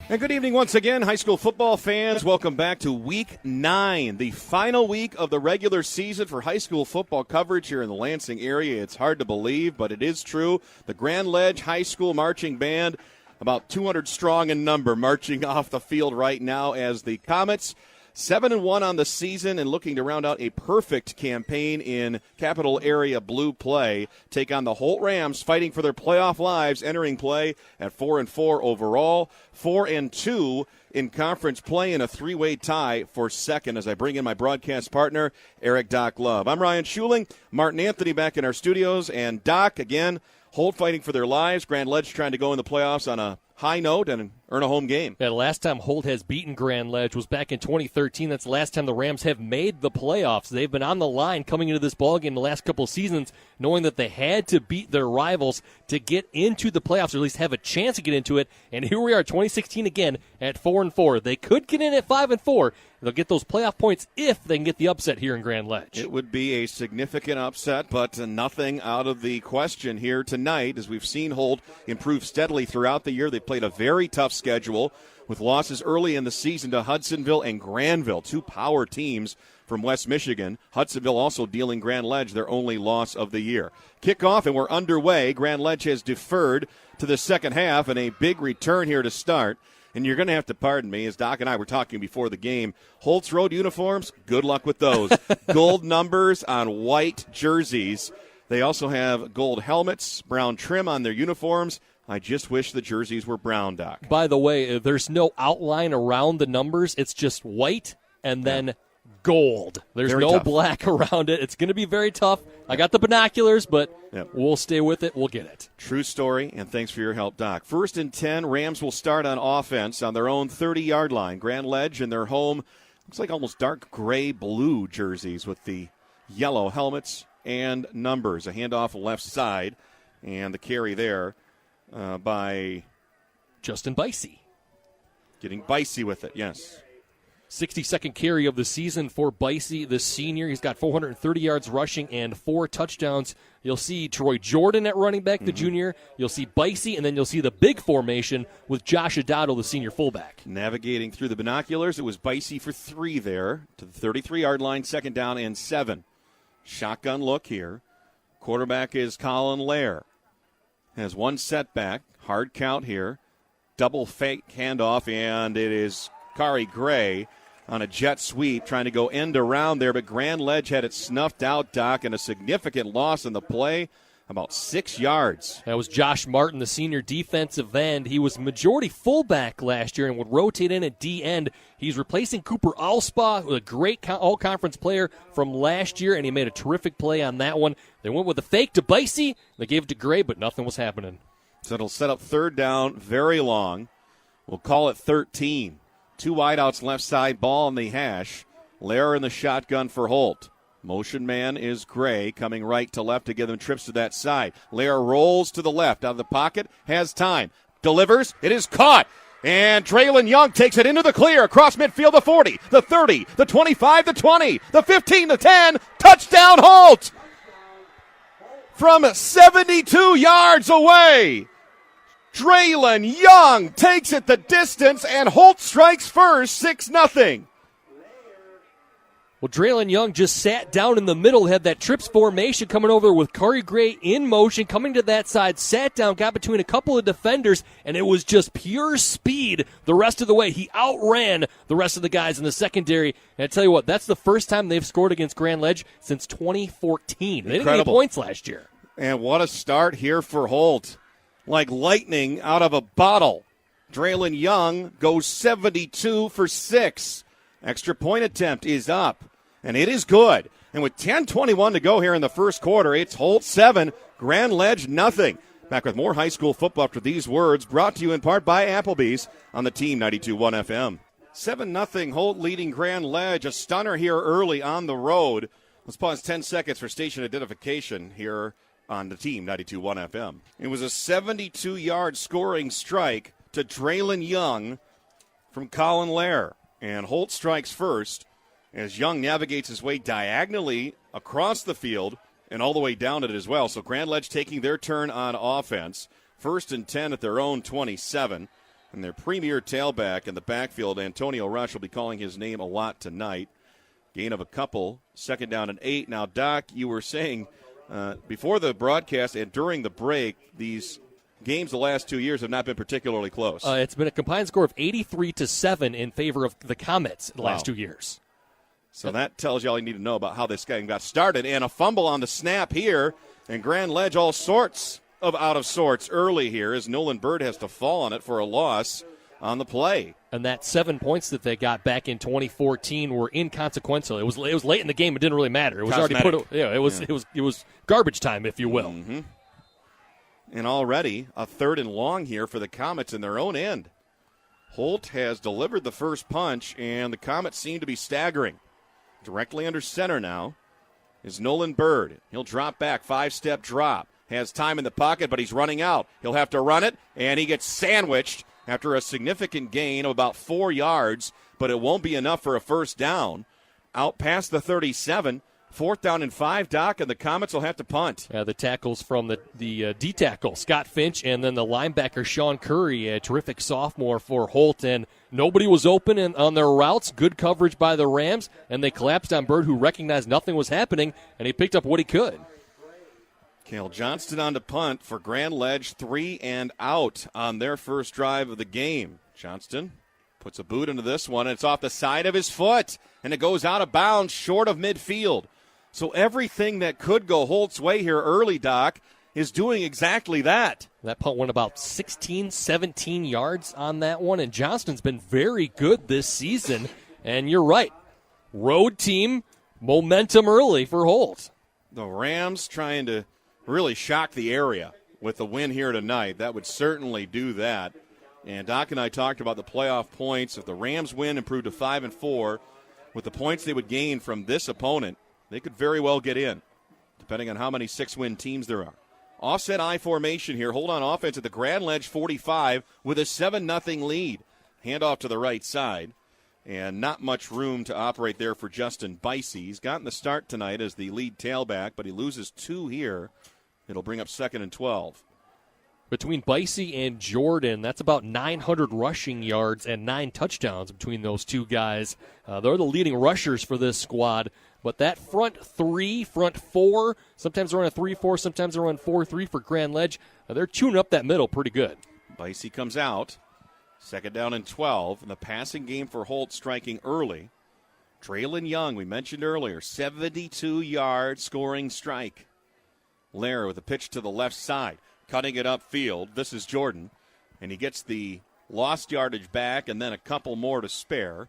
And good evening once again, high school football fans. Welcome back to Week 9, the final week of the regular season for high school football coverage here in the Lansing area. It's hard to believe, but it is true. The Grand Ledge High School Marching Band, about 200 strong in number, marching off the field right now as the Comets, 7-1 on the season and looking to round out a perfect campaign in Capital Area Blue play, take on the Holt Rams, fighting for their playoff lives, entering play at 4-4 overall, 4-2 in conference play, and a three-way tie for second as I bring in my broadcast partner, Eric Doc Love. I'm Ryan Schuling, Martin Anthony back in our studios, and Doc, again, Holt fighting for their lives, Grand Ledge trying to go in the playoffs on a high note and earn a home game. Yeah, the last time Holt has beaten Grand Ledge was back in 2013. That's the last time the Rams have made the playoffs. They've been on the line coming into this ballgame the last couple of seasons, knowing that they had to beat their rivals to get into the playoffs, or at least have a chance to get into it. And here we are, 2016 again at 4-4. They could get in at 5-4. They'll get those playoff points if they can get the upset here in Grand Ledge. It would be a significant upset, but nothing out of the question here tonight, as we've seen Holt improve steadily throughout the year. They played a very tough schedule with losses early in the season to Hudsonville and Granville, two power teams from West Michigan. Hudsonville also dealing Grand Ledge their only loss of the year. Kickoff, and we're underway. Grand Ledge has deferred to the second half, and a big return here to start. And you're going to have to pardon me, as Doc and I were talking before the game. Holt's Road uniforms, good luck with those. Gold numbers on white jerseys. They also have gold helmets, brown trim on their uniforms. I just wish the jerseys were brown, Doc. By the way, there's no outline around the numbers. It's just white and then gold. There's Very no tough. black around it. It's going to be very tough. I got the binoculars, but we'll stay with it. We'll get it. True story, and thanks for your help, Doc. 1st and 10, Rams will start on offense on their own 30-yard line. Grand Ledge in their home, looks like almost dark gray-blue jerseys with the yellow helmets and numbers. A handoff left side, and the carry there by Justin Bicey. Getting Bicey with it, yes. 62nd carry of the season for Bicey, the senior. He's got 430 yards rushing and 4 touchdowns. You'll see Troy Jordan at running back, the junior. You'll see Bicey, and then you'll see the big formation with Josh Adado, the senior fullback. Navigating through the binoculars, it was Bicey for 3 there to the 33-yard line, 2nd down and 7. Shotgun look here. Quarterback is Colin Lair. Has one setback, hard count here. Double fake handoff, and it is Kari Gray on a jet sweep, trying to go end around there, but Grand Ledge had it snuffed out, Doc, and a significant loss in the play, about 6 yards. That was Josh Martin, the senior defensive end. He was majority fullback last year and would rotate in at D-end. He's replacing Cooper Alspaugh, a great all-conference player from last year, and he made a terrific play on that one. They went with a fake to Bicey. They gave it to Gray, but nothing was happening. So it'll set up 3rd down, very long. We'll call it 13. 2 wideouts left side, ball on the hash. Lair in the shotgun for Holt. Motion man is Gray, coming right to left to give them trips to that side. Lair rolls to the left, out of the pocket, has time. Delivers, it is caught. And Traylon Young takes it into the clear, across midfield, the 40, the 30, the 25, the 20, the 15, the 10. Touchdown Holt! From 72 yards away. Traylon Young takes it the distance, and Holt strikes first, 6-0. Well, Traylon Young just sat down in the middle, had that trips formation coming over with Kari Gray in motion, coming to that side, sat down, got between a couple of defenders, and it was just pure speed the rest of the way. He outran the rest of the guys in the secondary. And I tell you what, that's the first time they've scored against Grand Ledge since 2014. They didn't get any points last year. And what a start here for Holt. Like lightning out of a bottle. Traylon Young goes 72 for 6. Extra point attempt is up, and it is good. And with 10:21 to go here in the first quarter, it's Holt 7, Grand Ledge nothing. Back with more high school football after these words, brought to you in part by Applebee's on the Team 92.1 FM. 7-0 Holt leading Grand Ledge. A stunner here early on the road. Let's pause 10 seconds for station identification here on the Team 92.1 FM. It was a 72-yard scoring strike to Traylon Young from Colin Lair. And Holt strikes first as Young navigates his way diagonally across the field and all the way down it as well. So Grand Ledge taking their turn on offense. 1st and 10 at their own 27. And their premier tailback in the backfield, Antonio Rush, will be calling his name a lot tonight. Gain of a couple, 2nd down and 8. Now, Doc, you were saying before the broadcast and during the break, these games the last 2 years have not been particularly close. It's been a combined score of 83-7 in favor of the Comets the last 2 years. So that tells you all you need to know about how this game got started. And a fumble on the snap here, and Grand Ledge all sorts of out of sorts early here as Nolan Bird has to fall on it for a loss on the play. And that 7 points that they got back in 2014 were inconsequential. It was late in the game. It didn't really matter. It was Cosmetic. already put. Yeah, it was garbage time, if you will. Mm-hmm. And already a 3rd and long here for the Comets in their own end. Holt has delivered the first punch, and the Comets seem to be staggering. Directly under center now is Nolan Bird. He'll drop back, 5-step drop. Has time in the pocket, but he's running out. He'll have to run it, and he gets sandwiched after a significant gain of about 4 yards, but it won't be enough for a first down. Out past the 37, 4th down and 5, Doc, and the Comets will have to punt. The tackles from the D-tackle, Scott Finch, and then the linebacker, Sean Curry, a terrific sophomore for Holt, and nobody was open on their routes. Good coverage by the Rams, and they collapsed on Bird, who recognized nothing was happening, and he picked up what he could. Cale Johnston on to punt for Grand Ledge, 3 and out on their first drive of the game. Johnston puts a boot into this one, and it's off the side of his foot, and it goes out of bounds short of midfield. So everything that could go Holt's way here early, Doc, is doing exactly that. That punt went about 16, 17 yards on that one, and Johnston's been very good this season. And you're right, road team, momentum early for Holt. The Rams trying to really shock the area with the win here tonight. That would certainly do that. And Doc and I talked about the playoff points. If the Rams win, improve to 5-4, with the points they would gain from this opponent, they could very well get in, depending on how many 6-win teams there are. Offset I formation here. Hold on offense at the Grand Ledge 45 with a 7-0 lead. Handoff to the right side. And not much room to operate there for Justin Bicey. He's gotten the start tonight as the lead tailback, but he loses 2 here. It'll bring up 2nd and 12. Between Bicey and Jordan, that's about 900 rushing yards and 9 touchdowns between those two guys. They're the leading rushers for this squad. But that front 3, front 4, sometimes they're on a 3-4, sometimes they're on 4-3 for Grand Ledge. They're tuning up that middle pretty good. Bicey comes out. 2nd down and 12. And the passing game for Holt striking early. Traylon Young, we mentioned earlier, 72-yard scoring strike. Lair with a pitch to the left side, cutting it upfield. This is Jordan, and he gets the lost yardage back and then a couple more to spare.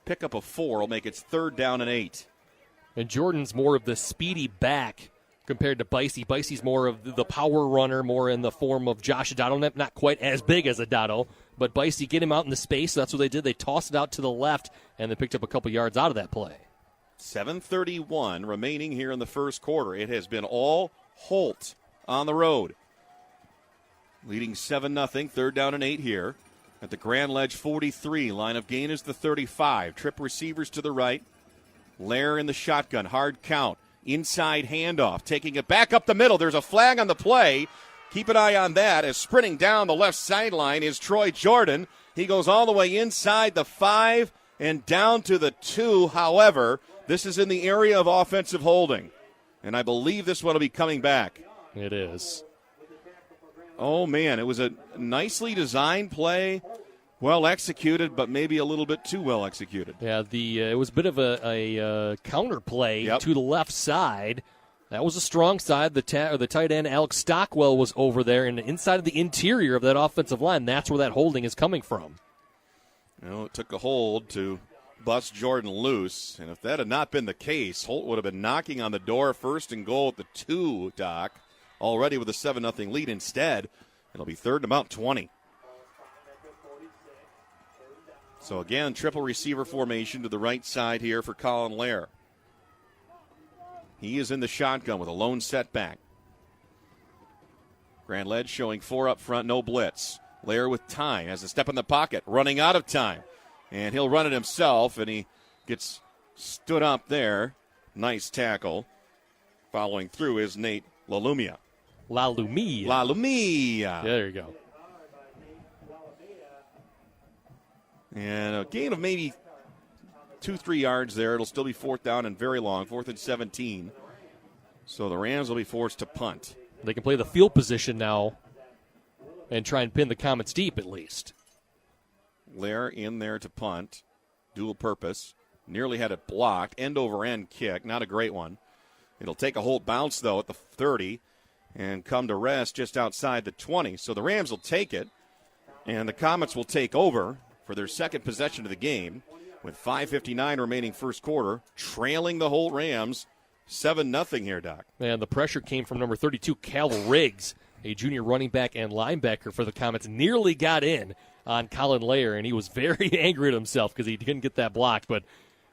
Pick up a 4 will make it 3rd down and 8. And Jordan's more of the speedy back compared to Bicey. Bicey's more of the power runner, more in the form of Josh Adotto. Not quite as big as Adotto, but Bicey get him out in the space. That's what they did. They tossed it out to the left, and they picked up a couple yards out of that play. 7:31 remaining here in the first quarter. It has been all Holt on the road. Leading 7-0, 3rd down and 8 here at the Grand Ledge 43. Line of gain is the 35. Trip receivers to the right. Lair in the shotgun. Hard count. Inside handoff. Taking it back up the middle. There's a flag on the play. Keep an eye on that as sprinting down the left sideline is Troy Jordan. He goes all the way inside the 5 and down to the 2. However, this is in the area of offensive holding. And I believe this one will be coming back. It is. Oh, man, it was a nicely designed play, well executed, but maybe a little bit too well executed. Yeah, it was a bit of a counter play to the left side. That was a strong side. The tight end, Alex Stockwell, was over there, and inside of the interior of that offensive line, that's where that holding is coming from. You know, it took a hold to bust Jordan loose, and if that had not been the case, Holt would have been knocking on the door, 1st and goal at the 2, Doc, already with a 7-0 lead. Instead, it'll be 3rd and about 20. So again, triple receiver formation to the right side here for Colin Lair. He is in the shotgun with a lone setback. Grand Ledge showing 4 up front, no blitz. Lair with time, has a step in the pocket, running out of time. And he'll run it himself, and he gets stood up there. Nice tackle. Following through is Nate LaLumia. LaLumia. LaLumia. There you go. And a gain of maybe 2-3 yards there. It'll still be fourth down and very long, 4th and 17. So the Rams will be forced to punt. They can play the field position now and try and pin the Comets deep at least. Lair in there to punt. Dual purpose. Nearly had it blocked. End-over-end kick. Not a great one. It'll take a Holt bounce, though, at the 30 and come to rest just outside the 20. So the Rams will take it, and the Comets will take over for their second possession of the game with 5:59 remaining first quarter, trailing the Holt Rams 7-0 here, Doc. And the pressure came from number 32, Cal Riggs, a junior running back and linebacker for the Comets. Nearly got in on Colin Lair, and he was very angry at himself because he didn't get that block. But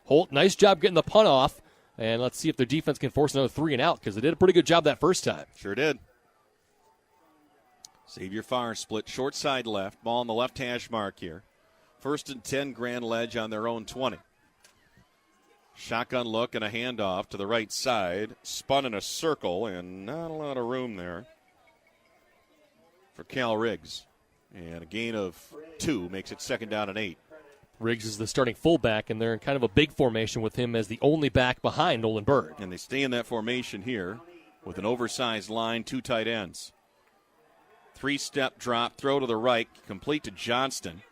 Holt, nice job getting the punt off, and let's see if their defense can force another 3 and out because they did a pretty good job that first time. Sure did. Xavier Farr split short side left, ball on the left hash mark here. 1st and 10, Grand Ledge on their own 20. Shotgun look and a handoff to the right side, spun in a circle, and not a lot of room there for Cal Riggs. And a gain of 2 makes it 2nd down and 8. Riggs is the starting fullback, and they're in kind of a big formation with him as the only back behind Nolan Bird. And they stay in that formation here with an oversized line, 2 tight ends. 3-step drop, throw to the right, complete to Johnston.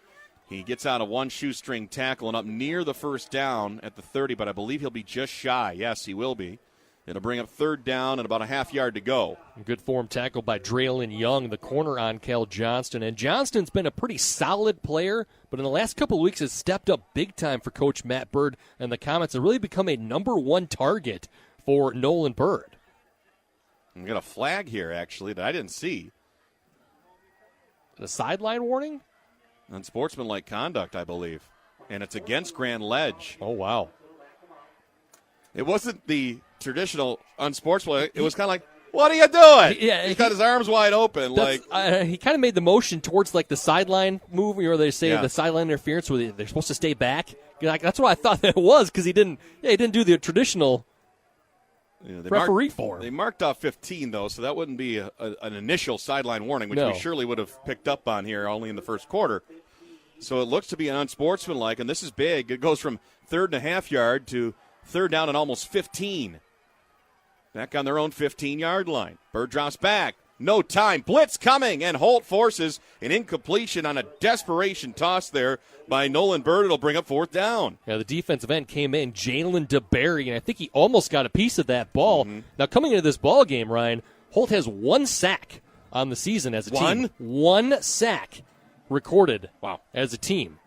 He gets out of one shoestring tackle and up near the first down at the 30, but I believe he'll be just shy. Yes, he will be. It'll bring up 3rd down and about a half yard to go. Good form tackle by Draylon Young, the corner on Cal Johnston. And Johnston's been a pretty solid player, but in the last couple of weeks has stepped up big time for Coach Matt Bird and the Comets have really become a number 1 target for Nolan Bird. We got a flag here, actually, that I didn't see. A sideline warning? Unsportsmanlike conduct, I believe. And it's against Grand Ledge. Oh, wow. It wasn't the traditional unsportsmanlike. It was kind of like, what are you doing? He's got his arms wide open. He kind of made the motion towards like the sideline move, where they say the sideline interference where they're supposed to stay back. That's what I thought that was because he didn't do the traditional referee form. They marked off 15, though, so that wouldn't be an initial sideline warning, which we surely would have picked up on here only in the first quarter. So it looks to be an unsportsmanlike, and this is big. It goes from 3rd and a half yard to 3rd down and almost 15. Back on their own 15-yard line. Bird drops back. No time. Blitz coming, and Holt forces an incompletion on a desperation toss there by Nolan Bird. It'll bring up 4th down. Yeah, the defensive end came in, Jalen DeBerry, and I think he almost got a piece of that ball. Mm-hmm. Now, coming into this ball game, Ryan, Holt has 1 sack on the season as a team. 1 sack recorded as a team.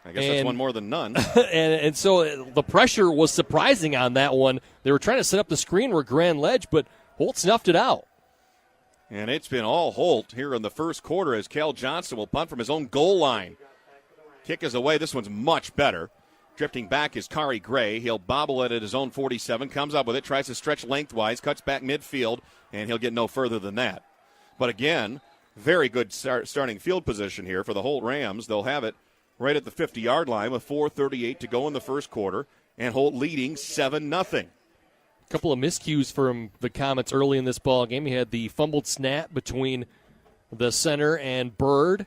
I guess that's one more than none. and so the pressure was surprising on that one. They were trying to set up the screen where Grand Ledge, but Holt snuffed it out. And it's been all Holt here in the first quarter as Cal Johnston will punt from his own goal line. Kick is away. This one's much better. Drifting back is Kari Gray. He'll bobble it at his own 47, comes up with it, tries to stretch lengthwise, cuts back midfield, and he'll get no further than that. But again, very good starting field position here for the Holt Rams. They'll have it right at the 50-yard line with 4:38 to go in the first quarter, and Holt leading 7-0. A couple of miscues from the Comets early in this ball game. He had the fumbled snap between the center and Bird,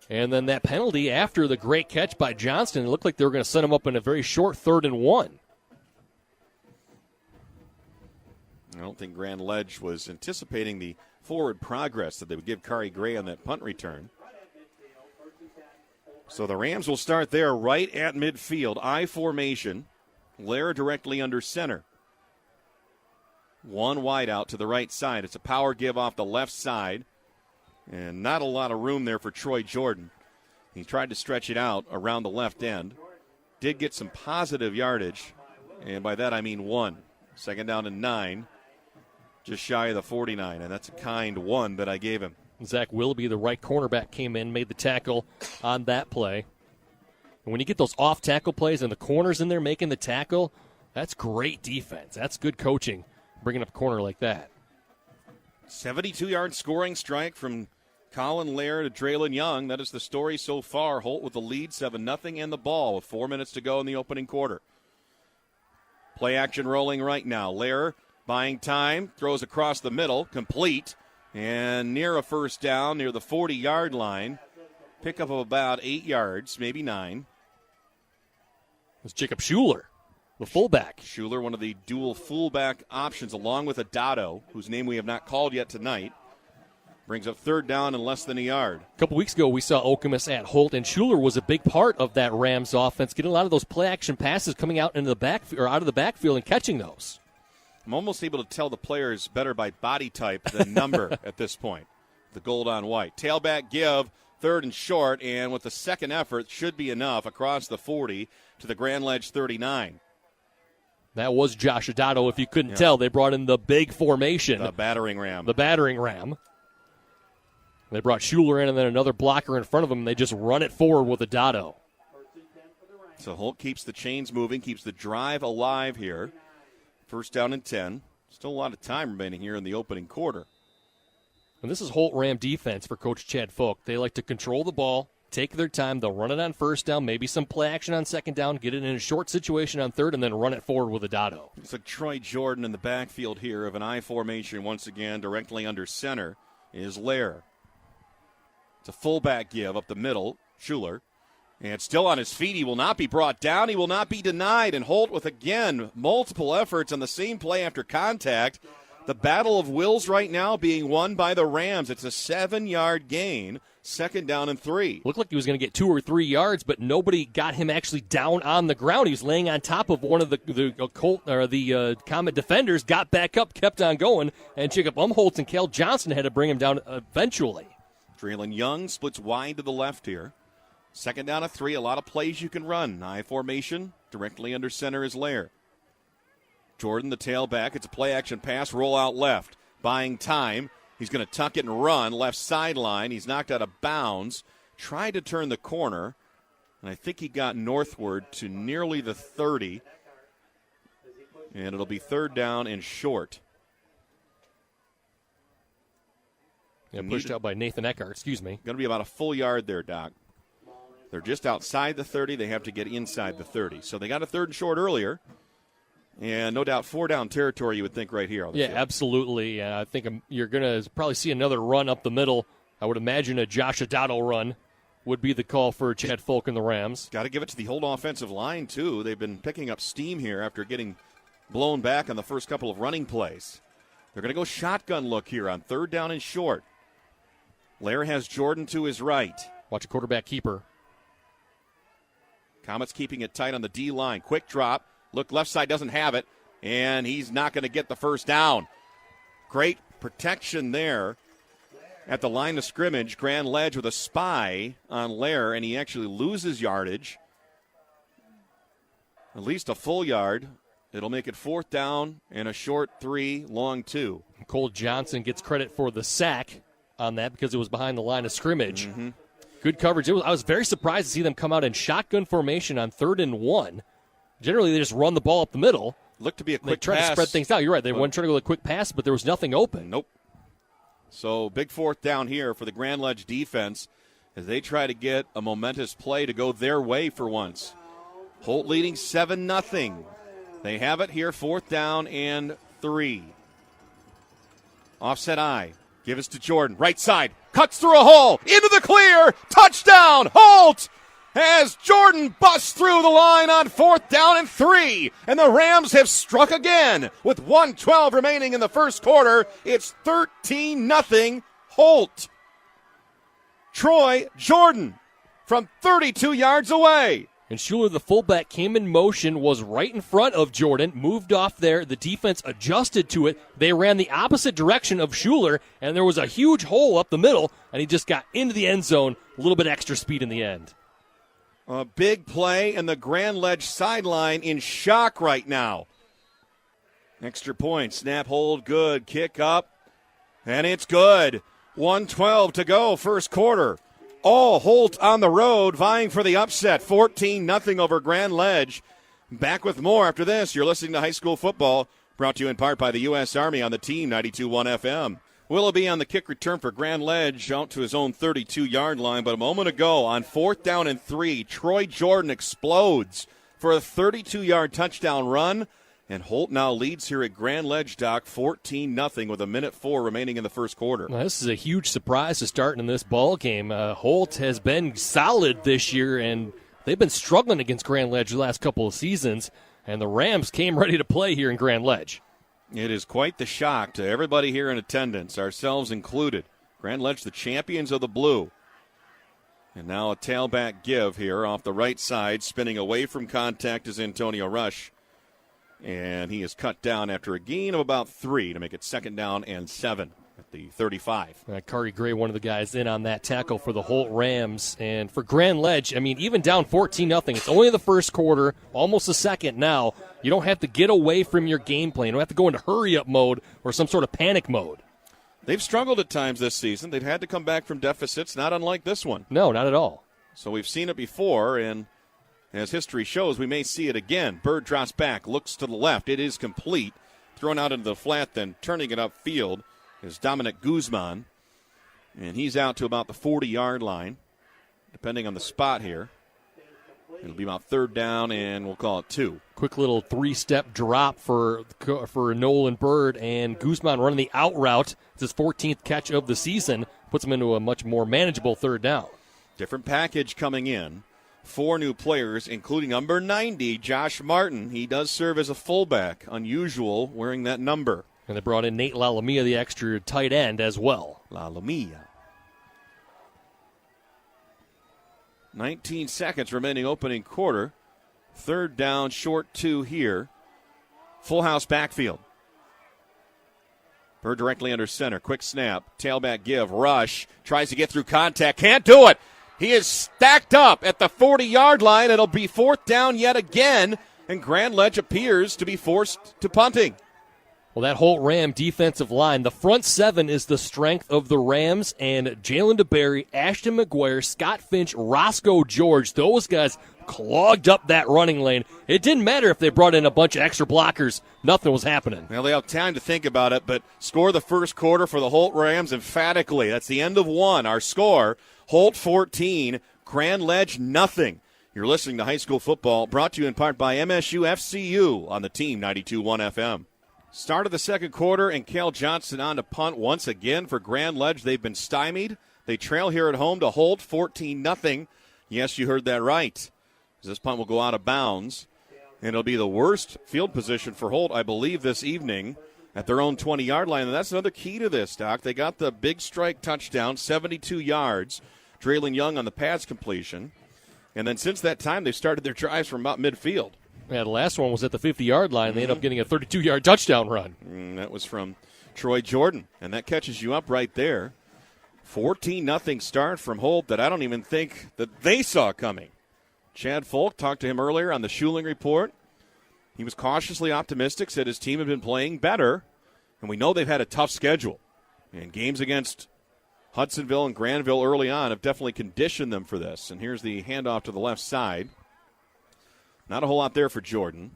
and then that penalty after the great catch by Johnston. It looked like they were going to set him up in a very short 3rd and 1. I don't think Grand Ledge was anticipating the forward progress that they would give Kari Gray on that punt return. So the Rams will start there right at midfield. I formation. Lair directly under center. 1 wide out to the right side. It's a power give off the left side. And not a lot of room there for Troy Jordan. He tried to stretch it out around the left end. Did get some positive yardage. And by that I mean 1. 2nd down and 9. Just shy of the 49. And that's a kind 1 that I gave him. Zach Willoughby, the right cornerback, came in, made the tackle on that play. And when you get those off-tackle plays and the corners in there making the tackle, that's great defense. That's good coaching, bringing up a corner like that. 72-yard scoring strike from Colin Lair to Draylon Young. That is the story so far. Holt with the lead, 7-0, and the ball with 4 minutes to go in the opening quarter. Play action rolling right now. Lair buying time, throws across the middle, complete. And near a first down, near the 40-yard line. Pickup of about 8 yards, maybe 9. It's Jacob Schuler, the fullback. Schuler, one of the dual fullback options, along with Adato, whose name we have not called yet tonight. Brings up third down and less than a yard. A couple weeks ago, we saw Okemos at Holt, and Schuler was a big part of that Rams offense, getting a lot of those play-action passes coming out into the back or out of the backfield and catching those. I'm almost able to tell the players better by body type than number at this point. The gold on white. Tailback give, third and short, and with the second effort, should be enough across the 40 to the Grand Ledge 39. That was Josh Adato, if you couldn't tell. They brought in the big formation. The battering ram. The battering ram. They brought Schuler in and then another blocker in front of him, and they just run it forward with Adato. So Holt keeps the chains moving, keeps the drive alive here. First down and 10. Still a lot of time remaining here in the opening quarter. And this is Holt Ram defense for Coach Chad Folk. They like to control the ball, take their time. They'll run it on first down, maybe some play action on second down, get it in a short situation on third, and then run it forward with Adato. It's like Troy Jordan in the backfield here of an I formation once again. Directly under center is Lair. It's a fullback give up the middle, Schuler. And still on his feet. He will not be brought down. He will not be denied. And Holt with, again, multiple efforts on the same play after contact. The battle of wills right now being won by the Rams. It's a 7-yard gain, second down and 3. Looked like he was going to get 2 or 3 yards, but nobody got him actually down on the ground. He was laying on top of one of the Comet defenders, got back up, kept on going, and Jacob Umholtz and Cal Johnson had to bring him down eventually. Draylen Young splits wide to the left here. Second down and 3, a lot of plays you can run. I formation, directly under center is Lair. Jordan, the tailback. It's a play-action pass, roll out left. Buying time. He's going to tuck it and run. Left sideline. He's knocked out of bounds. Tried to turn the corner. And I think he got northward to nearly the 30. And it'll be third down and short. Yeah, pushed out by Nathan Eckhart, Going to be about a full yard there, Doc. They're just outside the 30. They have to get inside the 30. So they got a third and short earlier. And no doubt 4-down territory, you would think, right here on the field. Absolutely. I think you're going to probably see another run up the middle. I would imagine a Josh Adato run would be the call for Chad Folk and the Rams. Got to give it to the whole offensive line, too. They've been picking up steam here after getting blown back on the first couple of running plays. They're going to go shotgun look here on third down and short. Lair has Jordan to his right. Watch a quarterback keeper. Comets keeping it tight on the D-line. Quick drop. Look, left side doesn't have it, and he's not going to get the first down. Great protection there at the line of scrimmage. Grand Ledge with a spy on Lair, and he actually loses yardage. At least a full yard. It'll make it fourth down and a short 3, long 2. Cole Johnson gets credit for the sack on that because it was behind the line of scrimmage. Mm-hmm. Good coverage. I was very surprised to see them come out in shotgun formation on 3rd and 1. Generally, they just run the ball up the middle. Looked to be a They quick try pass. to spread things out. You're right. They weren't trying to go with a quick pass, but there was nothing open. Nope. So big fourth down here for the Grand Ledge defense as they try to get a momentous play to go their way for once. Holt leading 7-0. They have it here, fourth down and 3. Offset I. Give us to Jordan. Right side. Cuts through a hole. Into the clear. Touchdown. Holt! As Jordan busts through the line on fourth down and 3. And the Rams have struck again. With 1:12 remaining in the first quarter, it's 13-0 Holt. Troy Jordan from 32 yards away. And Schuler, the fullback, came in motion, was right in front of Jordan, moved off there. The defense adjusted to it. They ran the opposite direction of Schuler, and there was a huge hole up the middle, and he just got into the end zone. A little bit extra speed in the end. A big play, and the Grand Ledge sideline in shock right now. Extra point, snap, hold, good, kick up, and it's good. 1:12 to go, first quarter. All Holt on the road, vying for the upset. 14-0 over Grand Ledge. Back with more after this. You're listening to High School Football, brought to you in part by the U.S. Army on the Team 92.1 FM. Willoughby on the kick return for Grand Ledge out to his own 32-yard line. But a moment ago, on fourth down and 3, Troy Jordan explodes for a 32-yard touchdown run. And Holt now leads here at Grand Ledge, Doc, 14-0 with 1:04 remaining in the first quarter. Now, this is a huge surprise to starting in this ball game. Holt has been solid this year, and they've been struggling against Grand Ledge the last couple of seasons, and the Rams came ready to play here in Grand Ledge. It is quite the shock to everybody here in attendance, ourselves included. Grand Ledge, the champions of the blue. And now a tailback give here off the right side, spinning away from contact is Antonio Rush. And he is cut down after a gain of about 3 to make it 2nd down and 7 at the 35. Kari Gray, one of the guys in on that tackle for the Holt Rams. And for Grand Ledge, I mean, even down 14-0, it's only the first quarter, almost the second now. You don't have to get away from your game plan. You don't have to go into hurry-up mode or some sort of panic mode. They've struggled at times this season. They've had to come back from deficits, not unlike this one. No, not at all. So we've seen it before, and as history shows, we may see it again. Bird drops back, looks to the left. It is complete. Thrown out into the flat, then turning it upfield is Dominic Guzman. And he's out to about the 40-yard line, depending on the spot here. It'll be about 3rd down, and we'll call it 2. Quick little 3-step drop for Nolan Bird, and Guzman running the out route. It's his 14th catch of the season. Puts him into a much more manageable 3rd down. Different package coming in. 4 new players, including number 90, Josh Martin. He does serve as a fullback, unusual, wearing that number. And they brought in Nate Lalamia, the extra tight end, as well. Lalamia. 19 seconds remaining opening quarter. 3rd down, short 2 here. Full house backfield. Bird directly under center. Quick snap. Tailback give. Rush. Tries to get through contact. Can't do it. He is stacked up at the 40-yard line. It'll be 4th down yet again, and Grand Ledge appears to be forced to punting. Well, that Holt Ram defensive line, the front 7 is the strength of the Rams, and Jalen DeBerry, Ashton McGuire, Scott Finch, Roscoe George, those guys clogged up that running lane. It didn't matter if they brought in a bunch of extra blockers. Nothing was happening. Well, they have time to think about it, but score the first quarter for the Holt Rams emphatically. That's the end of 1. Our score, Holt 14, Grand Ledge nothing. You're listening to High School Football, brought to you in part by MSU FCU on the Team 92.1 FM. Start of the second quarter, and Cale Johnson on to punt once again for Grand Ledge. They've been stymied. They trail here at home to Holt 14-0. Yes, you heard that right. This punt will go out of bounds, and it'll be the worst field position for Holt, I believe, this evening at their own 20-yard line. And that's another key to this, Doc. They got the big strike touchdown, 72 yards. Draylon Young on the pass completion. And then since that time, they've started their drives from about midfield. Yeah, the last one was at the 50-yard line. They ended up getting a 32-yard touchdown run. That was from Troy Jordan, and that catches you up right there. 14-0 start from Holt that I don't even think that they saw coming. Chad Folk talked to him earlier on the Schuling Report. He was cautiously optimistic, said his team had been playing better, and we know they've had a tough schedule. And games against Hudsonville and Granville early on have definitely conditioned them for this. And here's the handoff to the left side. Not a whole lot there for Jordan.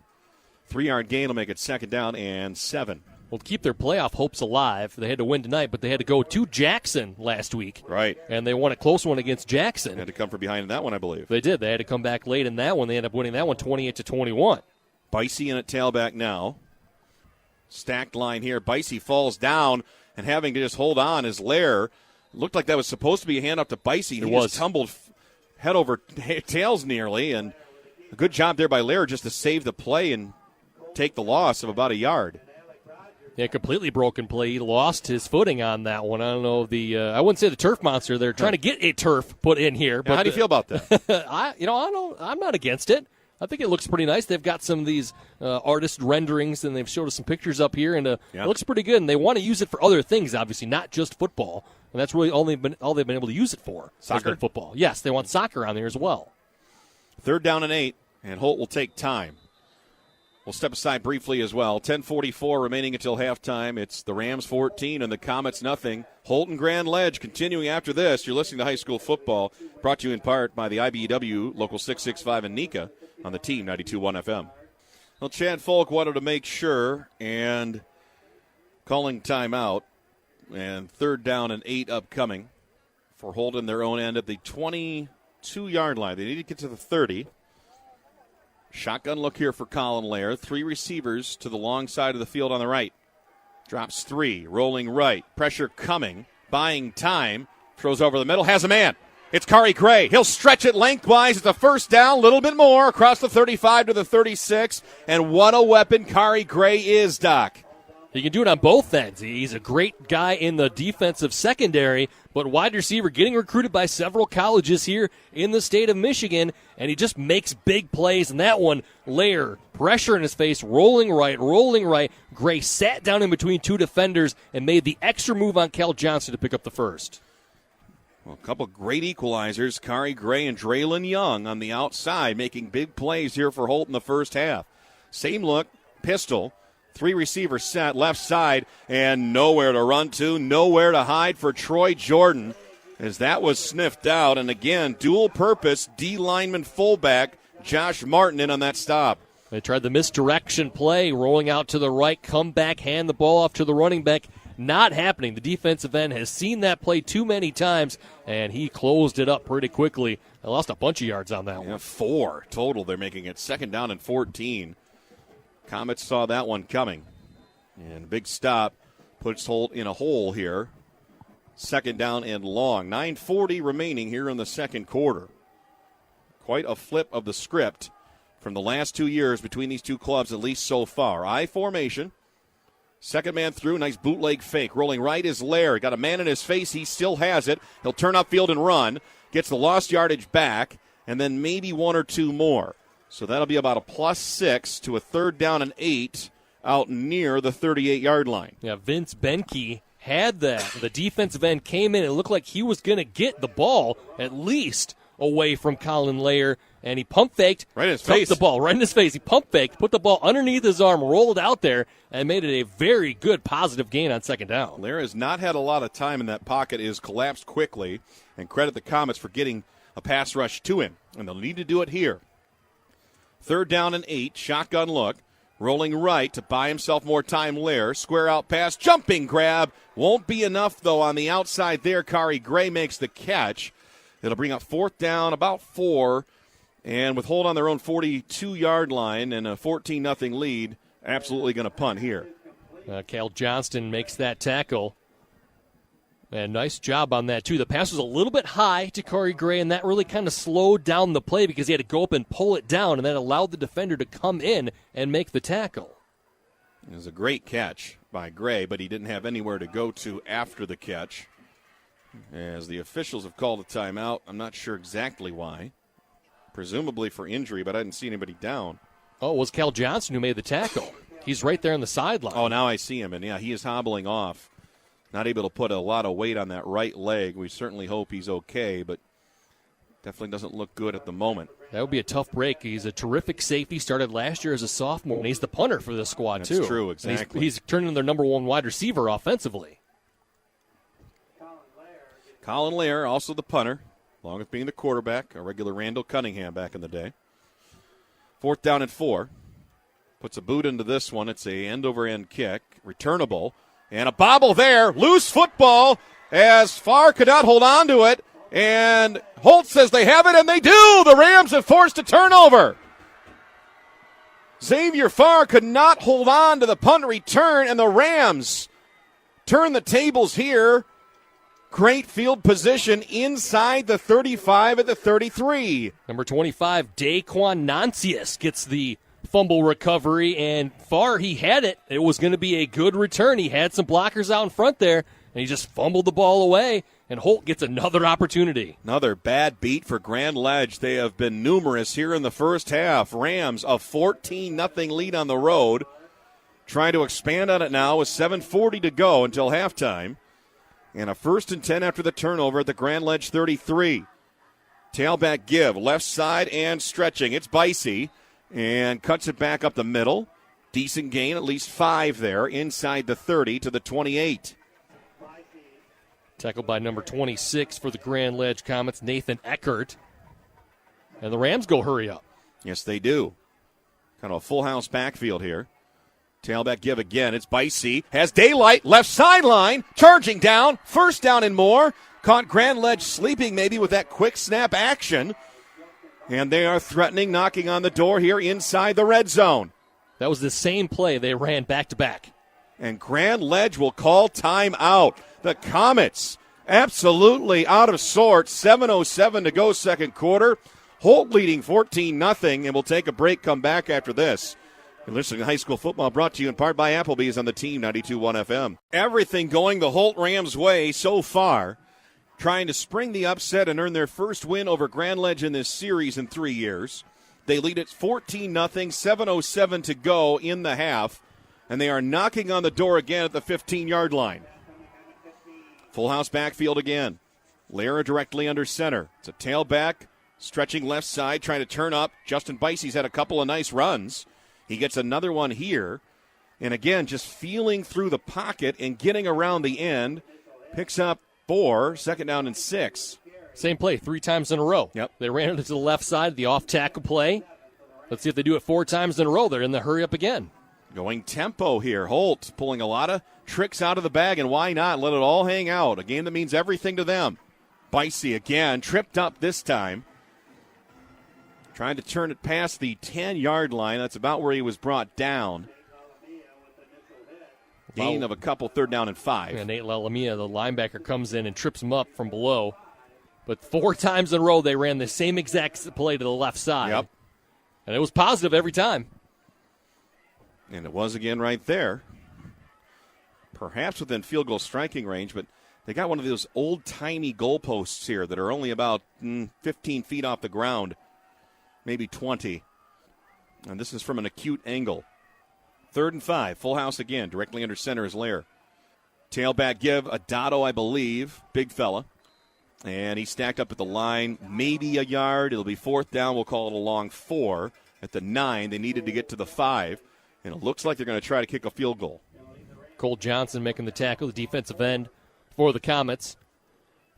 3-yard gain will make it 2nd down and 7. Well, to keep their playoff hopes alive, they had to win tonight, but they had to go to Jackson last week. Right. And they won a close one against Jackson. They had to come from behind in that one, I believe. They did. They had to come back late in that one. They ended up winning that one 28-21. Bicey in at tailback now. Stacked line here. Bicey falls down, and having to just hold on is Lair. Looked like that was supposed to be a hand up to Bicey. He just tumbled head over tails nearly, and a good job there by Lair just to save the play and take the loss of about a yard. Yeah, completely broken play. He lost his footing on that one. I don't know I wouldn't say the turf monster. They're trying to get a turf put in here. But how do you feel about that? I'm not against it. I think it looks pretty nice. They've got some of these artist renderings, and they've showed us some pictures up here, and it looks pretty good. And they want to use it for other things, obviously, not just football. And that's really all they've been able to use it for. Soccer? Football. Yes, they want soccer on there as well. 3rd down and 8, and Holt will take time. We'll step aside briefly as well. 10:44 remaining until halftime. It's the Rams 14 and the Comets nothing. Holt and Grand Ledge continuing after this. You're listening to High School Football, brought to you in part by the IBEW Local 665 in Nika on the Team 92.1 FM. Well, Chad Folk wanted to make sure, and calling timeout, and 3rd down and 8 upcoming for holding their own end at the 22-yard line. They need to get to the 30. Shotgun look here for Colin Lair. 3 receivers to the long side of the field on the right. Drops 3, rolling right. Pressure coming, buying time. Throws over the middle, has a man. It's Kari Gray. He'll stretch it lengthwise. It's a first down, a little bit more, across the 35 to the 36. And what a weapon Kari Gray is, Doc. He can do it on both ends. He's a great guy in the defensive secondary, but wide receiver getting recruited by several colleges here in the state of Michigan, and he just makes big plays. And that one, Lair, pressure in his face, rolling right. Gray sat down in between 2 defenders and made the extra move on Cal Johnson to pick up the first. Well, a couple great equalizers, Kari Gray and Draylon Young on the outside, making big plays here for Holt in the first half. Same look, pistol, 3 receivers set, left side, and nowhere to run to, nowhere to hide for Troy Jordan, as that was sniffed out. And again, dual purpose D lineman fullback Josh Martin in on that stop. They tried the misdirection play, rolling out to the right, come back, hand the ball off to the running back. Not happening. The defensive end has seen that play too many times, and he closed it up pretty quickly. They lost a bunch of yards on that one. 4 total. They're making it 2nd down and 14. Comets saw that one coming. And big stop puts Holt in a hole here. 2nd down and long. 9:40 remaining here in the second quarter. Quite a flip of the script from the last 2 years between these two clubs, at least so far. I formation. Second man through, nice bootleg fake. Rolling right is Lair. Got a man in his face. He still has it. He'll turn upfield and run. Gets the lost yardage back, and then maybe 1 or 2 more. So that'll be about a +6 to a 3rd down and 8 out near the 38-yard line. Yeah, Vince Benke had that. The defensive end came in. It looked like he was going to get the ball at least away from Colin Lair, and he pump faked. Right in his face. The ball right in his face. He pump faked, put the ball underneath his arm, rolled out there, and made it a very good positive gain on 2nd down. Lair has not had a lot of time in that pocket. It has collapsed quickly, and credit the Comets for getting a pass rush to him, and they'll need to do it here. 3rd down and 8, shotgun look. Rolling right to buy himself more time, Lair. Square out pass, jumping grab. Won't be enough, though, on the outside there. Kari Gray makes the catch. It'll bring up 4th down, about 4. And with Holt on their own 42-yard line and a 14-0 lead, absolutely going to punt here. Cal Johnston makes that tackle. And nice job on that, too. The pass was a little bit high to Kari Gray, and that really kind of slowed down the play because he had to go up and pull it down, and that allowed the defender to come in and make the tackle. It was a great catch by Gray, but he didn't have anywhere to go to after the catch. As the officials have called a timeout, I'm not sure exactly why. Presumably for injury, but I didn't see anybody down. Oh, it was Cal Johnson who made the tackle. He's right there on the sideline. Oh, now I see him, and yeah, he is hobbling off. Not able to put a lot of weight on that right leg. We certainly hope he's okay, but definitely doesn't look good at the moment. That would be a tough break. He's a terrific safety. Started last year as a sophomore, and he's the punter for this squad, too. That's true, exactly. He's turning into their number 1 wide receiver offensively. Colin Lair, also the punter, along with being the quarterback, a regular Randall Cunningham back in the day. 4th down and 4. Puts a boot into this one. It's a end-over-end kick, returnable. And a bobble there, loose football, as Farr could not hold on to it. And Holt says they have it, and they do. The Rams have forced a turnover. Xavier Farr could not hold on to the punt return, and the Rams turn the tables here. Great field position inside the 35 at the 33. Number 25, Daquan Nancius gets the fumble recovery, and Farr, he had it. It was going to be a good return. He had some blockers out in front there, and he just fumbled the ball away, and Holt gets another opportunity. Another bad beat for Grand Ledge. They have been numerous here in the first half. Rams a 14-0 lead on the road. Trying to expand on it now with 7:40 to go until halftime. And a 1st and 10 after the turnover at the Grand Ledge 33. Tailback give, left side and stretching. It's Bicey. And cuts it back up the middle. Decent gain, at least 5 there, inside the 30 to the 28. Tackled by number 26 for the Grand Ledge Comets, Nathan Eckert. And the Rams go hurry up. Yes, they do. Kind of a full house backfield here. Tailback give again. It's Bicey. Has daylight, left sideline, charging down, 1st down and more. Caught Grand Ledge sleeping maybe with that quick snap action. And they are threatening, knocking on the door here inside the red zone. That was the same play they ran back-to-back. And Grand Ledge will call timeout. The Comets absolutely out of sorts. 7:07 to go, second quarter. Holt leading 14-0, and we'll take a break, come back after this. You're listening to High School Football, brought to you in part by Applebee's on the Team 92.1 FM. Everything going the Holt Rams' way so far, trying to spring the upset and earn their first win over Grand Ledge in this series in 3 years. They lead it 14-0, 7:07 to go in the half, and they are knocking on the door again at the 15-yard line. Full house backfield again. Lara directly under center. It's a tailback, stretching left side, trying to turn up. Justin Bicey's had a couple of nice runs. He gets another one here. And again, just feeling through the pocket and getting around the end. Picks up 4, second down and 6. Same play 3 times in a row. Yep. They ran it to the left side, the off-tackle play. Let's see if they do it 4 times in a row. They're in the hurry up again. Going tempo here. Holt pulling a lot of tricks out of the bag, and why not? Let it all hang out. A game that means everything to them. Bicey again, tripped up this time. Trying to turn it past the 10-yard line. That's about where he was brought down. Gain of a couple, third down and 5. And Nate Lalamia, the linebacker, comes in and trips him up from below. But 4 times in a row, they ran the same exact play to the left side. Yep. And it was positive every time. And it was again right there. Perhaps within field goal striking range, but they got one of those old-timey goalposts here that are only about 15 feet off the ground, maybe 20. And this is from an acute angle. 3rd and 5, full house again, directly under center is Lair. Tailback give, Adato, I believe, big fella. And he stacked up at the line, maybe a yard. It'll be 4th down. We'll call it a long 4. At the 9, they needed to get to the 5. And it looks like they're going to try to kick a field goal. Cole Johnson making the tackle, the defensive end for the Comets.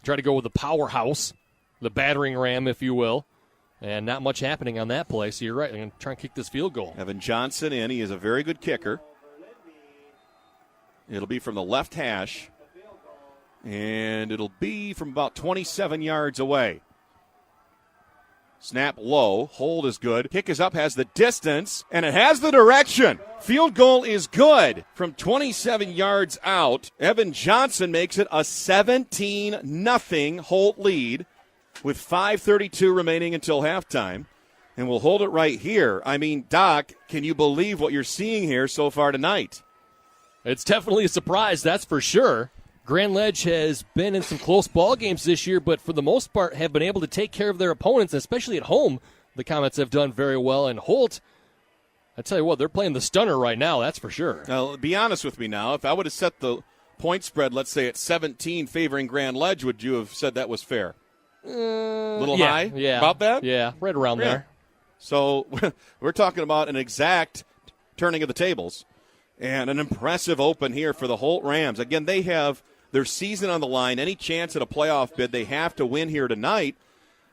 Try to go with the powerhouse, the battering ram, if you will. And not much happening on that play, so you're right. They're going to try and kick this field goal. Evan Johnson in. He is a very good kicker. It'll be from the left hash. And it'll be from about 27 yards away. Snap low. Hold is good. Kick is up, has the distance, and it has the direction. Field goal is good from 27 yards out. Evan Johnson makes it a 17-0 Holt lead with 5:32 remaining until halftime. And we'll hold it right here. I mean, Doc, can you believe what you're seeing here so far tonight? It's definitely a surprise, that's for sure. Grand Ledge has been in some close ball games this year, but for the most part have been able to take care of their opponents, especially at home. The Comets have done very well. And Holt, I tell you what, they're playing the stunner right now, that's for sure. Now, be honest with me now. If I would have set the point spread, let's say at 17 favoring Grand Ledge, would you have said that was fair? Little high? Yeah. About that? Yeah, right around there. So we're talking about an exact turning of the tables and an impressive open here for the Holt Rams. Again, they have their season on the line. Any chance at a playoff bid, they have to win here tonight.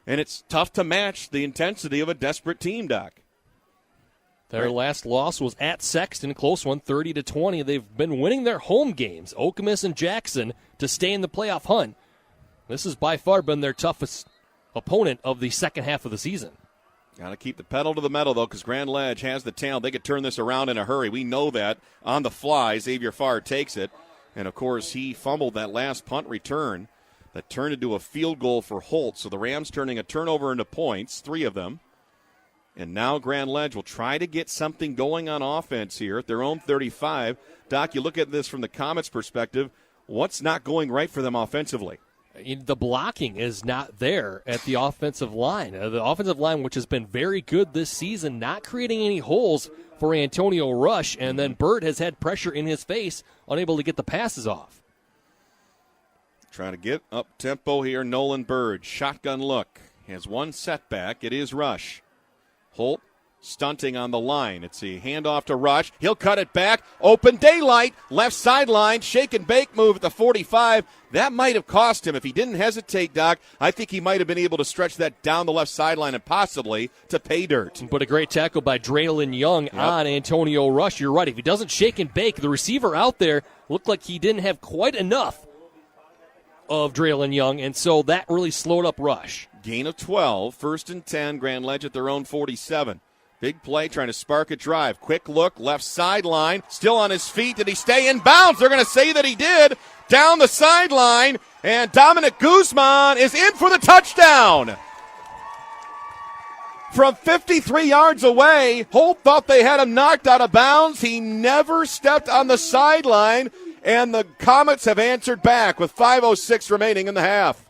And it's tough to match the intensity of a desperate team, Doc. Their last loss was at Sexton, close one, 30-20. They've been winning their home games, Okemos and Jackson, to stay in the playoff hunt. This has by far been their toughest opponent of the second half of the season. Got to keep the pedal to the metal, though, because Grand Ledge has the talent. They could turn this around in a hurry. We know that. On the fly, Xavier Farr takes it. And, of course, he fumbled that last punt return that turned into a field goal for Holt. So the Rams turning a turnover into points, 3 of them. And now Grand Ledge will try to get something going on offense here at their own 35. Doc, you look at this from the Comets' perspective. What's not going right for them offensively? The blocking is not there at the offensive line. The offensive line, which has been very good this season, not creating any holes for Antonio Rush, and then Bird has had pressure in his face, unable to get the passes off. Trying to get up tempo here, Nolan Bird. Shotgun look. Has one setback. It is Rush. Holt stunting on the line. It's a handoff to Rush. He'll cut it back. Open daylight. Left sideline. Shake and bake move at the 45. That might have cost him. If he didn't hesitate, Doc, I think he might have been able to stretch that down the left sideline and possibly to pay dirt. But a great tackle by Draylon Young on Antonio Rush. You're right. If he doesn't shake and bake, the receiver out there looked like he didn't have quite enough of Draylon Young, and so that really slowed up Rush. Gain of 12, 1st and 10, Grand Ledge at their own 47. Big play, trying to spark a drive. Quick look, left sideline, still on his feet. Did he stay in bounds? They're going to say that he did. Down the sideline, and Dominic Guzman is in for the touchdown. From 53 yards away, Holt thought they had him knocked out of bounds. He never stepped on the sideline, and the Comets have answered back with 5:06 remaining in the half.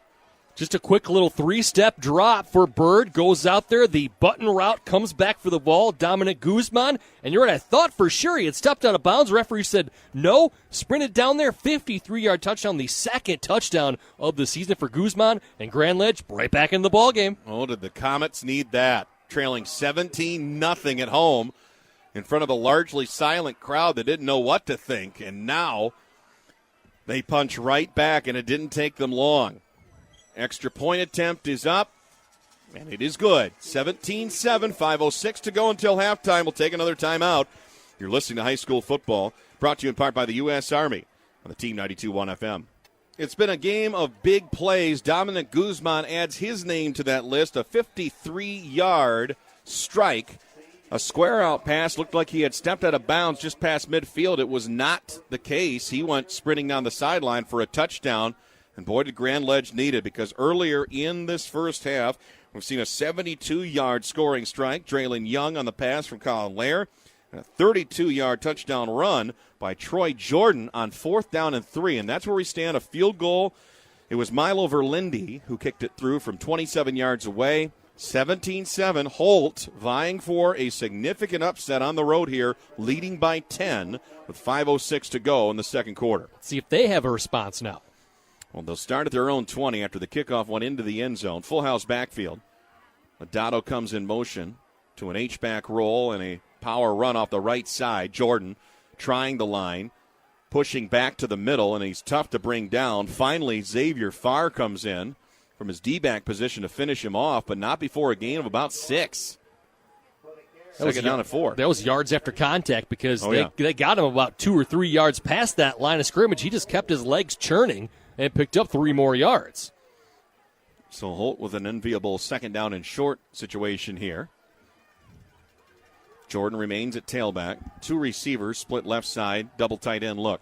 Just a quick little 3-step drop for Bird. Goes out there. The button route comes back for the ball. Dominic Guzman. And you're right, I thought for sure he had stepped out of bounds. Referee said no. Sprinted down there. 53-yard touchdown. The second touchdown of the season for Guzman. And Grand Ledge right back in the ballgame. Oh, did the Comets need that? Trailing 17-0 at home in front of a largely silent crowd that didn't know what to think. And now they punch right back, and it didn't take them long. Extra point attempt is up, and it is good. 17-7, 5:06 to go until halftime. We'll take another timeout. You're listening to High School Football, brought to you in part by the U.S. Army on the Team 92.1 FM. It's been a game of big plays. Dominic Guzman adds his name to that list, a 53-yard strike. A square-out pass looked like he had stepped out of bounds just past midfield. It was not the case. He went sprinting down the sideline for a touchdown. And boy, did Grand Ledge need it, because earlier in this first half, we've seen a 72-yard scoring strike. Draylon Young on the pass from Colin Lair. And a 32-yard touchdown run by Troy Jordan on 4th down and 3. And that's where we stand, a field goal. It was Milo Verlindi who kicked it through from 27 yards away. 17-7, Holt vying for a significant upset on the road here, leading by 10 with 5:06 to go in the second quarter. Let's see if they have a response now. Well, they'll start at their own 20 after the kickoff went into the end zone. Full house backfield. Adado comes in motion to an H-back roll and a power run off the right side. Jordan trying the line, pushing back to the middle, and he's tough to bring down. Finally, Xavier Farr comes in from his D-back position to finish him off, but not before a gain of about 6. Second down at 4. That was yards after contact, because they got him about 2 or 3 yards past that line of scrimmage. He just kept his legs churning and picked up 3 more yards. So Holt with an enviable second down and short situation here. Jordan remains at tailback. 2 receivers, split left side, double tight end look.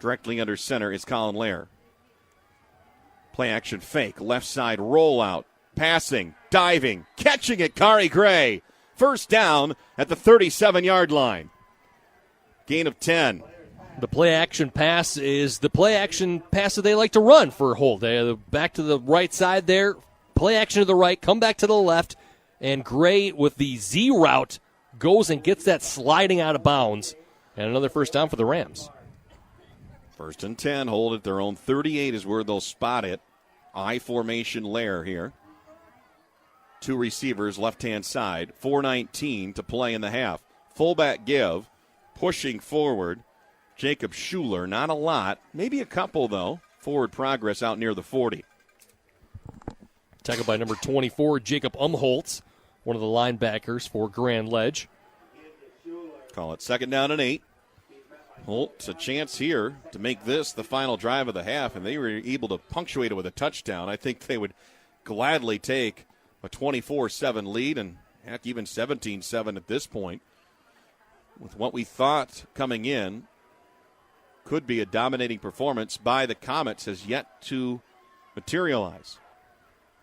Directly under center is Colin Lair. Play action fake, left side rollout, passing, diving, catching it, Kari Gray. First down at the 37-yard line. Gain of 10. The play-action pass is the play-action pass that they like to run for Holt. They back to the right side there, play action to the right, come back to the left, and Gray with the Z route goes and gets that sliding out of bounds. And another first down for the Rams. 1st and 10, Holt at their own 38 is where they'll spot it. I formation Lair here. 2 receivers, left-hand side, 4:19 to play in the half. Fullback give, pushing forward. Jacob Schuler, not a lot, maybe a couple, though. Forward progress out near the 40. Tackled by number 24, Jacob Umholtz, one of the linebackers for Grand Ledge. Call it 2nd down and 8. Holt's a chance here to make this the final drive of the half, and they were able to punctuate it with a touchdown. I think they would gladly take a 24-7 lead, and heck, even 17-7 at this point. With what we thought coming in could be a dominating performance by the Comets has yet to materialize.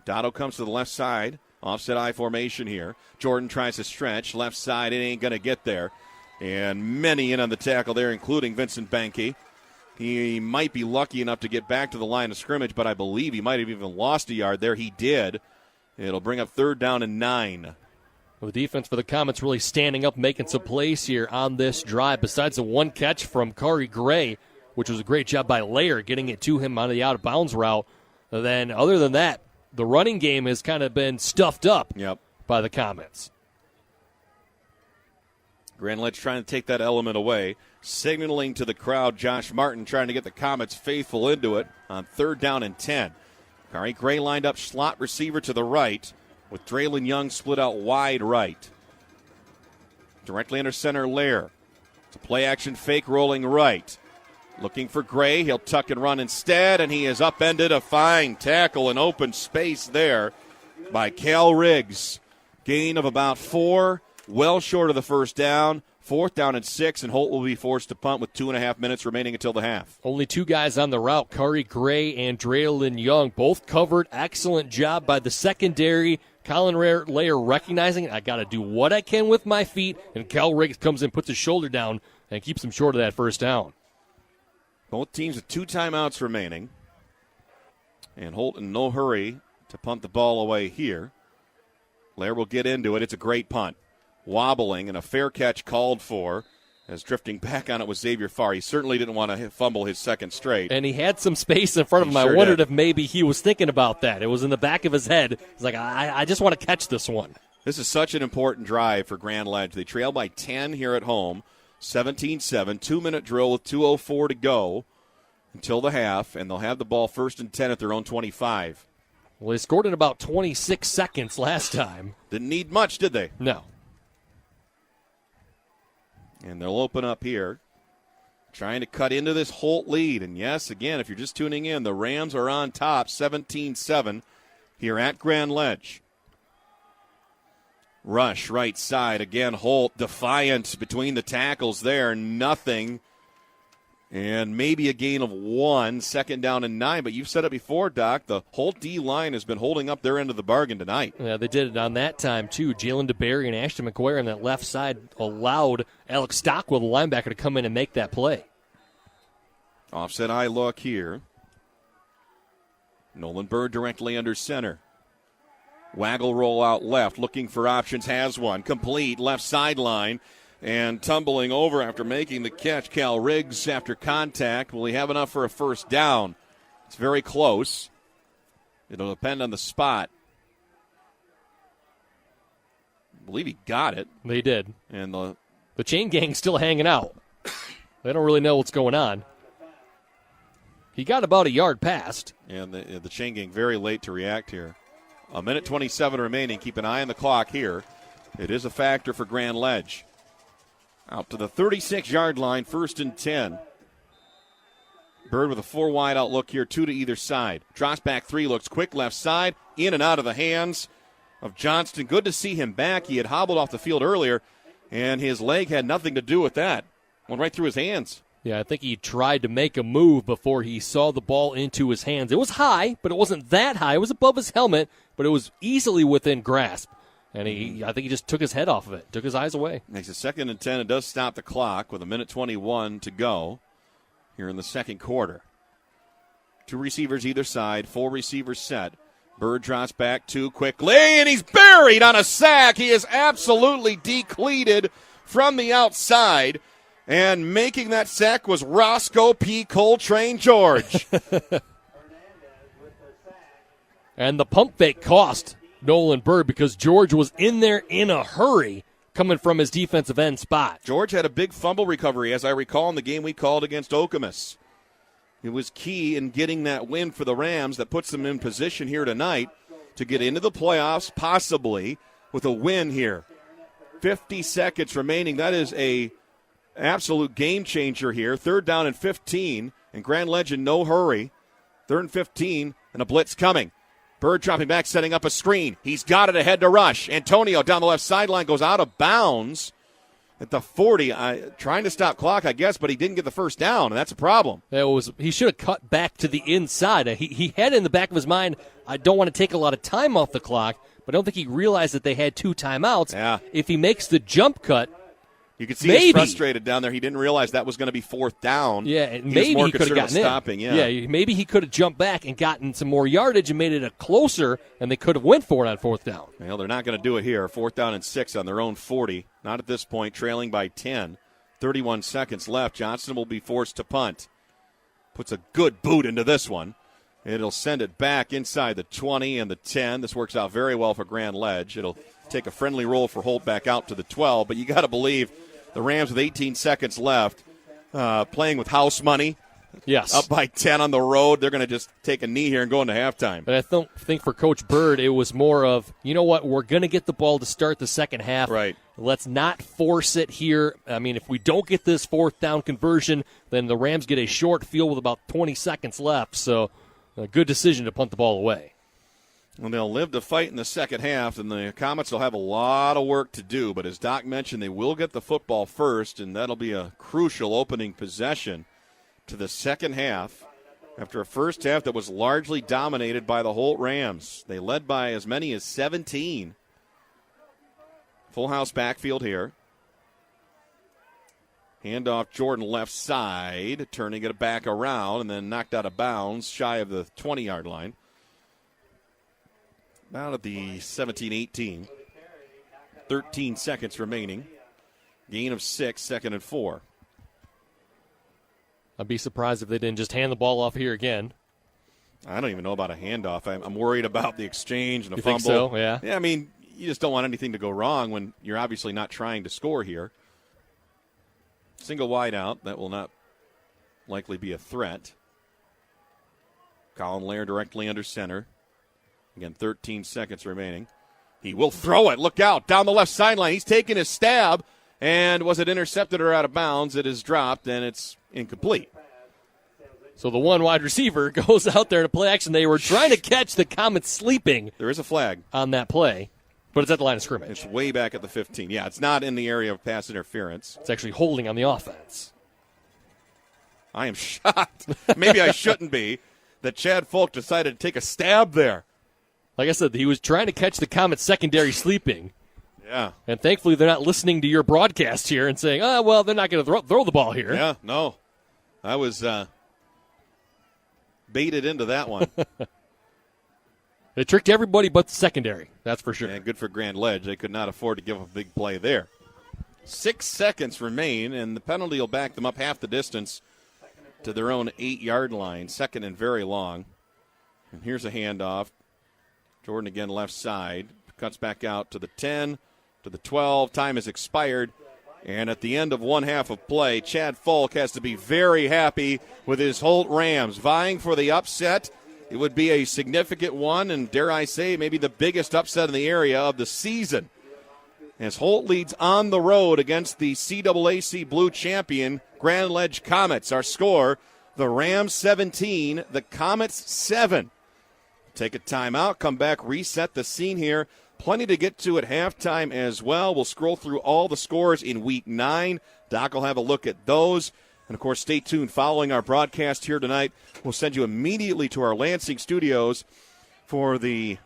Dotto comes to the left side, offset I formation here. Jordan tries to stretch, left side, it ain't going to get there. And many in on the tackle there, including Vincent Banke. He might be lucky enough to get back to the line of scrimmage, but I believe he might have even lost a yard there. He did. It'll bring up 3rd down and 9. Well, the defense for the Comets really standing up, making some plays here on this drive. Besides the one catch from Kari Gray, which was a great job by Lair getting it to him on the out-of-bounds route. And then other than that, the running game has kind of been stuffed up by the Comets. Grand Ledge trying to take that element away, signaling to the crowd. Josh Martin trying to get the Comets faithful into it on 3rd down and 10. Kari Gray lined up slot receiver to the right, with Draylon Young split out wide right. Directly under center, Lair. It's a play-action fake rolling right. Looking for Gray. He'll tuck and run instead, and he has upended a fine tackle in open space there by Cal Riggs. Gain of about 4, well short of the first down. 4th down and 6, and Holt will be forced to punt with 2.5 minutes remaining until the half. Only 2 guys on the route, Curry Gray and Draylon Young, both covered. Excellent job by the secondary. Colin Lair recognizing I got to do what I can with my feet, and Cal Riggs comes in, puts his shoulder down, and keeps him short of that first down. Both teams with 2 timeouts remaining, and Holt in no hurry to punt the ball away here. Lair will get into it. It's a great punt. Wobbling, and a fair catch called for, as drifting back on it was Xavier Farr. He certainly didn't want to fumble his second straight. And he had some space in front of him. Sure I wondered did. if maybe he was thinking about that. It was in the back of his head. He's like, I just want to catch this one. This is such an important drive for Grand Ledge. They trail by 10 here at home, 17-7, 2-minute drill with 2:04 to go until the half, and they'll have the ball 1st and 10 at their own 25. Well, they scored in about 26 seconds last time. Didn't need much, did they? No. And they'll open up here, trying to cut into this Holt lead. And yes, again, if you're just tuning in, the Rams are on top, 17-7 here at Grand Ledge. Rush right side. Again, Holt defiant between the tackles there. Nothing. And maybe a gain of 1, 2nd down and 9. But you've said it before, Doc, the Holt D-line has been holding up their end of the bargain tonight. Yeah, they did it on that time, too. Jalen DeBerry and Ashton McQuarrie on that left side allowed Alex Stockwell, the linebacker, to come in and make that play. Offset eye look here. Nolan Bird directly under center. Waggle roll out left, looking for options, has one. Complete, left sideline. And tumbling over after making the catch, Cal Riggs after contact. Will he have enough for a first down? It's very close. It'll depend on the spot. I believe he got it. They did. And the chain gang's still hanging out. They don't really know what's going on. He got about a yard past. And the chain gang very late to react here. 1:27 remaining. Keep an eye on the clock here. It is a factor for Grand Ledge. Out to the 36-yard line, 1st and 10. Bird with a 4-wide outlook here, 2 to either side. Drops back 3, looks quick left side, in and out of the hands of Johnston. Good to see him back. He had hobbled off the field earlier, and his leg had nothing to do with that. Went right through his hands. Yeah, I think he tried to make a move before he saw the ball into his hands. It was high, but it wasn't that high. It was above his helmet, but it was easily within grasp. And I think he just took his head off of it, took his eyes away. Makes it 2nd and 10. It does stop the clock with 1:21 to go here in the second quarter. 2 receivers either side, 4 receivers set. Bird drops back 2 quickly, and he's buried on a sack. He is absolutely decleated from the outside. And making that sack was Roscoe P. Coltrane George. And the pump fake cost Nolan Bird because George was in there in a hurry coming from his defensive end spot. George had a big fumble recovery, as I recall, in the game we called against Okemos. It was key in getting that win for the Rams that puts them in position here tonight to get into the playoffs, possibly with a win here. 50 seconds remaining. That is a absolute game changer here. 3rd down and 15, and Grand Ledge in no hurry. 3rd and 15, and a blitz coming. Bird dropping back, setting up a screen. He's got it ahead to rush. Antonio down the left sideline goes out of bounds at the 40. Trying to stop clock, I guess, but he didn't get the first down, and that's a problem. He should have cut back to the inside. He had in the back of his mind, I don't want to take a lot of time off the clock, but I don't think he realized that they had 2 timeouts. Yeah. If he makes the jump cut, you could see he's frustrated down there. He didn't realize that was going to be 4th down. Yeah, and maybe he could have gotten stopping. in. Yeah, maybe he could have jumped back and gotten some more yardage and made it a closer, and they could have went for it on 4th down. Well, they're not going to do it here. 4th down and 6 on their own 40. Not at this point, trailing by 10. 31 seconds left. Johnston will be forced to punt. Puts a good boot into this one. It'll send it back inside the 20 and the 10. This works out very well for Grand Ledge. It'll take a friendly roll for Holt back out to the 12, but you got to believe the Rams with 18 seconds left, playing with house money, Yes. Up by 10 on the road. They're going to just take a knee here and go into halftime. But I think for Coach Bird, it was more of, you know what, we're going to get the ball to start the second half. Right. Let's not force it here. I mean, if we don't get this fourth down conversion, then the Rams get a short field with about 20 seconds left. So a good decision to punt the ball away. And they'll live to fight in the second half, and the Comets will have a lot of work to do. But as Doc mentioned, they will get the football first, and that'll be a crucial opening possession to the second half after a first half that was largely dominated by the Holt Rams. They led by as many as 17. Full house backfield here. Handoff Jordan left side, turning it back around and then knocked out of bounds shy of the 20-yard line. About at the 17-18. 13 seconds remaining. Gain of 6, 2nd and 4. I'd be surprised if they didn't just hand the ball off here again. I don't even know about a handoff. I'm worried about the exchange and a you fumble. Think so? Yeah. Yeah, I mean, you just don't want anything to go wrong when you're obviously not trying to score here. Single wide out. That will not likely be a threat. Colin Lair directly under center. Again, 13 seconds remaining. He will throw it. Look out. Down the left sideline. He's taking his stab. And was it intercepted or out of bounds? It is dropped, and it's incomplete. So the one wide receiver goes out there to play action. They were trying to catch the Comets sleeping. There is a flag on that play, but it's at the line of scrimmage. It's way back at the 15. Yeah, it's not in the area of pass interference. It's actually holding on the offense. I am shocked. Maybe I shouldn't be. That Chad Folk decided to take a stab there. Like I said, he was trying to catch the Comets secondary sleeping. Yeah. And thankfully they're not listening to your broadcast here and saying, oh, well, they're not going to throw the ball here. Yeah, no. I was baited into that one. They tricked everybody but the secondary, that's for sure. And good for Grand Ledge. They could not afford to give a big play there. 6 seconds remain, and the penalty will back them up half the distance to their own 8-yard line. 2nd and very long. And here's a handoff. Jordan again left side. Cuts back out to the 10, to the 12. Time has expired. And at the end of one half of play, Chad Folk has to be very happy with his Holt Rams. Vying for the upset. It would be a significant one, and dare I say, maybe the biggest upset in the area of the season. As Holt leads on the road against the CAAC Blue champion, Grand Ledge Comets. Our score, the Rams 17, the Comets 7. Take a timeout, come back, reset the scene here. Plenty to get to at halftime as well. We'll scroll through all the scores in Week 9. Doc will have a look at those. And, of course, stay tuned. Following our broadcast here tonight, we'll send you immediately to our Lansing studios for the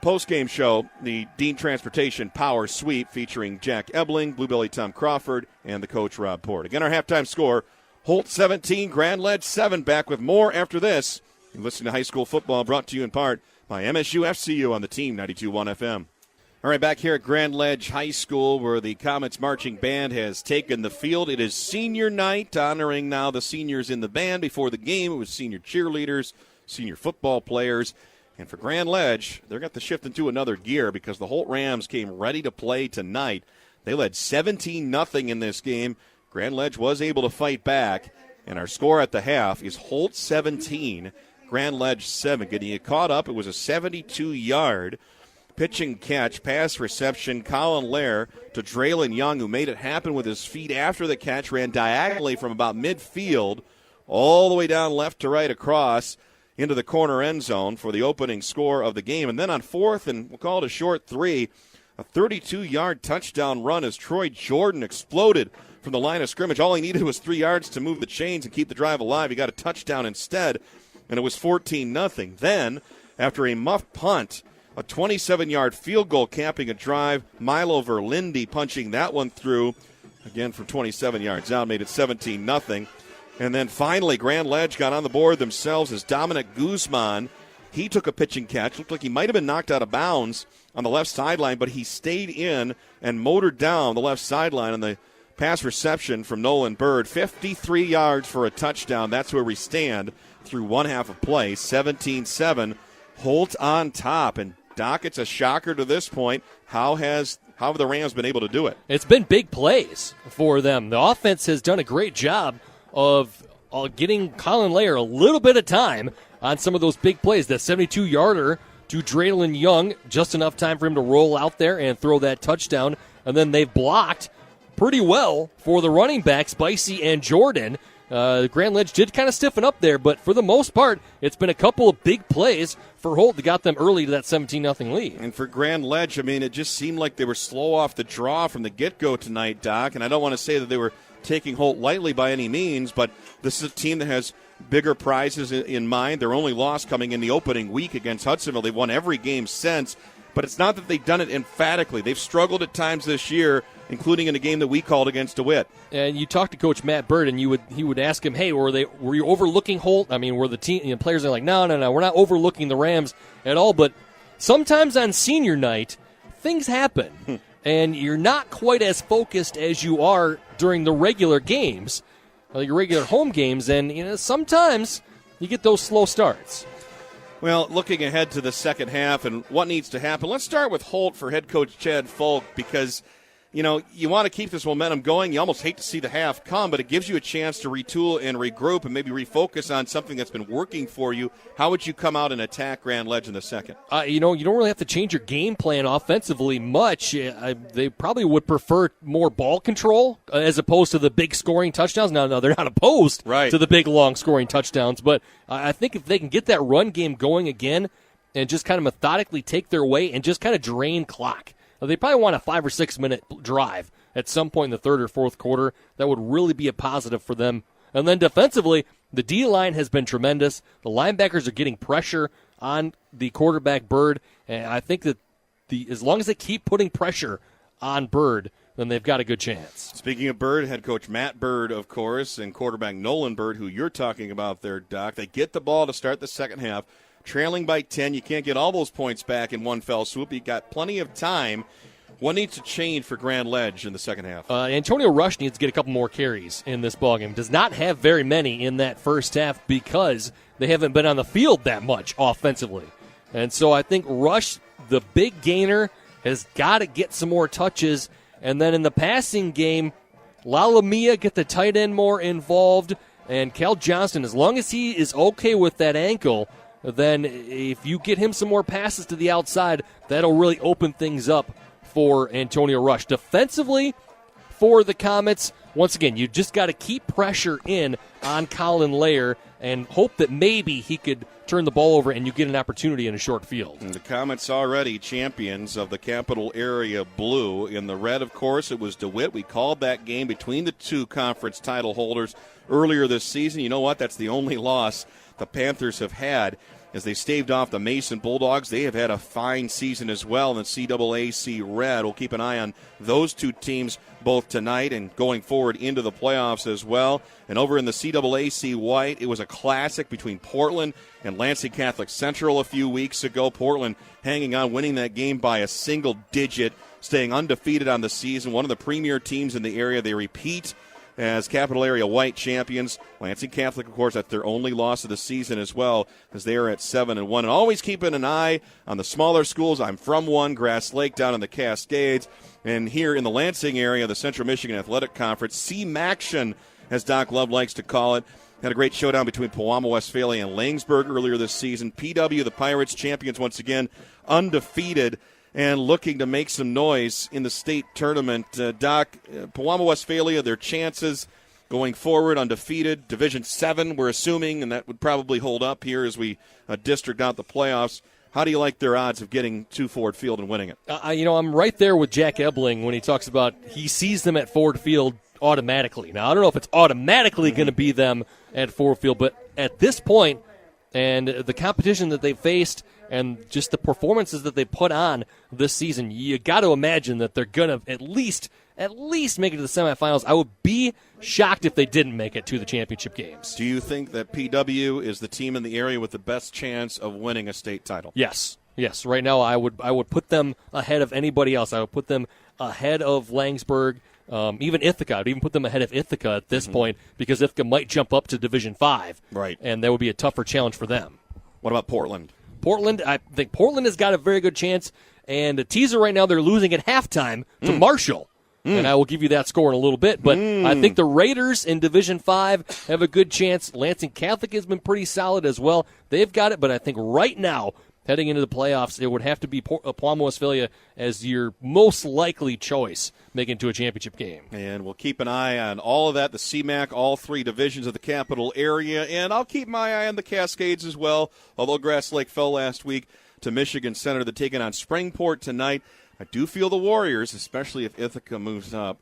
post-game show, the Dean Transportation Power Sweep featuring Jack Ebling, Bluebelly Tom Crawford, and the coach Rob Port. Again, our halftime score, Holt 17, Grand Ledge 7. Back with more after this. You listen to High School Football, brought to you in part by MSU FCU on the Team 92.1 FM. All right, back here at Grand Ledge High School where the Comets Marching Band has taken the field. It is senior night, honoring now the seniors in the band. Before the game, it was senior cheerleaders, senior football players. And for Grand Ledge, they're got to shift into another gear because the Holt Rams came ready to play tonight. They led 17-0 in this game. Grand Ledge was able to fight back, and our score at the half is Holt 17, Grand Ledge 7. Getting it caught up, it was a 72-yard pitching catch, pass reception. Colin Lair to Draylon Young, who made it happen with his feet after the catch, ran diagonally from about midfield all the way down left to right across into the corner end zone for the opening score of the game. And then on fourth, and we'll call it a short 3, a 32-yard touchdown run as Troy Jordan exploded from the line of scrimmage. All he needed was 3 yards to move the chains and keep the drive alive. He got a touchdown instead, and it was 14-0. Then, after a muff punt, a 27-yard field goal capping a drive. Milo Verlindi punching that one through, again from 27 yards out, made it 17-0. And then finally, Grand Ledge got on the board themselves as Dominic Guzman. He took a pitching catch. Looked like he might have been knocked out of bounds on the left sideline, but he stayed in and motored down the left sideline on the pass reception from Nolan Bird. 53 yards for a touchdown. That's where we stand through one half of play. 17-7. Holt on top. And Doc, it's a shocker to this point. How have the Rams been able to do it? It's been big plays for them. The offense has done a great job of getting Colin Layer a little bit of time on some of those big plays. That 72-yarder to Draylon Young, just enough time for him to roll out there and throw that touchdown. And then they've blocked pretty well for the running backs, Spicey and Jordan. Grand Ledge did kind of stiffen up there, but for the most part, it's been a couple of big plays for Holt that got them early to that 17-0 lead. And for Grand Ledge, I mean, it just seemed like they were slow off the draw from the get-go tonight, Doc. And I don't want to say that they were taking Holt lightly by any means, but this is a team that has bigger prizes in mind. Their only loss coming in the opening week against Hudsonville. They've won every game since, but it's not that they've done it emphatically. They've struggled at times this year, including in a game that we called against DeWitt. And you talked to Coach Matt Bird, and he would ask him, "Hey, were you overlooking Holt?" I mean, were the team players are like, "No, we're not overlooking the Rams at all." But sometimes on senior night, things happen, and you're not quite as focused as you are during the regular games, your regular home games, and sometimes you get those slow starts. Well, looking ahead to the second half and what needs to happen, let's start with Holt for head coach Chad Folk, because you want to keep this momentum going. You almost hate to see the half come, but it gives you a chance to retool and regroup and maybe refocus on something that's been working for you. How would you come out and attack Grand Ledge in the second? You don't really have to change your game plan offensively much. They probably would prefer more ball control as opposed to the big scoring touchdowns. No, they're not opposed to the big, long scoring touchdowns, but I think if they can get that run game going again and just kind of methodically take their way and just kind of drain clock. They probably want a 5 or 6 minute drive at some point in the third or fourth quarter. That would really be a positive for them. And then defensively, the D-line has been tremendous. The linebackers are getting pressure on the quarterback, Bird. And I think that as long as they keep putting pressure on Bird, then they've got a good chance. Speaking of Bird, head coach Matt Bird, of course, and quarterback Nolan Bird, who you're talking about there, Doc. They get the ball to start the second half. Trailing by 10, you can't get all those points back in one fell swoop. You got plenty of time. What needs to change for Grand Ledge in the second half? Antonio Rush needs to get a couple more carries in this ballgame. Does not have very many in that first half because they haven't been on the field that much offensively. And so I think Rush, the big gainer, has got to get some more touches. And then in the passing game, Lalamia get the tight end more involved. And Cal Johnston, as long as he is okay with that ankle, then if you get him some more passes to the outside, that'll really open things up for Antonio Rush. Defensively, for the Comets, once again, you just got to keep pressure in on Colin Layer and hope that maybe he could turn the ball over and you get an opportunity in a short field. And the Comets already champions of the Capital Area Blue. In the red, of course, it was DeWitt. We called that game between the two conference title holders earlier this season. You know what? That's the only loss the Panthers have had as they staved off the Mason Bulldogs. They have had a fine season as well in the CAAC Red. We'll keep an eye on those two teams both tonight and going forward into the playoffs as well. And over in the CAAC White, it was a classic between Portland and Lansing Catholic Central a few weeks ago. Portland hanging on, winning that game by a single digit, staying undefeated on the season. One of the premier teams in the area. They repeat as Capital Area White champions. Lansing Catholic, of course, that's their only loss of the season as well, as they are at 7-1. And always keeping an eye on the smaller schools. I'm from one, Grass Lake down in the Cascades. And here in the Lansing area, the Central Michigan Athletic Conference, C-Maction, as Doc Love likes to call it. Had a great showdown between Pewamo, Westphalia, and Langsburg earlier this season. PW, the Pirates, champions once again, undefeated, and looking to make some noise in the state tournament. Doc, Pewamo, Westphalia, their chances going forward, undefeated. Division 7, we're assuming, and that would probably hold up here as we district out the playoffs. How do you like their odds of getting to Ford Field and winning it? I'm right there with Jack Ebling when he talks about he sees them at Ford Field automatically. Now, I don't know if it's automatically going to be them at Ford Field, but at this point, and the competition that they faced and just the performances that they put on this season, you got to imagine that they're going to at least make it to the semifinals. I would be shocked if they didn't make it to the championship games. Do you think that PW is the team in the area with the best chance of winning a state title? Yes. Right now, I would put them ahead of anybody else. I would put them ahead of Langsburg, even Ithaca. I'd even put them ahead of Ithaca at this point because Ithaca might jump up to Division 5. Right. And that would be a tougher challenge for them. What about Portland? I think Portland has got a very good chance. And a teaser right now, they're losing at halftime to Marshall. and I will give you that score in a little bit. But I think the Raiders in Division 5 have a good chance. Lansing Catholic has been pretty solid as well. They've got it, but I think right now, heading into the playoffs, it would have to be Palm-Westphalia as your most likely choice making to a championship game. And we'll keep an eye on all of that, the CMAC, all three divisions of the capital area. And I'll keep my eye on the Cascades as well, although Grass Lake fell last week to Michigan Center. They're taking on Springport tonight. I do feel the Warriors, especially if Ithaca moves up,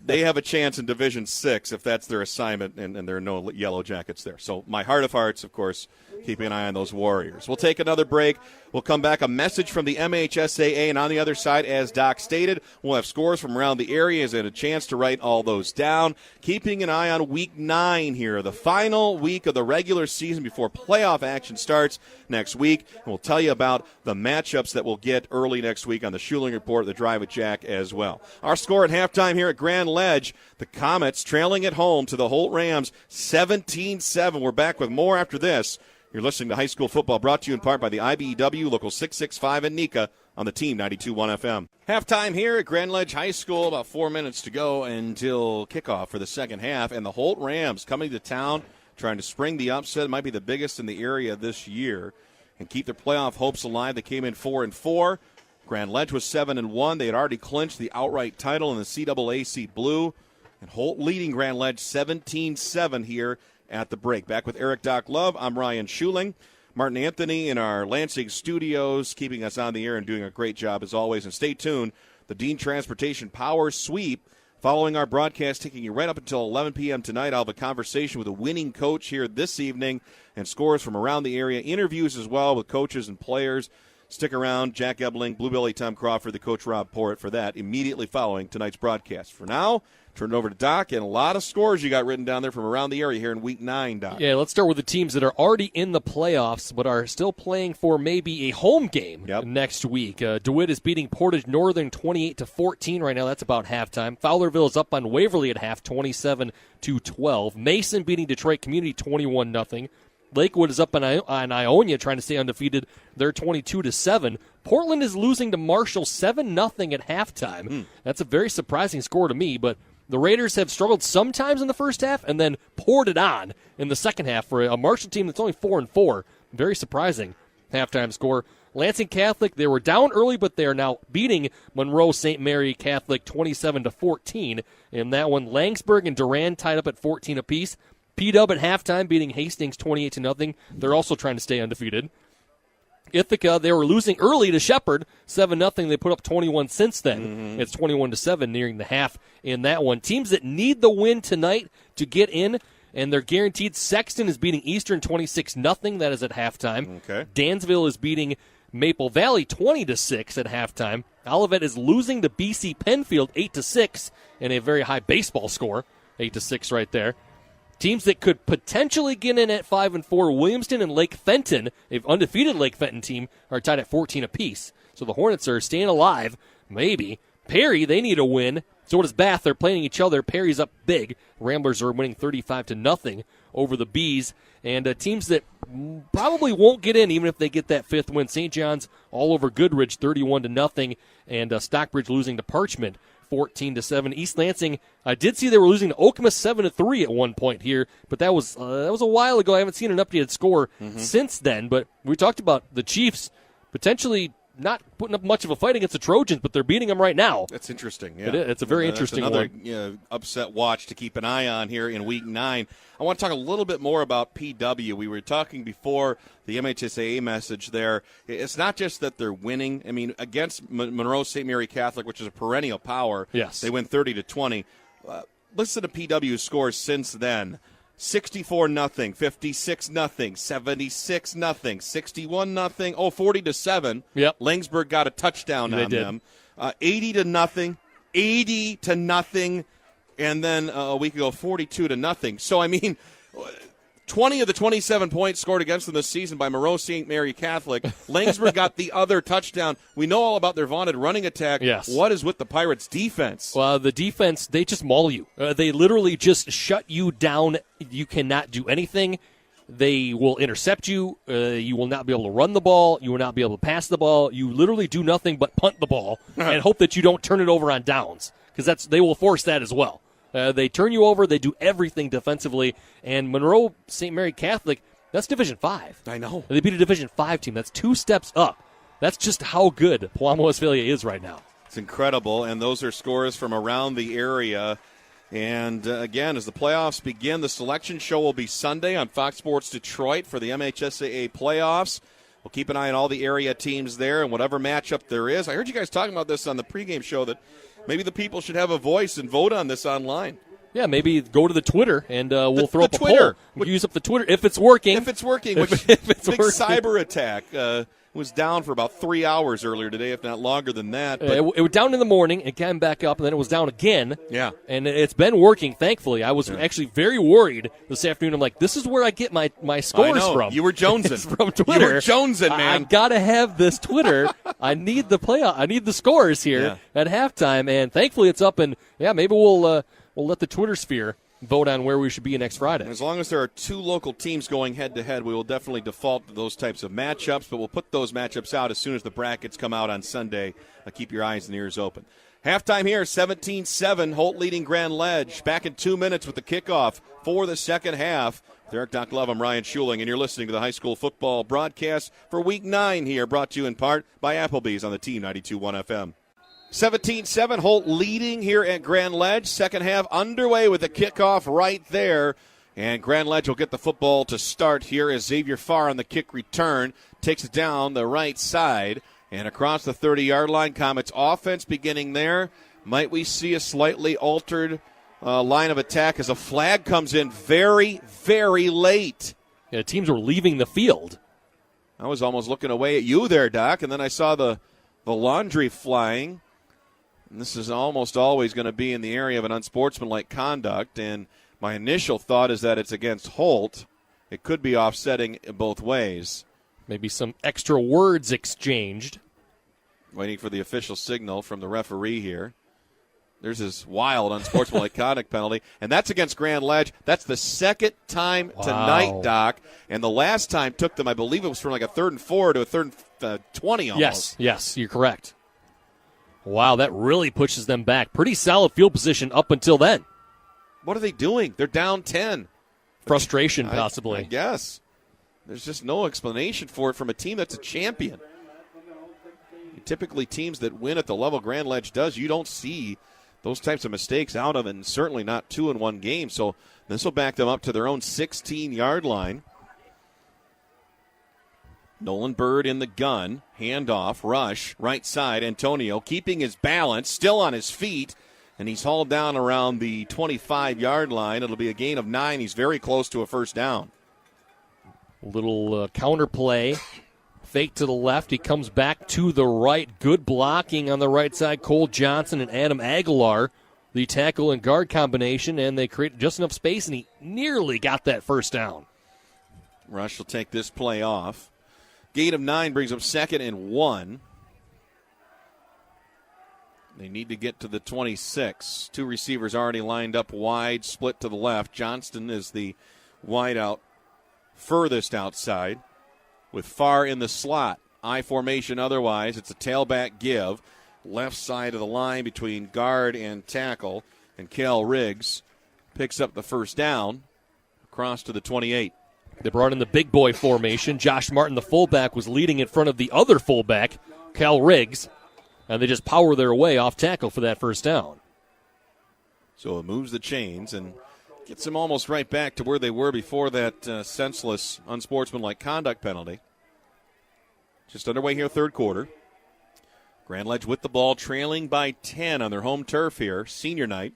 they have a chance in Division 6 if that's their assignment, and there are no Yellow Jackets there. So my heart of hearts, of course, keeping an eye on those Warriors. We'll take another break. We'll come back, a message from the MHSAA, and on the other side, as Doc stated, we'll have scores from around the area and a chance to write all those down. Keeping an eye on Week 9 here, the final week of the regular season before playoff action starts next week. And we'll tell you about the matchups that we'll get early next week on the Schuling Report, the Drive with Jack as well. Our score at halftime here at Grand Ledge, the Comets trailing at home to the Holt Rams 17-7. We're back with more after this. You're listening to High School Football, brought to you in part by the IBEW, Local 665 in Nika on the Team 92.1 FM. Halftime here at Grand Ledge High School, about 4 minutes to go until kickoff for the second half. And the Holt Rams coming to town, trying to spring the upset. It might be the biggest in the area this year and keep their playoff hopes alive. They came in 4-4. Grand Ledge was 7-1. They had already clinched the outright title in the CAAC Blue. And Holt leading Grand Ledge 17-7 here at the break. Back with Eric Doc Love, I'm Ryan Schuling. Martin Anthony in our Lansing studios, keeping us on the air and doing a great job as always. And stay tuned, the Dean Transportation Power Sweep. Following our broadcast, taking you right up until 11 p.m. tonight, I'll have a conversation with a winning coach here this evening and scores from around the area, interviews as well with coaches and players. Stick around, Jack Ebling, Bluebelly Tom Crawford, the Coach Rob Port for that immediately following tonight's broadcast. For now, turn it over to Doc, and a lot of scores you got written down there from around the area here in Week 9, Doc. Yeah, let's start with the teams that are already in the playoffs but are still playing for maybe a home game next week. DeWitt is beating Portage Northern 28-14 right now. That's about halftime. Fowlerville is up on Waverly at half, 27-12. Mason beating Detroit Community 21-0. Lakewood is up on Ionia trying to stay undefeated. They're 22-7. Portland is losing to Marshall 7-0 at halftime. That's a very surprising score to me, but the Raiders have struggled sometimes in the first half and then poured it on in the second half for a Marshall team that's only 4-4. Very surprising halftime score. Lansing Catholic, they were down early, but they are now beating Monroe St. Mary Catholic 27-14. In that one, Langsburg and Durand tied up at 14 apiece. P-Dub at halftime beating Hastings 28-0. They're also trying to stay undefeated. Ithaca, they were losing early to Shepherd, 7-0. They put up 21 since then. It's 21-7 nearing the half in that one. Teams that need the win tonight to get in, and they're guaranteed. Sexton is beating Eastern 26-0. That is at halftime. Okay. Dansville is beating Maple Valley 20-6 at halftime. Olivet is losing to BC Penfield 8-6 in a very high baseball score, 8-6 right there. Teams that could potentially get in at 5-4, Williamston and Lake Fenton, an undefeated Lake Fenton team, are tied at 14 apiece. So the Hornets are staying alive, maybe. Perry, they need a win. So does Bath. They're playing each other. Perry's up big. Ramblers are winning 35-0 over the Bees. And teams that probably won't get in even if they get that fifth win. St. John's all over Goodridge 31-0. And Stockbridge losing to Parchment 14-7. East Lansing, I did see they were losing to Okemos 7-3 at one point here, but that was a while ago. I haven't seen an updated score since then. But we talked about the Chiefs potentially not putting up much of a fight against the Trojans, but they're beating them right now. That's interesting. Yeah, it's a very interesting another, one. Upset watch to keep an eye on here in Week 9. I want to talk a little bit more about PW. We were talking before the MHSAA message there. It's not just that they're winning. I mean, against Monroe St. Mary Catholic, which is a perennial power, yes, they win 30-20. Listen to PW's scores since then. 64-0, 56-0, 76-0, 61-0, 40-7. Yep. Langsburg got a touchdown on them. 80-0, 80-0, and then a week ago 42-0. So I mean, 20 of the 27 points scored against them this season by Monroe St. Mary Catholic. Langsburg got the other touchdown. We know all about their vaunted running attack. Yes. What is with the Pirates' defense? Well, the defense, they just maul you. They literally just shut you down. You cannot do anything. They will intercept you. You will not be able to run the ball. You will not be able to pass the ball. You literally do nothing but punt the ball and hope that you don't turn it over on downs, because they will force that as well. They turn you over. They do everything defensively. And Monroe St. Mary Catholic, that's Division 5. I know. They beat a Division 5 team. That's 2 steps up. That's just how good Pelham Westphalia is right now. It's incredible, and those are scores from around the area. And, again, as the playoffs begin, the selection show will be Sunday on Fox Sports Detroit for the MHSAA playoffs. We'll keep an eye on all the area teams there and whatever matchup there is. I heard you guys talking about this on the pregame show, that maybe the people should have a voice and vote on this online. Yeah, maybe go to the Twitter and we'll throw up a Twitter. poll. Use up the Twitter if it's working. If it's working, which if it's big working. cyber attack. Was down for about 3 hours earlier today, if not longer than that. But it was down in the morning. It came back up, and then it was down again. Yeah. And it's been working, thankfully. I was actually very worried this afternoon. I'm like, this is where I get my scores from. You were jonesing. It's from Twitter. You were jonesing, man. I got to have this Twitter. I need the playoff. I need the scores here at halftime, and thankfully it's up. And, maybe we'll let the Twitter sphere vote on where we should be next Friday. As long as there are 2 local teams going head-to-head, we will definitely default to those types of matchups, but we'll put those matchups out as soon as the brackets come out on Sunday. Keep your eyes and ears open. Halftime here, 17-7, Holt leading Grand Ledge. Back in 2 minutes with the kickoff for the second half. With Eric Doc Love, I'm Ryan Schuling, and you're listening to the high school football broadcast for Week 9 here, brought to you in part by Applebee's on the Team 92.1 FM. 17-7, Holt leading here at Grand Ledge. Second half underway with the kickoff right there. And Grand Ledge will get the football to start here as Xavier Farr on the kick return takes it down the right side. And across the 30-yard line, Comets offense beginning there. Might we see a slightly altered line of attack as a flag comes in very, very late? Yeah, teams were leaving the field. I was almost looking away at you there, Doc, and then I saw the laundry flying. And this is almost always going to be in the area of an unsportsmanlike conduct, and my initial thought is that it's against Holt. It could be offsetting both ways. Maybe some extra words exchanged. Waiting for the official signal from the referee here. There's this wild unsportsmanlike conduct penalty, and that's against Grand Ledge. That's the second time tonight, Doc, and the last time took them, I believe it was from like a 3rd and 4 to a 3rd and 20 almost. Yes, you're correct. Wow, that really pushes them back. Pretty solid field position up until then. What are they doing? They're down 10. Frustration, possibly. I guess. There's just no explanation for it from a team that's a champion. Typically, teams that win at the level Grand Ledge does, you don't see those types of mistakes out of it, and certainly not 2-in-1 games. So this will back them up to their own 16-yard line. Nolan Bird in the gun, handoff, rush, right side. Antonio keeping his balance, still on his feet, and he's hauled down around the 25-yard line. It'll be a gain of 9. He's very close to a first down. Little counter play. Fake to the left. He comes back to the right. Good blocking on the right side. Cole Johnson and Adam Aguilar, the tackle and guard combination, and they create just enough space, and he nearly got that first down. Rush will take this play off. Gain of 9 brings up 2nd and 1. They need to get to the 26. 2 receivers already lined up wide, split to the left. Johnston is the wide out furthest outside with Farr in the slot. I formation otherwise. It's a tailback give. Left side of the line between guard and tackle. And Cal Riggs picks up the first down across to the 28. They brought in the big boy formation. Josh Martin, the fullback, was leading in front of the other fullback, Cal Riggs, and they just power their way off tackle for that first down. So it moves the chains and gets them almost right back to where they were before that senseless, unsportsmanlike conduct penalty. Just underway here, third quarter. Grand Ledge with the ball, trailing by 10 on their home turf here, senior night.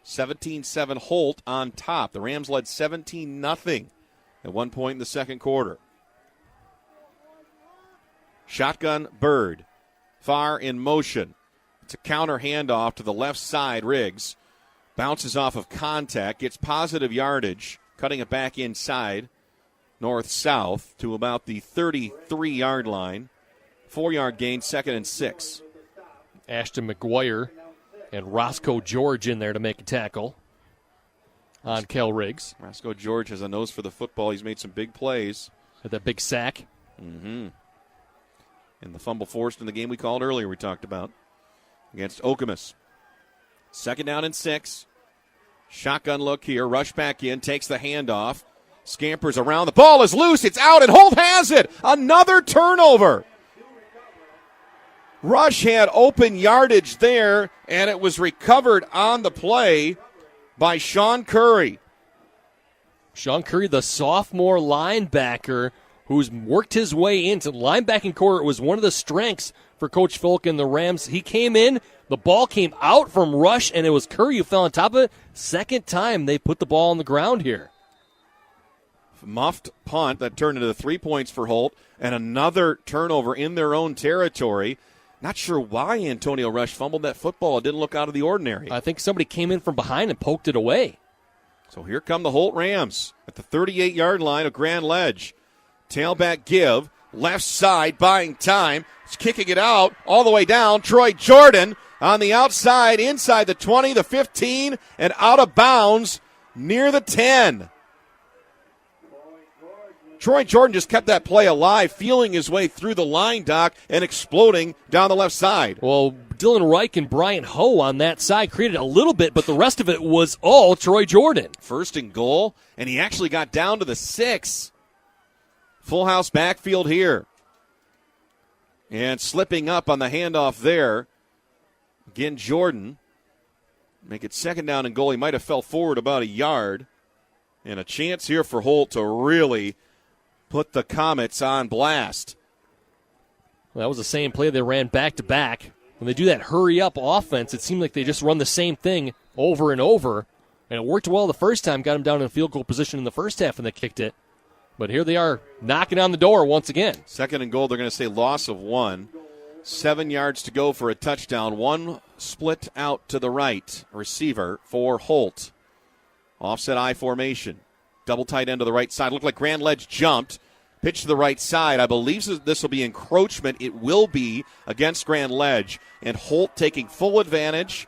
17-7 Holt on top. The Rams led 17-0. At one point in the second quarter. Shotgun Bird. Farr in motion. It's a counter handoff to the left side. Riggs bounces off of contact, gets positive yardage, cutting it back inside, north-south to about the 33-yard line. 4-yard gain, 2nd and 6. Ashton McGuire and Roscoe George in there to make a tackle on Cal Riggs. Roscoe George has a nose for the football. He's made some big plays. Had that big sack. Mm-hmm. And the fumble forced in the game we called earlier we talked about against Okemos. 2nd down and 6. Shotgun look here. Rush back in. Takes the handoff. Scampers around. The ball is loose. It's out, and Holt has it. Another turnover. Rush had open yardage there, and it was recovered on the play by Sean Curry. Sean Curry, the sophomore linebacker who's worked his way into the linebacking core. It was one of the strengths for Coach Folk and the Rams. He came in, the ball came out from Rush, and it was Curry who fell on top of it. Second time they put the ball on the ground here. Muffed punt that turned into 3 points for Holt, and another turnover in their own territory. Not sure why Antonio Rush fumbled that football. It didn't look out of the ordinary. I think somebody came in from behind and poked it away. So here come the Holt Rams at the 38-yard line of Grand Ledge. Tailback give, left side, buying time. He's kicking it out all the way down. Troy Jordan on the outside, inside the 20, the 15, and out of bounds near the 10. Troy Jordan just kept that play alive, feeling his way through the line, Doc, and exploding down the left side. Well, Dylan Reich and Brian Ho on that side created a little bit, but the rest of it was all Troy Jordan. 1st and goal, and he actually got down to the 6. Full house backfield here. And slipping up on the handoff there. Again, Jordan. Make it 2nd down and goal. He might have fell forward about a yard. And a chance here for Holt to really put the Comets on blast. Well, that was the same play they ran back-to-back. When they do that hurry-up offense, it seemed like they just run the same thing over and over. And it worked well the first time, got them down in field goal position in the first half, and they kicked it. But here they are knocking on the door once again. 2nd and goal, they're going to say loss of 1. 7 yards to go for a touchdown. 1 split out to the right. Receiver for Holt. Offset I formation. Double tight end to the right side. Looked like Grand Ledge jumped. Pitch to the right side. I believe this will be encroachment. It will be against Grand Ledge. And Holt taking full advantage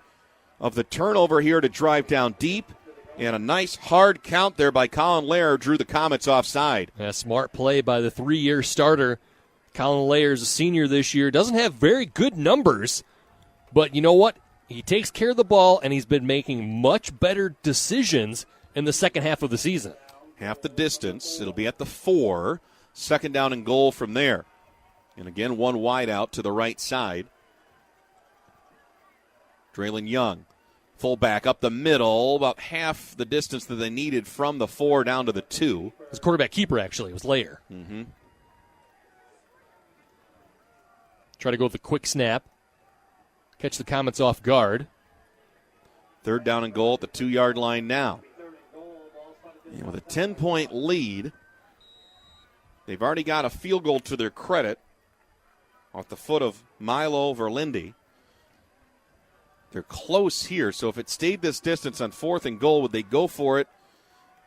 of the turnover here to drive down deep. And a nice hard count there by Colin Lair drew the Comets offside. A smart play by the 3-year starter. Colin Lair is a senior this year. Doesn't have very good numbers. But you know what? He takes care of the ball, and he's been making much better decisions in the second half of the season. Half the distance. It'll be at the 4. 2nd down and goal from there. And again, 1 wide out to the right side. Draylon Young, fullback up the middle, about half the distance that they needed from the 4 down to the 2. His quarterback keeper, actually, was Lair. Mm-hmm. Try to go with the quick snap. Catch the Comets off guard. 3rd down and goal at the 2-yard line now. And with a 10-point lead, they've already got a field goal to their credit off the foot of Milo Verlinde. They're close here, so if it stayed this distance on 4th and goal, would they go for it?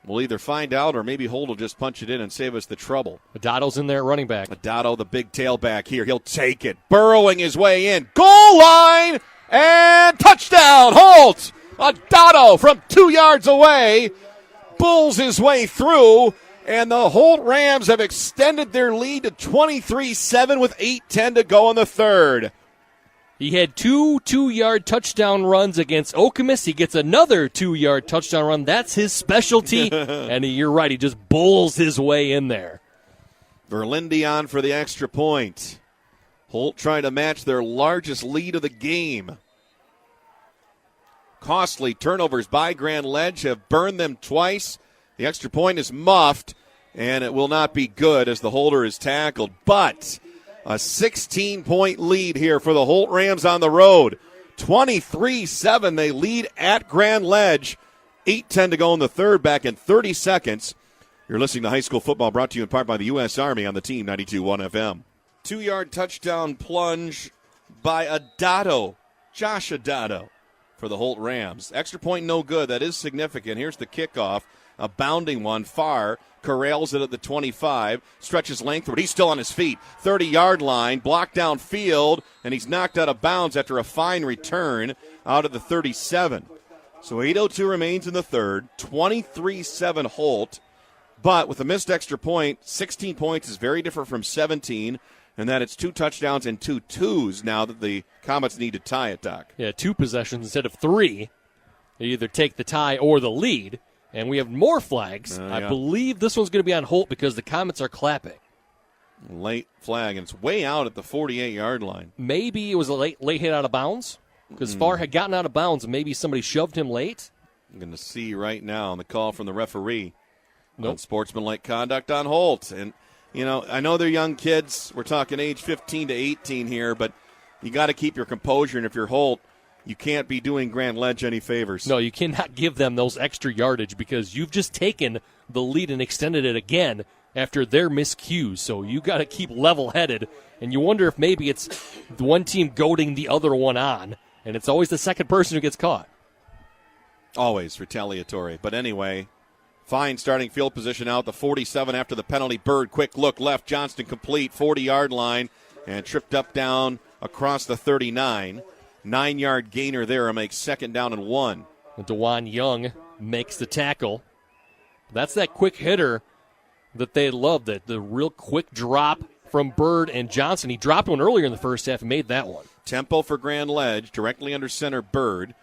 We'll either find out or maybe Holt will just punch it in and save us the trouble. Adoto's in there at running back. Adoto, the big tailback here. He'll take it. Burrowing his way in. Goal line and touchdown, Holt! Adoto from 2 yards away bulls his way through, and the Holt Rams have extended their lead to 23-7 with 8:10 to go in the 3rd. He had 2 2-yard touchdown runs against Okemos. He gets another 2-yard touchdown run. That's his specialty. And you're right, he just bulls his way in there. Verlinde on for the extra point. Holt trying to match their largest lead of the game. Costly turnovers by Grand Ledge have burned them twice. The extra point is muffed, and it will not be good as the holder is tackled. But a 16-point lead here for the Holt Rams on the road. 23-7, they lead at Grand Ledge. 8:10 to go in the 3rd, back in 30 seconds. You're listening to High School Football, brought to you in part by the U.S. Army on the Team 92.1 FM. 2-yard touchdown plunge by Adoto, Josh Adoto, for the Holt Rams. Extra point no good. That is significant. Here's the kickoff. A bounding one. Farr corrals it at the 25. Stretches lengthward. He's still on his feet. 30-yard line. Blocked downfield. And he's knocked out of bounds after a fine return out of the 37. So 8:02 remains in the 3rd. 23-7 Holt. But with a missed extra point, 16 points is very different from 17. and that it's 2 touchdowns and 2 twos now that the Comets need to tie it, Doc. Yeah, 2 possessions instead of 3. They either take the tie or the lead, and we have more flags. I believe this one's going to be on Holt because the Comets are clapping. Late flag, and it's way out at the 48-yard line. Maybe it was a late hit out of bounds because Farr had gotten out of bounds, and maybe somebody shoved him late. I'm going to see right now on the call from the referee. Nope. Unsportsmanlike conduct on Holt. And, I know they're young kids. We're talking age 15 to 18 here, but you got to keep your composure, and if you're Holt, you can't be doing Grand Ledge any favors. No, you cannot give them those extra yardage because you've just taken the lead and extended it again after their miscues. So you got to keep level-headed, and you wonder if maybe it's the one team goading the other one on, and it's always the second person who gets caught. Always retaliatory. But anyway, fine starting field position out, the 47 after the penalty. Bird, quick look left, Johnston complete, 40-yard line, and tripped up down across the 39. 9-yard gainer there, makes 2nd down and 1. DeJuan Young makes the tackle. That's that quick hitter that they love, that the real quick drop from Bird and Johnson. He dropped one earlier in the first half and made that one. Tempo for Grand Ledge, directly under center, Bird.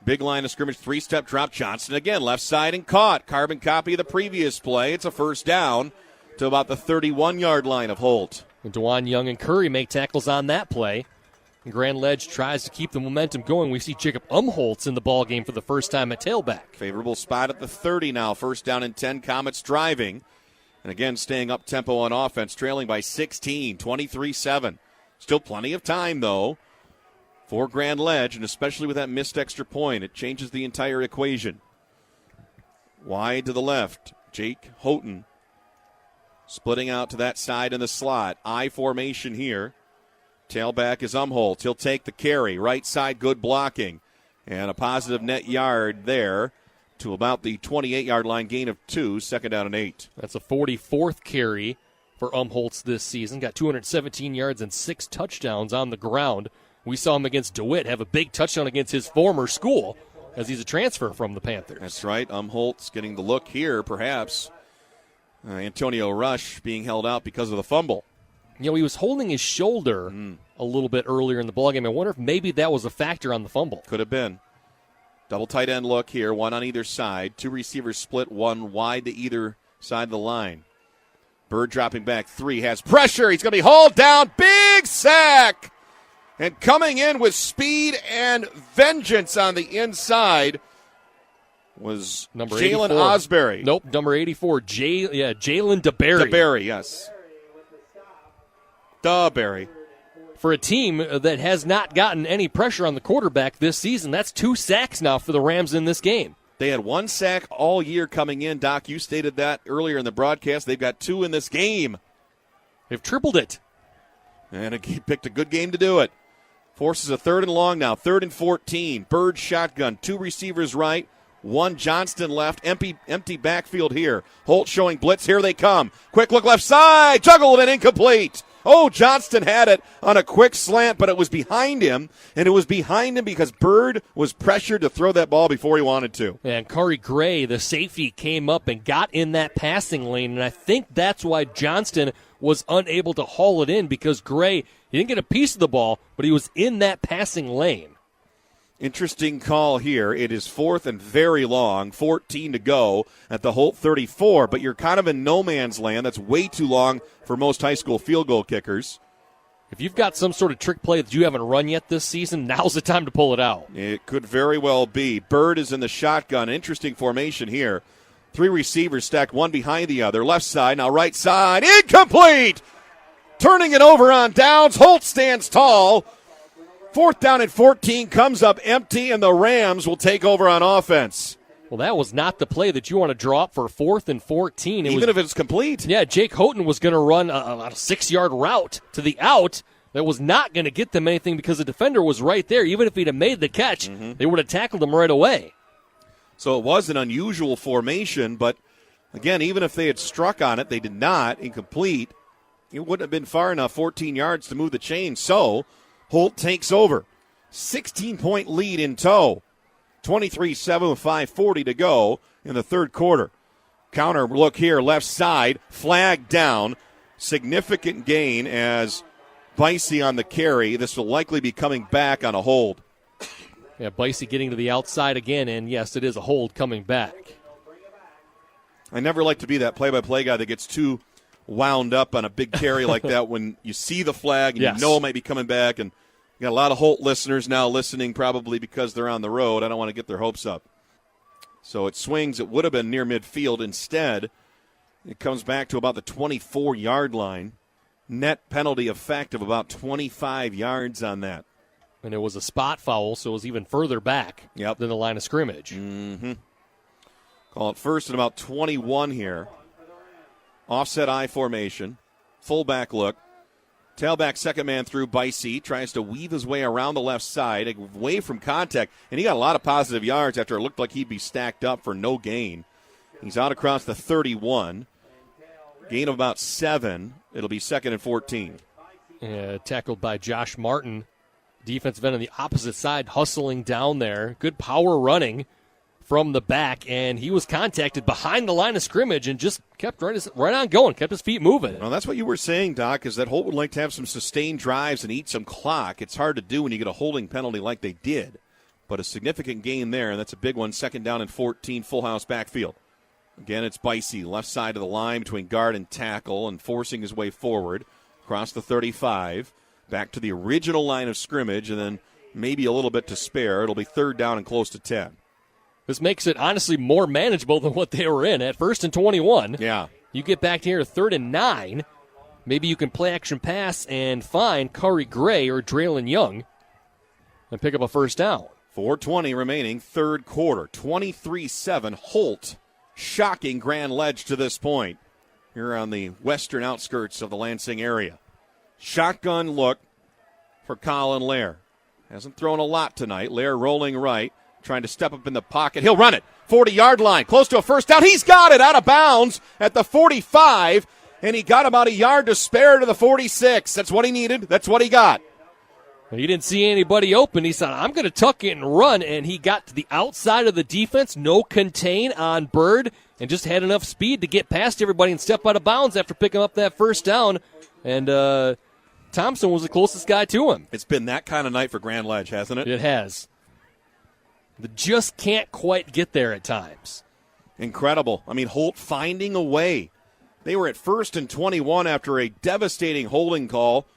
Big line of scrimmage, 3-step drop. Johnson again, left side and caught. Carbon copy of the previous play. It's a first down to about the 31-yard line of Holt. And DeJuan Young and Curry make tackles on that play. And Grand Ledge tries to keep the momentum going. We see Jacob Umholtz in the ballgame for the first time at tailback. Favorable spot at the 30 now. First down and 10. Comets driving. And again, staying up tempo on offense, trailing by 16, 23-7. Still plenty of time, though, for Grand Ledge, and especially with that missed extra point, it changes the entire equation. Wide to the left, Jake Houghton splitting out to that side in the slot. I formation here. Tailback is Umholtz. He'll take the carry. Right side, good blocking. And a positive net yard there to about the 28-yard line, gain of 2, 2nd down and 8. That's a 44th carry for Umholtz this season. Got 217 yards and 6 touchdowns on the ground. We saw him against DeWitt have a big touchdown against his former school as he's a transfer from the Panthers. That's right. Umholtz getting the look here, perhaps. Antonio Rush being held out because of the fumble. He was holding his shoulder a little bit earlier in the ballgame. I wonder if maybe that was a factor on the fumble. Could have been. Double tight end look here, one on either side. 2 receivers split, one wide to either side of the line. Bird dropping back 3, has pressure. He's going to be hauled down. Big sack! And coming in with speed and vengeance on the inside was number Jalen 84. Osbury. Nope, number 84, Jalen DeBerry. DeBerry, yes. DeBerry. For a team that has not gotten any pressure on the quarterback this season, that's 2 sacks now for the Rams in this game. They had 1 sack all year coming in. Doc, you stated that earlier in the broadcast. They've got 2 in this game. They've tripled it. And he picked a good game to do it. Forces a 3rd and long now, 3rd and 14. Bird shotgun, 2 receivers right, 1 Johnston left. Empty backfield here. Holt showing blitz. Here they come. Quick look left side. Juggled and incomplete. Oh, Johnston had it on a quick slant, but it was behind him. And it was behind him because Bird was pressured to throw that ball before he wanted to. And Corey Gray, the safety, came up and got in that passing lane. And I think that's why Johnston was unable to haul it in, because Gray, he didn't get a piece of the ball, but he was in that passing lane. Interesting call here. It is 4th and very long, 14 to go at the Holt 34, but you're kind of in no man's land. That's way too long for most high school field goal kickers. If you've got some sort of trick play that you haven't run yet this season, now's the time to pull it out. It could very well be. Bird is in the shotgun. Interesting formation here. 3 receivers stacked, one behind the other. Left side, now right side. Incomplete! Turning it over on downs. Holt stands tall. 4th down and 14 comes up empty, and the Rams will take over on offense. Well, that was not the play that you want to draw up for 4th and 14. Even if it's complete. Yeah, Jake Houghton was going to run a 6-yard route to the out that was not going to get them anything because the defender was right there. Even if he'd have made the catch, they would have tackled him right away. So it was an unusual formation, but again, even if they had struck on it, they did not. Incomplete. It wouldn't have been far enough, 14 yards to move the chain. So Holt takes over. 16-point lead in tow. 23-7 with 5:40 to go in the 3rd quarter. Counter look here, left side, flag down. Significant gain as Bicey on the carry. This will likely be coming back on a hold. Yeah, Bicey getting to the outside again, and yes, it is a hold coming back. I never like to be that play-by-play guy that gets too wound up on a big carry like that when you see the flag and yes. you know it might be coming back. And you got a lot of Holt listeners now listening probably because they're on the road. I don't want to get their hopes up. So it swings. It would have been near midfield. Instead, it comes back to about the 24-yard line. Net penalty effect of about 25 yards on that. And it was a spot foul, so it was even further back than the line of scrimmage. Mm-hmm. Call it first and about 21 here. Offset I formation. Fullback look. Tailback second man through. Bicey tries to weave his way around the left side, away from contact. And he got a lot of positive yards after it looked like he'd be stacked up for no gain. He's out across the 31. Gain of about 7. It'll be 2nd and 14. Tackled by Josh Martin. Defensive end on the opposite side, hustling down there. Good power running from the back, and he was contacted behind the line of scrimmage and just kept right on going, kept his feet moving. Well, that's what you were saying, Doc, is that Holt would like to have some sustained drives and eat some clock. It's hard to do when you get a holding penalty like they did, but a significant gain there, and that's a big one. 2nd down and 14, full house backfield. Again, it's Bicey, left side of the line between guard and tackle, and forcing his way forward across the 35, back to the original line of scrimmage, and then maybe a little bit to spare. It'll be 3rd down and close to 10. This makes it, honestly, more manageable than what they were in at 1st and 21. Yeah. You get back to here 3rd and 9. Maybe you can play action pass and find Curry Gray or Draylon Young and pick up a 1st down. 4:20 remaining, 3rd quarter. 23-7. Holt shocking Grand Ledge to this point here on the western outskirts of the Lansing area. Shotgun look for Colin Lair. Hasn't thrown a lot tonight. Lair rolling right. Trying to step up in the pocket. He'll run it. 40-yard line. Close to a 1st down. He's got it out of bounds at the 45, and he got about a yard to spare to the 46. That's what he needed. That's what he got. He didn't see anybody open. He said, I'm going to tuck it and run, and he got to the outside of the defense, no contain on Bird, and just had enough speed to get past everybody and step out of bounds after picking up that 1st down. And Thompson was the closest guy to him. It's been that kind of night for Grand Ledge, hasn't it? It has. They just can't quite get there at times. Incredible. I mean, Holt finding a way. They were at 1st and 21 after a devastating holding call.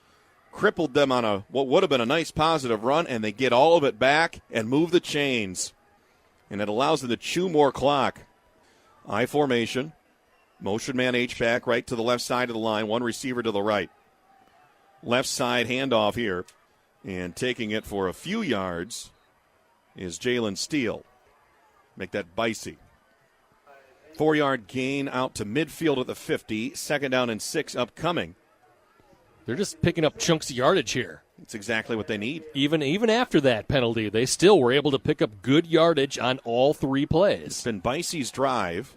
Crippled them on what would have been a nice positive run, and they get all of it back and move the chains. And it allows them to chew more clock. I formation. Motion man H-back right to the left side of the line. One receiver to the right. Left side handoff here. And taking it for a few yards is Jalen Steele. Make that Bicey. 4-yard gain out to midfield at the 50. 2nd down and 6 upcoming. They're just picking up chunks of yardage here. That's exactly what they need. Even after that penalty, they still were able to pick up good yardage on all 3 plays. It's been Bicey's drive.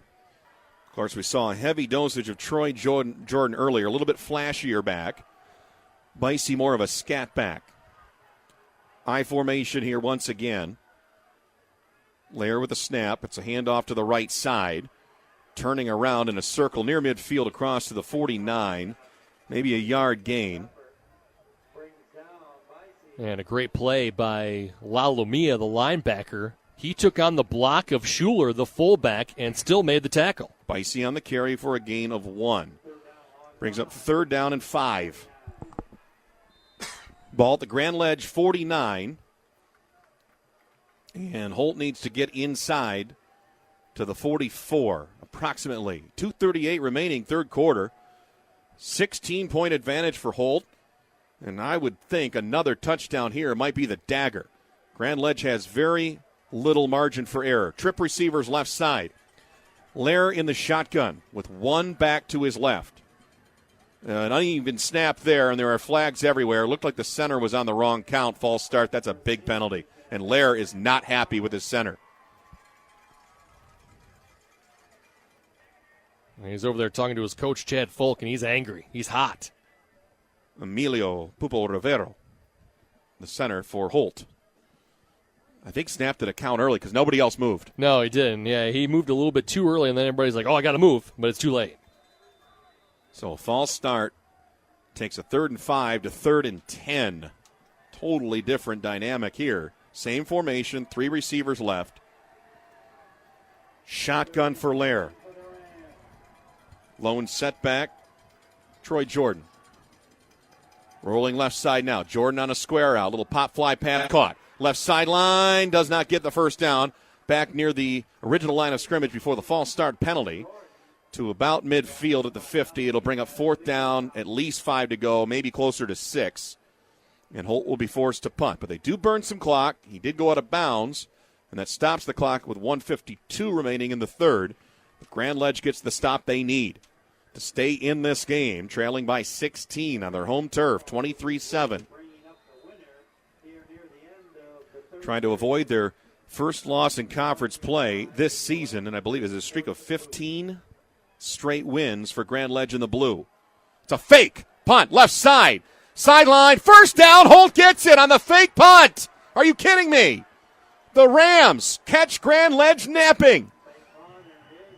Of course, we saw a heavy dosage of Troy Jordan earlier, a little bit flashier back. Bicey more of a scat back. I formation here once again. Lair with a snap. It's a handoff to the right side. Turning around in a circle near midfield across to the 49. Maybe a yard gain. And a great play by Lalumia, the linebacker. He took on the block of Schuler, the fullback, and still made the tackle. Bicey on the carry for a gain of 1. Brings up 3rd down and 5. Ball at the Grand Ledge 49. And Holt needs to get inside to the 44, approximately. 2:38 remaining, 3rd quarter. 16-point advantage for Holt. And I would think another touchdown here might be the dagger. Grand Ledge has very little margin for error. Trip receivers left side. Lair in the shotgun with one back to his left. An uneven snap there, and there are flags everywhere. Looked like the center was on the wrong count. False start. That's a big penalty. And Lair is not happy with his center. He's over there talking to his coach, Chad Folk, and he's angry. He's hot. Emilio Pupo Rivero, the center for Holt. I think snapped an account early because nobody else moved. No, he didn't. Yeah, he moved a little bit too early, and then everybody's like, oh, I got to move, but it's too late. So a false start Takes a 3rd and 5 to 3rd and 10. Totally different dynamic here. Same formation, 3 receivers left. Shotgun for Lair. Lone setback, Troy Jordan. Rolling left side now. Jordan on a square out. Little pop fly pass caught. Left sideline does not get the first down. Back near the original line of scrimmage before the false start penalty to about midfield at the 50. It'll bring up 4th down, at least 5 to go, maybe closer to 6. And Holt will be forced to punt. But they do burn some clock. He did go out of bounds, and that stops the clock with 1:52 remaining in the 3rd. But Grand Ledge gets the stop they need to stay in this game, trailing by 16 on their home turf, 23-7. Trying to avoid their first loss in conference play this season, and I believe it's a streak of 15 straight wins for Grand Ledge in the blue. It's a fake punt, left side, sideline, first down, Holt gets it on the fake punt. Are you kidding me? The Rams catch Grand Ledge napping.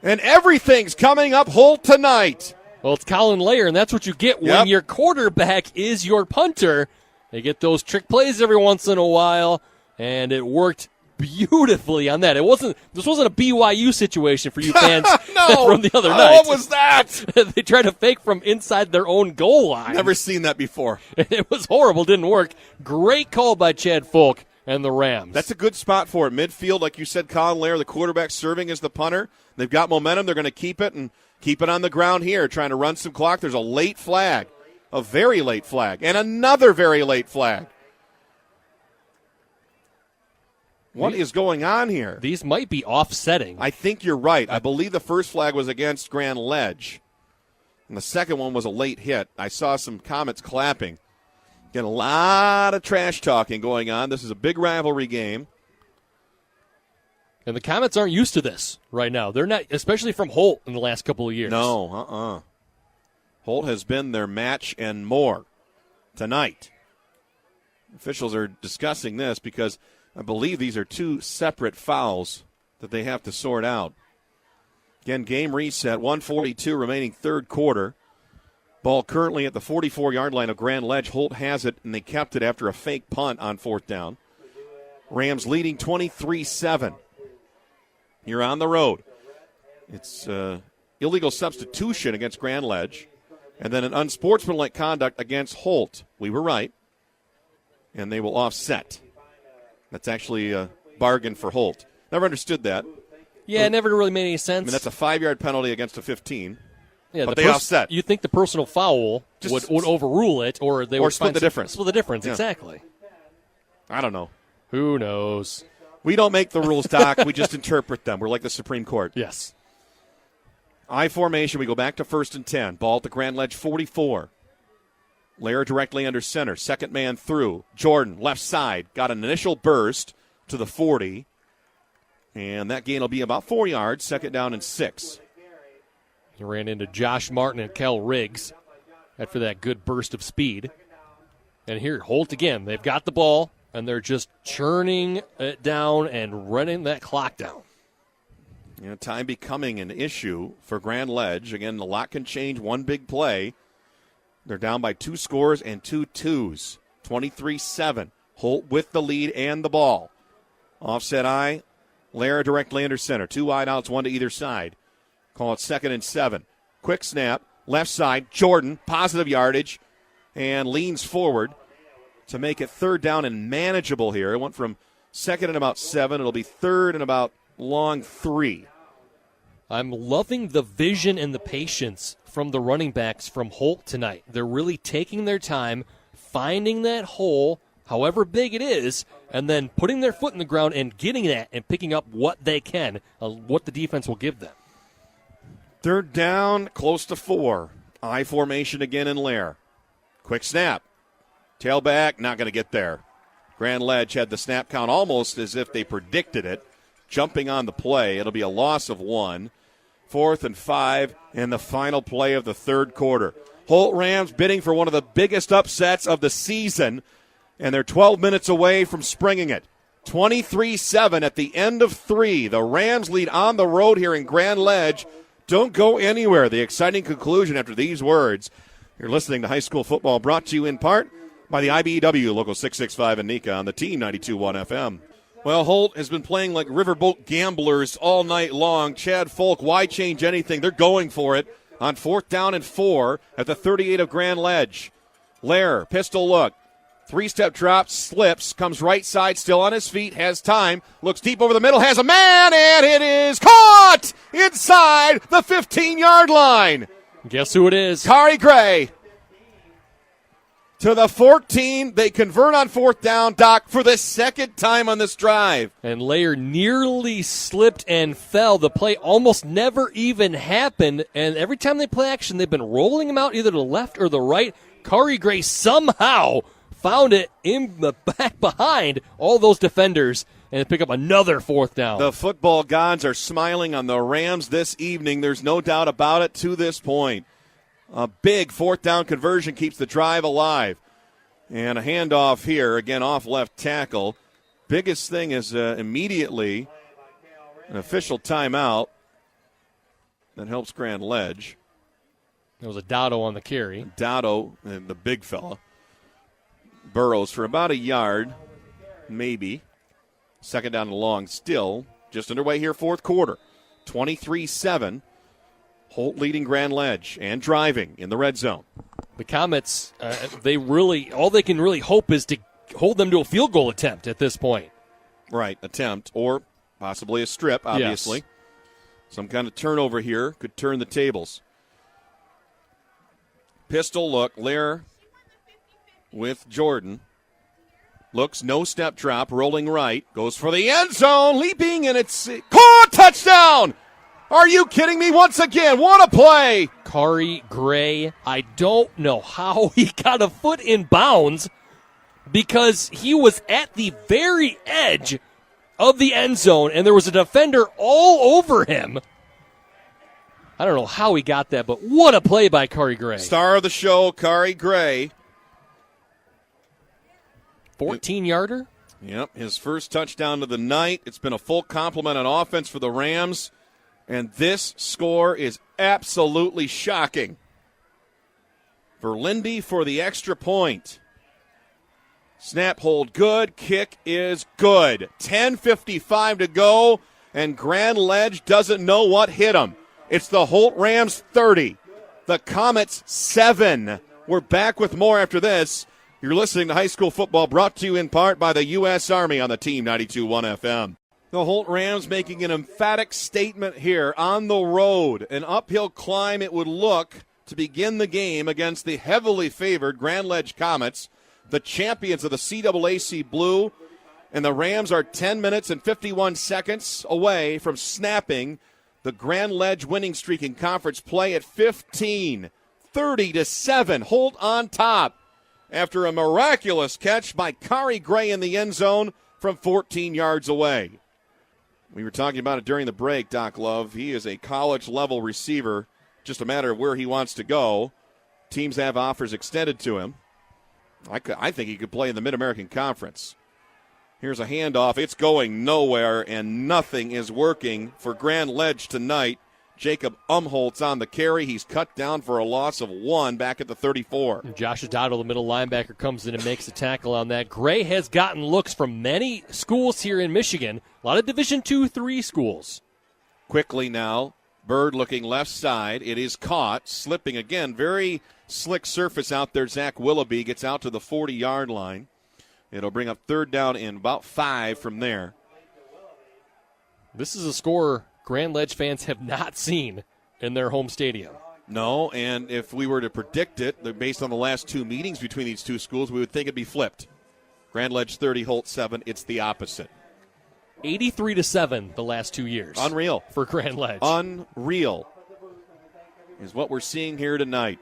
And everything's coming up Holt tonight. Well, it's Colin Lair, and that's what you get when your quarterback is your punter. They get those trick plays every once in a while, and it worked beautifully on that. This wasn't a BYU situation for you fans no. from the other night. What was that? They tried to fake from inside their own goal line. Never seen that before. It was horrible. Didn't work. Great call by Chad Folk and the Rams. That's a good spot for it. Midfield, like you said, Colin Lair, the quarterback serving as the punter. They've got momentum. They're going to keep it and keep it on the ground here, trying to run some clock. There's a late flag, a very late flag, and another very late flag. What is going on here? These might be offsetting. I think you're right. I believe the first flag was against Grand Ledge, and the second one was a late hit. I saw some comments clapping. Getting a lot of trash talking going on. This is a big rivalry game. And the Comets aren't used to this right now. They're not, especially from Holt in the last couple of years. No, Holt has been their match and more tonight. Officials are discussing this because I believe these are 2 separate fouls that they have to sort out. Again, game reset, 1:42 remaining 3rd quarter. Ball currently at the 44-yard line of Grand Ledge. Holt has it, and they kept it after a fake punt on 4th down. Rams leading 23-7. You're on the road. It's illegal substitution against Grand Ledge, and then an unsportsmanlike conduct against Holt. We were right, and they will offset. That's actually a bargain for Holt. Never understood that. Yeah, it never really made any sense. I mean, that's a 5-yard penalty against a 15. Yeah, but they offset. You think the personal foul would overrule it, or they would split the difference. Split the difference, yeah. Exactly. I don't know. Who knows? We don't make the rules, Doc. We just interpret them. We're like the Supreme Court. Yes. I formation. We go back to 1st and 10. Ball at the Grand Ledge 44. Lair directly under center. Second man through. Jordan, left side. Got an initial burst to the 40. And that gain will be about 4 yards. 2nd down and 6. He ran into Josh Martin and Kel Riggs after that good burst of speed. And here, Holt again. They've got the ball, and they're just churning it down and running that clock down. You know, time becoming an issue for Grand Ledge. Again, a lot can change. One big play. They're down by 2 scores and 2 twos. 23-7. Holt with the lead and the ball. Offset I. Lair directly under center. 2 wideouts, 1 to either side. Call it 2nd and 7. Quick snap. Left side. Jordan. Positive yardage. And leans forward to make it 3rd down and manageable here. It went from 2nd and about 7. It'll be 3rd and about long 3. I'm loving the vision and the patience from the running backs from Holt tonight. They're really taking their time, finding that hole, however big it is, and then putting their foot in the ground and getting that and picking up what they can, what the defense will give them. 3rd down, close to 4. I formation again in Lair. Quick snap. Tailback, not going to get there. Grand Ledge had the snap count almost as if they predicted it. Jumping on the play. It'll be a loss of 1. 4th and 5 in the final play of the 3rd quarter. Holt Rams bidding for one of the biggest upsets of the season, and they're 12 minutes away from springing it. 23-7 at the end of 3. The Rams lead on the road here in Grand Ledge. Don't go anywhere. The exciting conclusion after these words You're listening to High School Football, brought to you in part by the IBEW Local 665 in Nika on the Team 92.1 FM. Well, Holt has been playing like riverboat gamblers all night long. Chad Folk, why change anything? They're going for it on 4th down and 4 at the 38 of Grand Ledge. Lair, pistol look. 3-step drop, slips, comes right side, still on his feet, has time, looks deep over the middle, has a man, and it is caught inside the 15-yard line. Guess who it is? Kari Gray. To the 14, they convert on 4th down, Doc, for the second time on this drive. And Lair nearly slipped and fell. The play almost never even happened, and every time they play action, they've been rolling him out either to the left or the right. Kari Gray somehow found it in the back behind all those defenders and pick up another 4th down. The football gods are smiling on the Rams this evening. There's no doubt about it to this point. A big 4th down conversion keeps the drive alive. And a handoff here, again off left tackle. Biggest thing is immediately an official timeout that helps Grand Ledge. There was a Dotto on the carry. Dotto, the big fella, burrows for about a yard, maybe. 2nd down and long, still just underway here, 4th quarter. 23-7. Holt leading Grand Ledge and driving in the red zone. The Comets, all they can really hope is to hold them to a field goal attempt at this point. Right, attempt, or possibly a strip, obviously. Yes. Some kind of turnover here could turn the tables. Pistol look, Lair with Jordan. Looks, no step drop, rolling right. Goes for the end zone, leaping, and it's caught, touchdown! Are you kidding me once again? What a play! Kari Gray, I don't know how he got a foot in bounds because he was at the very edge of the end zone, and there was a defender all over him. I don't know how he got that, but what a play by Kari Gray. Star of the show, Kari Gray. 14-yarder? Yep, his first touchdown of the night. It's been a full complement on offense for the Rams, and this score is absolutely shocking. Verlinde for the extra point. Snap hold good, kick is good. 10:55 to go, and Grand Ledge doesn't know what hit him. It's the Holt Rams 30, the Comets 7. We're back with more after this. You're listening to High School Football, brought to you in part by the U.S. Army on the Team 92.1 FM. The Holt Rams making an emphatic statement here on the road. An uphill climb it would look to begin the game against the heavily favored Grand Ledge Comets, the champions of the CAAC Blue. And the Rams are 10 minutes and 51 seconds away from snapping the Grand Ledge winning streak in conference play at 15, 30-7. Holt on top after a miraculous catch by Kari Gray in the end zone from 14 yards away. We were talking about it during the break, Doc Love. He is a college-level receiver, just a matter of where he wants to go. Teams have offers extended to him. I think he could play in the Mid-American Conference. Here's a handoff. It's going nowhere, and nothing is working for Grand Ledge tonight. Jacob Umholtz on the carry. He's cut down for a loss of 1 back at the 34. Josh Adotto, the middle linebacker, comes in and makes a tackle on that. Gray has gotten looks from many schools here in Michigan, a lot of Division II, III schools. Quickly now, Bird looking left side. It is caught, slipping again. Very slick surface out there. Zach Willoughby gets out to the 40-yard line. It'll bring up 3rd down and about 5 from there. This is a score Grand Ledge fans have not seen in their home stadium. No, and if we were to predict it, based on the last 2 meetings between these two schools, we would think it'd be flipped. Grand Ledge 30, Holt 7. It's the opposite. 83-7 the last 2 years. Unreal. For Grand Ledge. Unreal is what we're seeing here tonight.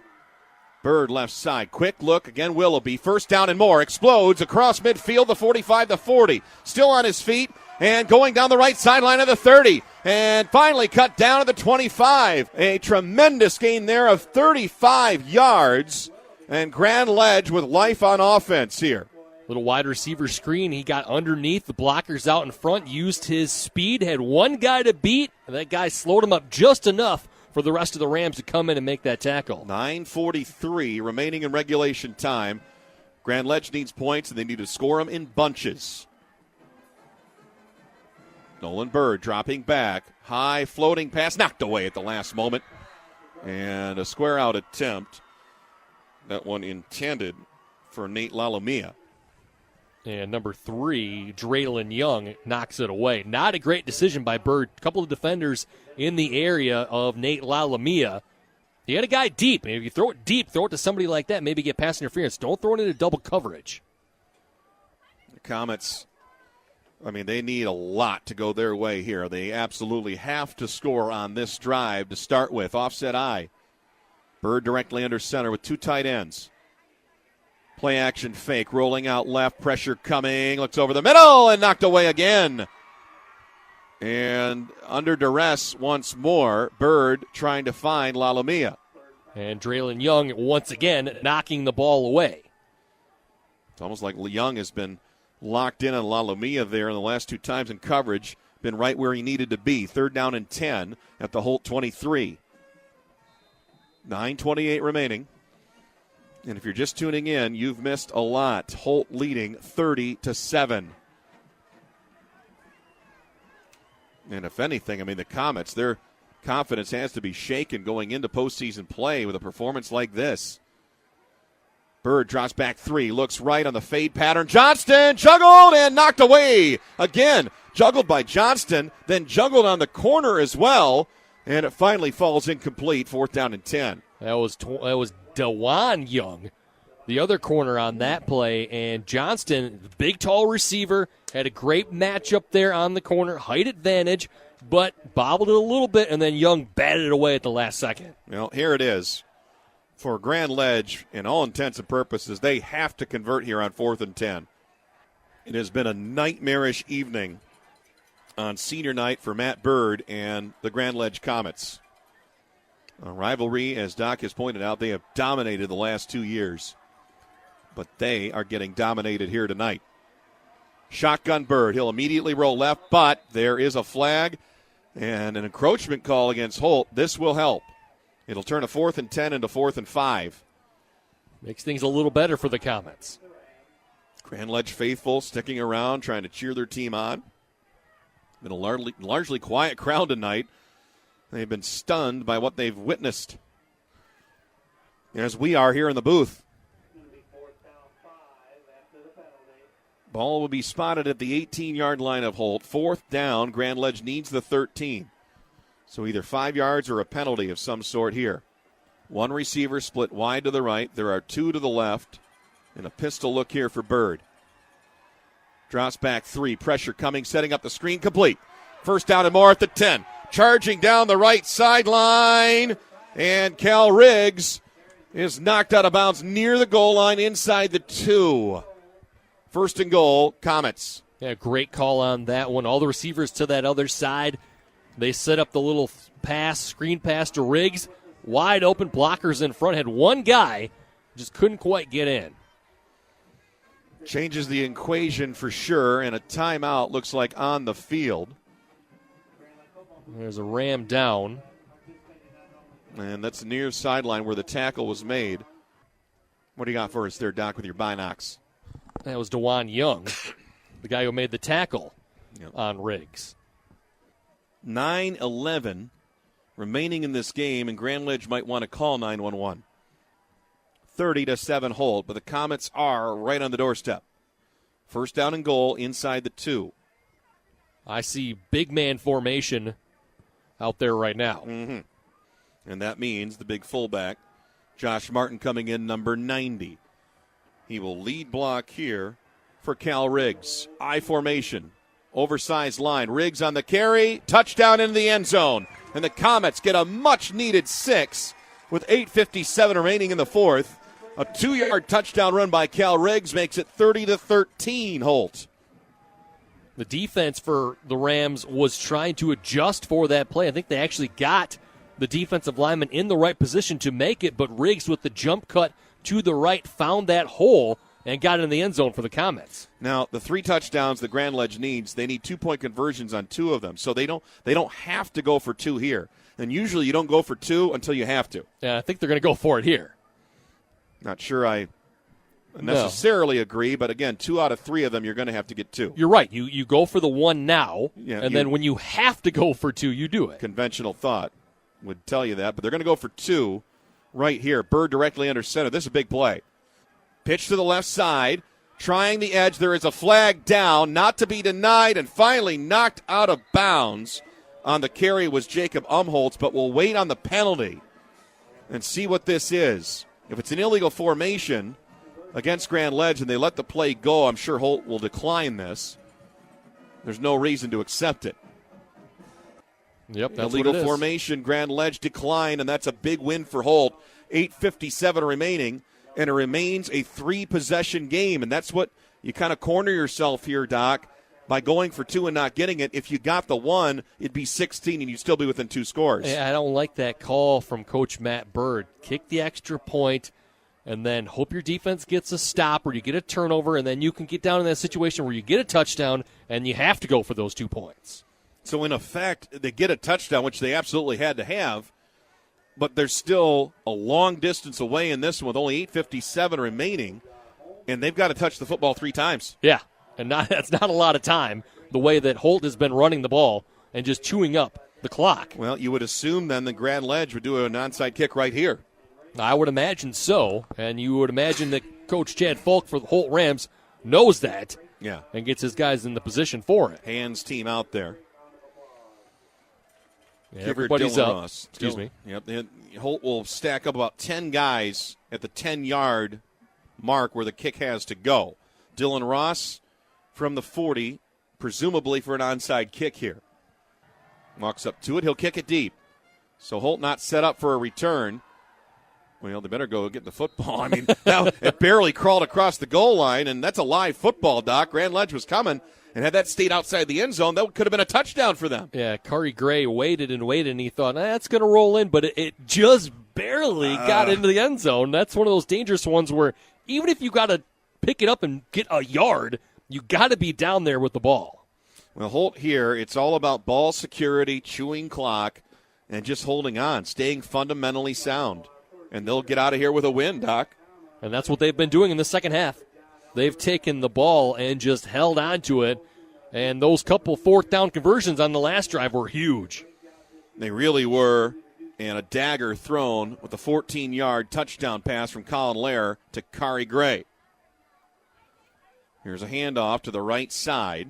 Bird left side. Quick look. Again, Willoughby. 1st down and more. Explodes across midfield, the 45, the 40. Still on his feet and going down the right sideline of the 30. And finally cut down at the 25. A tremendous gain there of 35 yards. And Grand Ledge with life on offense here. Little wide receiver screen. He got underneath. The blockers out in front. Used his speed. Had one guy to beat. And that guy slowed him up just enough for the rest of the Rams to come in and make that tackle. 9:43 remaining in regulation time. Grand Ledge needs points, and they need to score them in bunches. Nolan Bird dropping back. High floating pass knocked away at the last moment. And a square out attempt. That one intended for Nate Lalomia. And number 3, Draylon Young, knocks it away. Not a great decision by Bird. A couple of defenders in the area of Nate Lalomia. He had a guy deep. And if you throw it deep, throw it to somebody like that, maybe get pass interference. Don't throw it into double coverage. The Comets, they need a lot to go their way here. They absolutely have to score on this drive to start with. Offset I. Bird directly under center with 2 tight ends. Play action fake, rolling out left, pressure coming, looks over the middle and knocked away again. And under duress once more, Bird trying to find Lalomia. And Draylon Young once again knocking the ball away. It's almost like Young has been locked in on Lalomia there in the last 2 times in coverage, been right where he needed to be. 3rd down and 10 at the Holt 23. 9:28 remaining. And if you're just tuning in, you've missed a lot. Holt leading 30-7. And if anything, the Comets, their confidence has to be shaken going into postseason play with a performance like this. Bird drops back 3, looks right on the fade pattern. Johnston juggled and knocked away. Again, juggled by Johnston, then juggled on the corner as well. And it finally falls incomplete, 4th down and 10. That was DeJuan Young, the other corner on that play. And Johnston, the big, tall receiver, had a great matchup there on the corner, height advantage, but bobbled it a little bit, and then Young batted it away at the last second. Well, here it is. For Grand Ledge, in all intents and purposes, they have to convert here on 4th and 10. It has been a nightmarish evening on senior night for Matt Bird and the Grand Ledge Comets. A rivalry, as Doc has pointed out, they have dominated the last 2 years. But they are getting dominated here tonight. Shotgun Bird. He'll immediately roll left, but there is a flag and an encroachment call against Holt. This will help. It'll turn a 4th and 10 into 4th and 5. Makes things a little better for the Comets. Grand Ledge faithful sticking around, trying to cheer their team on. Been a largely quiet crowd tonight. They've been stunned by what they've witnessed, as we are here in the booth. Ball will be spotted at the 18-yard line of Holt. 4th down. Grand Ledge needs the 13. So either 5 yards or a penalty of some sort here. 1 receiver split wide to the right. There are 2 to the left. And a pistol look here for Bird. Drops back 3. Pressure coming, setting up the screen. Complete. 1st down and more at the 10. Charging down the right sideline. And Cal Riggs is knocked out of bounds near the goal line inside the 2. 1st and goal, Comets. Yeah, great call on that one. All the receivers to that other side. They set up the little screen pass to Riggs. Wide open, blockers in front. Had one guy, just couldn't quite get in. Changes the equation for sure, and a timeout looks like on the field. There's a Ram down. And that's the near sideline where the tackle was made. What do you got for us there, Doc, with your binocs? That was DeJuan Young, the guy who made the tackle on Riggs. 9:11 remaining in this game, and Grand Ledge might want to call 911. 30-7 Holt, but the Comets are right on the doorstep. 1st down and goal inside the 2. I see big man formation out there right now. Mm-hmm. And that means the big fullback, Josh Martin, coming in, number 90. He will lead block here for Cal Riggs. I formation, oversized line. Riggs on the carry, touchdown into the end zone. And the Comets get a much-needed 6 with 8:57 remaining in the 4th. A 2-yard touchdown run by Cal Riggs makes it 30-13 Holt. The defense for the Rams was trying to adjust for that play. I think they actually got the defensive lineman in the right position to make it, but Riggs with the jump cut to the right found that hole and got in the end zone for the Comets. Now, the 3 touchdowns that Grand Ledge needs, they need 2-point conversions on 2 of them. So they don't have to go for 2 here. And usually you don't go for 2 until you have to. Yeah, I think they're going to go for it here. Not sure I necessarily agree, but again, 2 out of 3 of them you're going to have to get 2. You're right. You go for the 1 now, and then when you have to go for 2, you do it. Conventional thought would tell you that, but they're going to go for 2 right here. Bird directly under center. This is a big play. Pitch to the left side, trying the edge. There is a flag down, not to be denied, and finally knocked out of bounds on the carry was Jacob Umholtz, but we'll wait on the penalty and see what this is. If it's an illegal formation against Grand Ledge and they let the play go, I'm sure Holt will decline this. There's no reason to accept it. Yep, that's illegal what it is. Formation, Grand Ledge declined, and that's a big win for Holt. 8:57 remaining, and it remains a 3-possession game, and that's what you kind of corner yourself here, Doc, by going for 2 and not getting it. If you got the 1, it'd be 16, and you'd still be within 2 scores. Yeah, I don't like that call from Coach Matt Bird. Kick the extra point, and then hope your defense gets a stop or you get a turnover, and then you can get down in that situation where you get a touchdown, and you have to go for those 2 points. So, in effect, they get a touchdown, which they absolutely had to have, but they're still a long distance away in this one with only 8:57 remaining, and they've got to touch the football 3 times. Yeah, and that's not a lot of time, the way that Holt has been running the ball and just chewing up the clock. Well, you would assume then the Grand Ledge would do an onside kick right here. I would imagine so, and you would imagine that Coach Chad Falk for the Holt Rams knows that and gets his guys in the position for it. Hands team out there. Yeah, everybody's Dylan up. Ross. Excuse me. Yep. Holt will stack up about 10 guys at the 10-yard mark where the kick has to go. Dylan Ross from the 40, presumably for an onside kick here. Walks up to it. He'll kick it deep. So Holt not set up for a return. Well, they better go get the football. I mean, now it barely crawled across the goal line, and that's a live football, Doc. Grand Ledge was coming, and had that stayed outside the end zone, that could have been a touchdown for them. Yeah, Kari Gray waited, and he thought, that's going to roll in, but it just barely got into the end zone. That's one of those dangerous ones where even if you got to pick it up and get a yard, you got to be down there with the ball. Well, Holt here, it's all about ball security, chewing clock, and just holding on, staying fundamentally sound. And they'll get out of here with a win, Doc. And that's what they've been doing in the second half. They've taken the ball and just held on to it. And those couple 4th down conversions on the last drive were huge. They really were. And a dagger thrown with a 14-yard touchdown pass from Colin Lair to Kari Gray. Here's a handoff to the right side.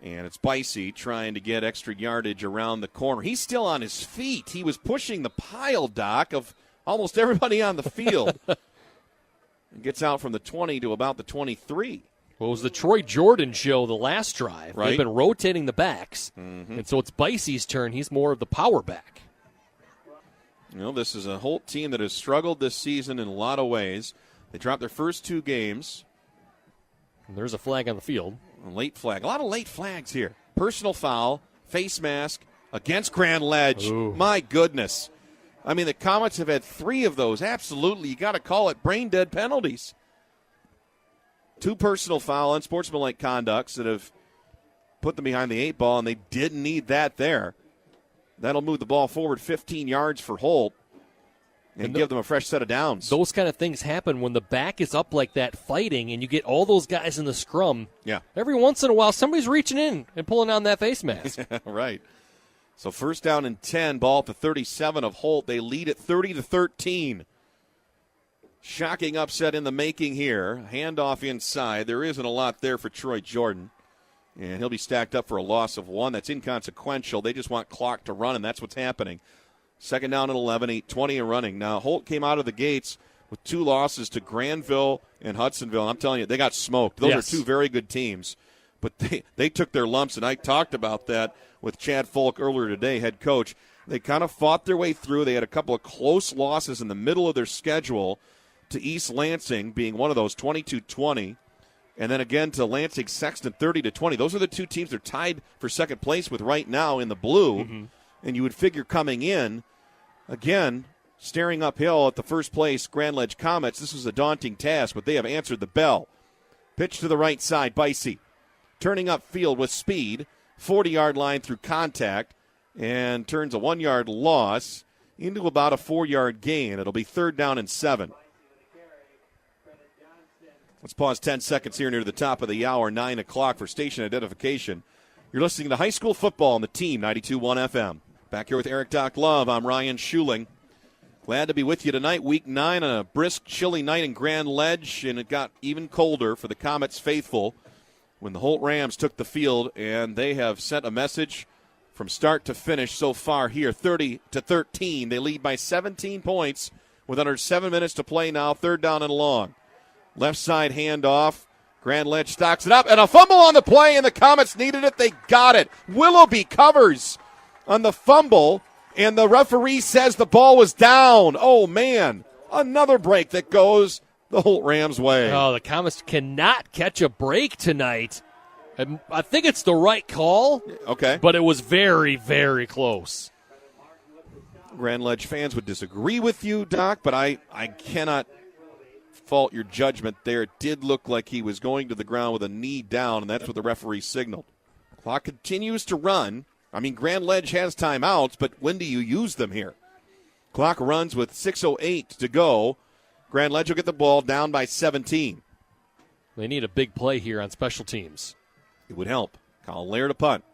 And it's Bicey trying to get extra yardage around the corner. He's still on his feet. He was pushing the pile, Doc, of almost everybody on the field. And gets out from the 20 to about the 23. Well, it was the Troy Jordan show the last drive. Right. They've been rotating the backs. And so it's Bicey's turn. He's more of the power back. You know, this is a Holt team that has struggled this season in a lot of ways. They dropped their first 2 games. And there's a flag on the field. A late flag. A lot of late flags here. Personal foul, face mask against Grand Ledge. Ooh. My goodness. I mean, the Comets have had 3 of those. Absolutely. You got to call it brain dead penalties. 2 personal foul, unsportsmanlike conducts that have put them behind the 8 ball, and they didn't need that there. That'll move the ball forward 15 yards for Holt and give them a fresh set of downs. Those kind of things happen when the back is up like that fighting and you get all those guys in the scrum. Yeah. Every once in a while, somebody's reaching in and pulling on that face mask. Right. So 1st down and 10, ball at the 37 of Holt. They lead at 30-13. Shocking upset in the making here. Handoff inside. There isn't a lot there for Troy Jordan. And he'll be stacked up for a loss of 1. That's inconsequential. They just want clock to run, and that's what's happening. 2nd down and 11, 8:20 and running. Now, Holt came out of the gates with 2 losses to Granville and Hudsonville. And I'm telling you, they got smoked. Those are 2 very good teams. But they took their lumps, and I talked about that with Chad Falk earlier today, head coach. They kind of fought their way through. They had a couple of close losses in the middle of their schedule to East Lansing, being one of those, 22-20. And then again to Lansing Sexton, 30-20. Those are the 2 teams they're tied for second place with right now in the blue. Mm-hmm. And you would figure coming in, again, staring uphill at the first place Grand Ledge Comets. This was a daunting task, but they have answered the bell. Pitch to the right side, Bicey. Turning upfield with speed, 40-yard line through contact, and turns a 1-yard loss into about a 4-yard gain. It'll be 3rd down and 7. Let's pause 10 seconds here near the top of the hour, 9 o'clock for station identification. You're listening to High School Football on the Team 92.1 FM. Back here with Eric Doc Love, I'm Ryan Schuling. Glad to be with you tonight, Week 9 on a brisk, chilly night in Grand Ledge, and it got even colder for the Comets faithful when the Holt Rams took the field, and they have sent a message from start to finish so far here, 30-13. They lead by 17 points with under 7 minutes to play now, 3rd down and long. Left side handoff. Grand Ledge stocks it up, and a fumble on the play, and the Comets needed it. They got it. Willoughby covers on the fumble, and the referee says the ball was down. Oh, man. Another break that goes the Holt Rams' way. Oh, the Comets cannot catch a break tonight. I think it's the right call. Okay. But it was very, very close. Grand Ledge fans would disagree with you, Doc, but I cannot fault your judgment there. It did look like he was going to the ground with a knee down, and that's what the referee signaled. Clock continues to run. I mean, Grand Ledge has timeouts, but when do you use them here? Clock runs with 6:08 to go. Grand Ledge will get the ball down by 17. They need a big play here on special teams. It would help. Colin Laird to punt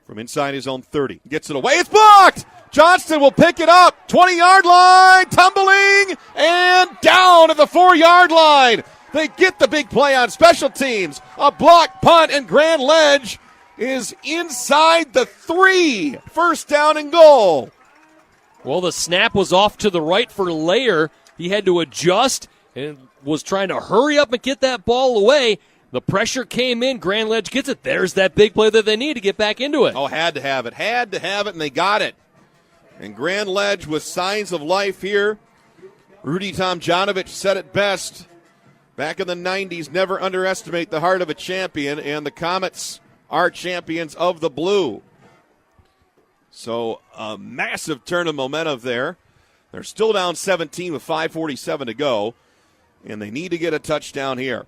from inside his own 30. Gets it away. It's blocked! Johnston will pick it up. 20-yard line, tumbling, and down at the 4-yard line. They get the big play on special teams. A block punt, and Grand Ledge is inside the 3. 1st down and goal. Well, the snap was off to the right for Lair. He had to adjust and was trying to hurry up and get that ball away. The pressure came in. Grand Ledge gets it. There's that big play that they need to get back into it. Oh, had to have it. Had to have it, and they got it. And Grand Ledge with signs of life here. Rudy Tomjanovich said it best back in the 90s, never underestimate the heart of a champion, and the Comets are champions of the blue. So a massive turn of momentum there. They're still down 17 with 5:47 to go, and they need to get a touchdown here.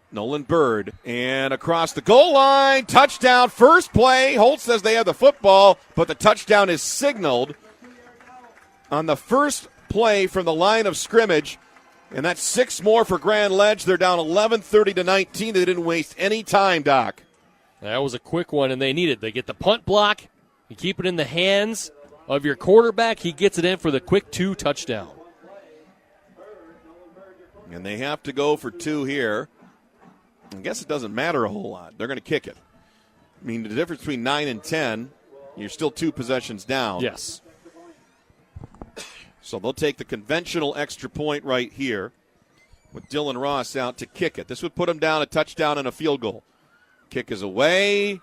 Nolan Bird, and across the goal line, touchdown, first play. Holt says they have the football, but the touchdown is signaled on the first play from the line of scrimmage, and that's 6 more for Grand Ledge. They're down 11, 30-19. They didn't waste any time, Doc. That was a quick one, and they need it. They get the punt block. You keep it in the hands of your quarterback. He gets it in for the quick 2 touchdown. And they have to go for 2 here. I guess it doesn't matter a whole lot. They're going to kick it. I mean, the difference between 9 and 10, you're still 2 possessions down. Yes. So they'll take the conventional extra point right here with Dylan Ross out to kick it. This would put them down a touchdown and a field goal. Kick is away,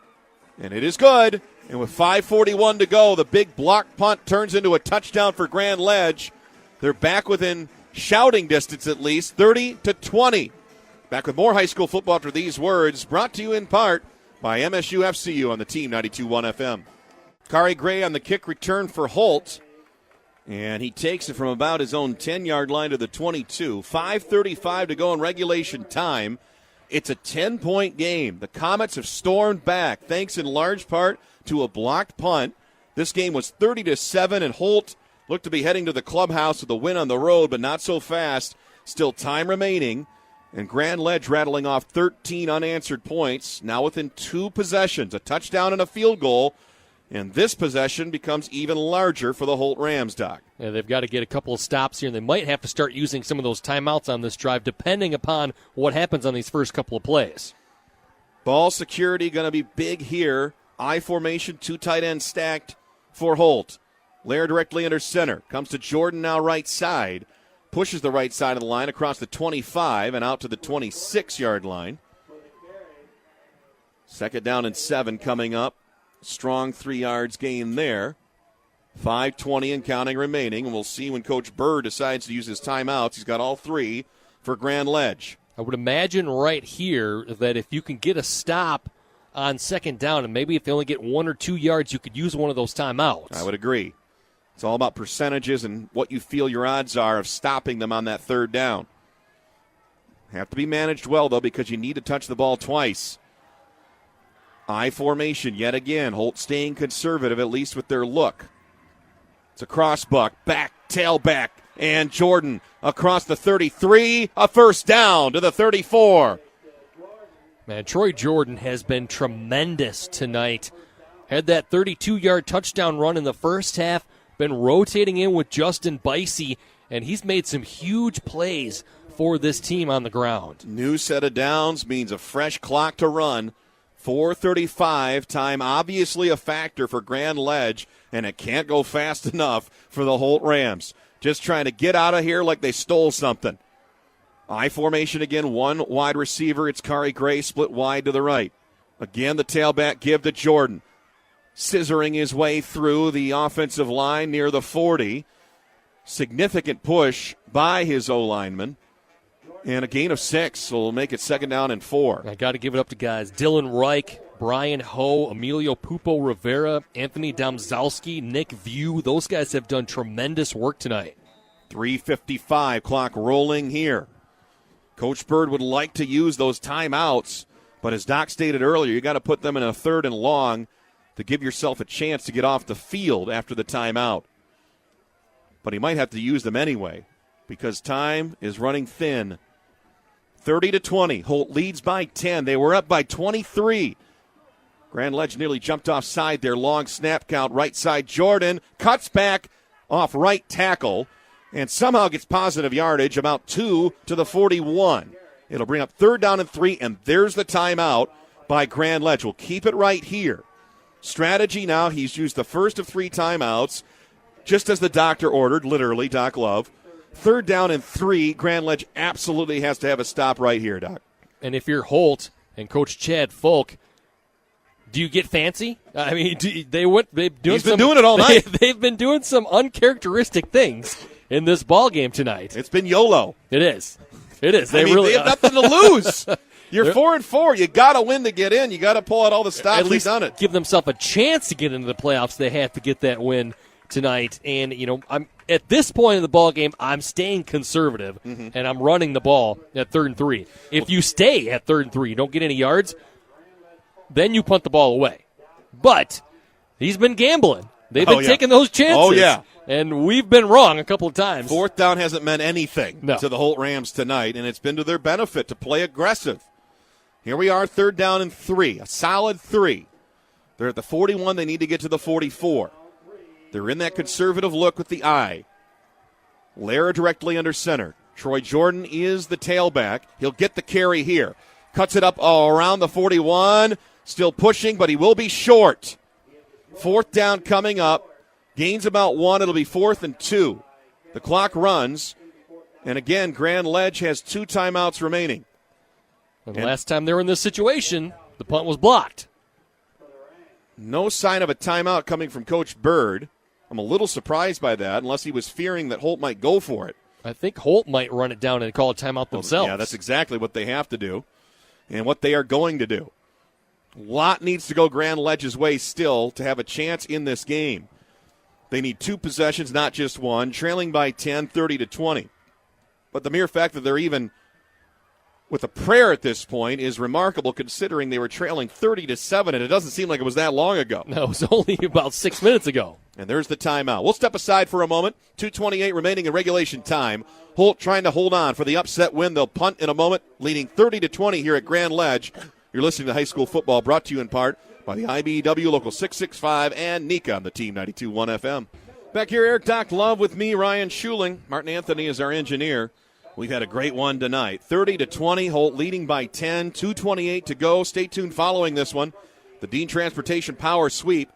and it is good. And with 5:41 to go, the big block punt turns into a touchdown for Grand Ledge. They're back within shouting distance at least, 30-20. Back with more high school football after these words, brought to you in part by MSU FCU on the Team 92.1 FM. Kari Gray on the kick return for Holt, and he takes it from about his own 10-yard line to the 22. 5:35 to go in regulation time. It's a 10-point game. The Comets have stormed back, thanks in large part to a blocked punt. This game was 30-7, and Holt looked to be heading to the clubhouse with a win on the road, but not so fast. Still time remaining. And Grand Ledge rattling off 13 unanswered points, now within 2 possessions, a touchdown and a field goal. And this possession becomes even larger for the Holt Rams, Doc. Yeah, they've got to get a couple of stops here, and they might have to start using some of those timeouts on this drive, depending upon what happens on these first couple of plays. Ball security going to be big here. I formation, 2 tight ends stacked for Holt. Lair directly under center. Comes to Jordan now right side. Pushes the right side of the line across the 25 and out to the 26-yard line. 2nd down and 7 coming up. Strong 3 yards gain there. 5:20 and counting remaining. And we'll see when Coach Burr decides to use his timeouts. He's got all 3 for Grand Ledge. I would imagine right here that if you can get a stop on 2nd down, and maybe if they only get 1 or 2 yards, you could use one of those timeouts. I would agree. It's all about percentages and what you feel your odds are of stopping them on that third down. Have to be managed well, though, because you need to touch the ball twice. I formation yet again. Holt staying conservative, at least with their look. It's a crossbuck, back, tailback, and Jordan across the 33. A first down to the 34. Man, Troy Jordan has been tremendous tonight. Had that 32-yard touchdown run in the first half. Been rotating in with Justin Bicey, and he's made some huge plays for this team on the ground. New set of downs means a fresh clock to run. 4:35, time obviously a factor for Grand Ledge, and it can't go fast enough for the Holt Rams. Just trying to get out of here like they stole something. I formation again, one wide receiver. It's Kari Gray split wide to the right. Again, the tailback give to Jordan. Scissoring his way through the offensive line near the 40. Significant push by his O-lineman. And a gain of 6 will make it 2nd down and 4. I got to give it up to guys. Dylan Reich, Brian Ho, Emilio Pupo Rivera, Anthony Domzowski, Nick View. Those guys have done tremendous work tonight. 3:55, clock rolling here. Coach Bird would like to use those timeouts, but as Doc stated earlier, you got to put them in a 3rd and long to give yourself a chance to get off the field after the timeout. But he might have to use them anyway because time is running thin. 30-20. Holt leads by 10. They were up by 23. Grand Ledge nearly jumped offside their long snap count. Right side, Jordan cuts back off right tackle and somehow gets positive yardage, about 2 to the 41. It'll bring up 3rd down and 3, and there's the timeout by Grand Ledge. We'll keep it right here. Strategy now, he's used the first of 3 timeouts, just as the doctor ordered, literally, Doc Love. 3rd down and 3, Grand Ledge absolutely has to have a stop right here, Doc. And if you're Holt and Coach Chad Folk, do you get fancy? I mean, he's been doing it all night. They've been doing some uncharacteristic things in this ball game tonight. It's been YOLO. It is. They have nothing to lose. You're 4-4. You got to win to get in. You got to pull out all the stops. At least done it. Give themselves a chance to get into the playoffs. They have to get that win tonight. And I'm at this point in the ball game, I'm staying conservative and I'm running the ball at 3rd and 3. If you stay at 3rd and 3, you don't get any yards, then you punt the ball away. But he's been gambling. They've been taking those chances. Oh, yeah. And we've been wrong a couple of times. 4th down hasn't meant anything to the Holt Rams tonight, and it's been to their benefit to play aggressive. Here we are, 3rd down and 3, a solid 3. They're at the 41. They need to get to the 44. They're in that conservative look with the eye. Lara directly under center. Troy Jordan is the tailback. He'll get the carry here. Cuts it up around the 41. Still pushing, but he will be short. 4th down coming up. Gains about 1. It'll be 4th and 2. The clock runs. And again, Grand Ledge has 2 timeouts remaining. And last time they were in this situation, the punt was blocked. No sign of a timeout coming from Coach Bird. I'm a little surprised by that, unless he was fearing that Holt might go for it. I think Holt might run it down and call a timeout themselves. Yeah, that's exactly what they have to do and what they are going to do. A lot needs to go Grand Ledge's way still to have a chance in this game. They need 2 possessions, not just 1, trailing by 10, 30-20. But the mere fact that they're even with a prayer at this point is remarkable considering they were trailing 30-7, and it doesn't seem like it was that long ago. No, it was only about 6 minutes ago. And there's the timeout. We'll step aside for a moment. 2:28 remaining in regulation time. Holt trying to hold on for the upset win. They'll punt in a moment, leading 30-20 here at Grand Ledge. You're listening to High School Football, brought to you in part by the IBEW Local 665 and Nika on the Team 92.1 FM. Back here, Eric Doc Love with me, Ryan Schuling. Martin Anthony is our engineer. We've had a great one tonight. 30-20, Holt leading by 10, 2:28 to go. Stay tuned following this one. The Dean Transportation Power Sweep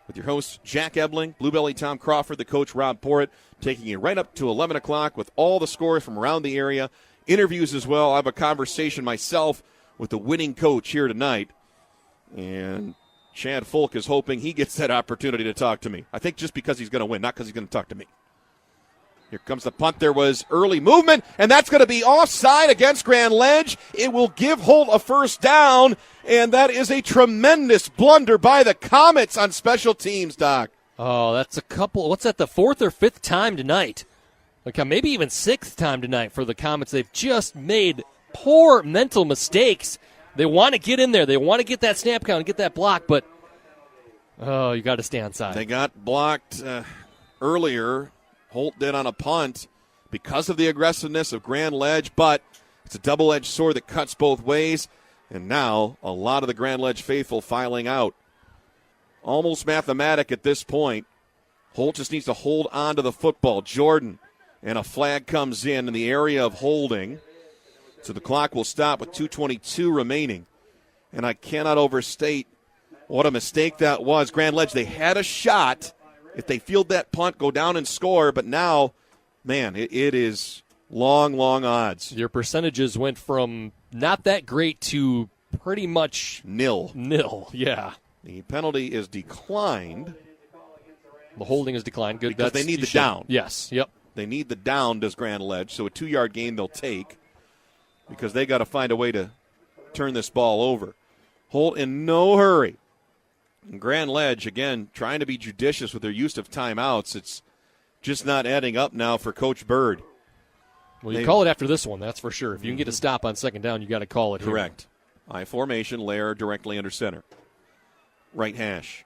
with your hosts Jack Ebling, Bluebelly Tom Crawford, the coach Rob Porritt, taking you right up to 11 o'clock with all the scores from around the area. Interviews as well. I have a conversation myself with the winning coach here tonight. And Chad Folk is hoping he gets that opportunity to talk to me. I think just because he's going to win, not because he's going to talk to me. Here comes the punt. There was early movement, and that's going to be offside against Grand Ledge. It will give Holt a 1st down, and that is a tremendous blunder by the Comets on special teams, Doc. Oh, that's a couple. What's that, the fourth or fifth time tonight? Like maybe even sixth time tonight for the Comets. They've just made poor mental mistakes. They want to get in there. They want to get that snap count and get that block, but you got to stay on side. They got blocked earlier. Holt did on a punt because of the aggressiveness of Grand Ledge, but it's a double-edged sword that cuts both ways, and now a lot of the Grand Ledge faithful filing out. Almost mathematic at this point. Holt just needs to hold on to the football. Jordan, and a flag comes in the area of holding. So the clock will stop with 2:22 remaining. And I cannot overstate what a mistake that was. Grand Ledge, they had a shot. If they field that punt, go down and score. But now, man, it is long, long odds. Your percentages went from not that great to pretty much nil. Yeah. The penalty is declined. The holding is declined. Good. Because they need the down. Yes. Yep. They need the down, does Grand Ledge. So a 2-yard gain they'll take because they got to find a way to turn this ball over. Holt in no hurry. And Grand Ledge, again, trying to be judicious with their use of timeouts. It's just not adding up now for Coach Bird. Well, you call it after this one, that's for sure. If you can get a stop on second down, you got to call it. Correct. I formation, Lair directly under center. Right hash.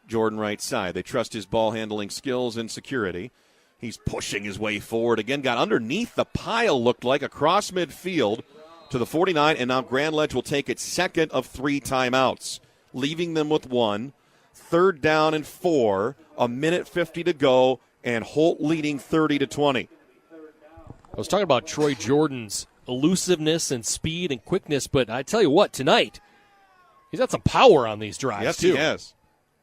Jordan right side. They trust his ball handling skills and security. He's pushing his way forward. Again, got underneath the pile, looked like, across midfield to the 49, and now Grand Ledge will take its second of 3 timeouts, leaving them with 1. 3rd down and 4, 1:50 to go, and Holt leading 30-20. I was talking about Troy Jordan's elusiveness and speed and quickness, but I tell you what, tonight, he's got some power on these drives, yes, too. He has.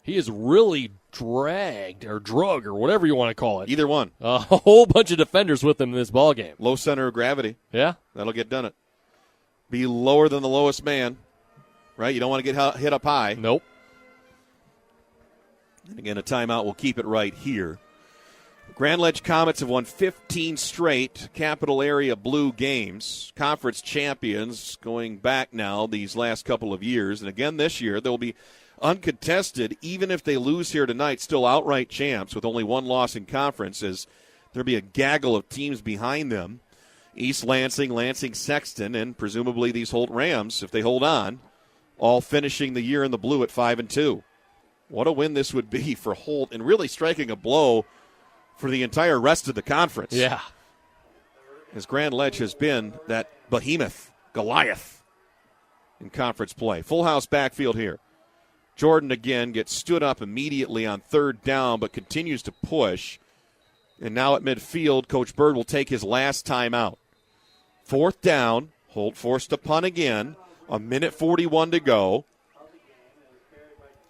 He is really dragged or drug or whatever you want to call it. Either one. A whole bunch of defenders with him in this ballgame. Low center of gravity. Yeah. That'll get done it. Be lower than the lowest man, right? You don't want to get hit up high. Nope. And again, a timeout will keep it right here. Grand Ledge Comets have won 15 straight Capital Area Blue games. Conference champions going back now these last couple of years. And again this year, they'll be uncontested, even if they lose here tonight, still outright champs with only 1 loss in conference, as there'll be a gaggle of teams behind them. East Lansing, Lansing Sexton, and presumably these Holt Rams, if they hold on, all finishing the year in the blue at 5-2. What a win this would be for Holt, and really striking a blow for the entire rest of the conference. Yeah. As Grand Ledge has been that behemoth, Goliath, in conference play. Full house backfield here. Jordan again gets stood up immediately on 3rd down, but continues to push. And now at midfield, Coach Bird will take his last timeout. 4th down, Holt forced to punt again. 1:41 to go.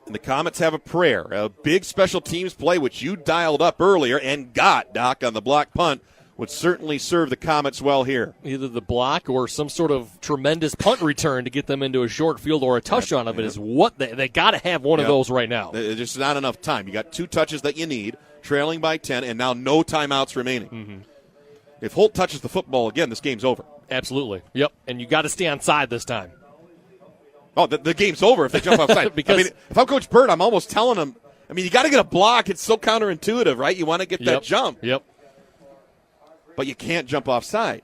And the Comets have a prayer, a big special teams play, which you dialed up earlier and got, Doc, on the block punt, would certainly serve the Comets well here. Either the block or some sort of tremendous punt return to get them into a short field or a touchdown of it is what they got to have one of those right now. There's just not enough time. You got 2 touches that you need, trailing by 10, and now no timeouts remaining. Mm-hmm. If Holt touches the football again, this game's over. Absolutely. Yep. And you got to stay on side this time. Oh, the game's over if they jump outside. Because, I mean, if I'm Coach Bird, I'm almost telling them, you got to get a block. It's so counterintuitive, right? You want to get that jump. Yep. But you can't jump offside.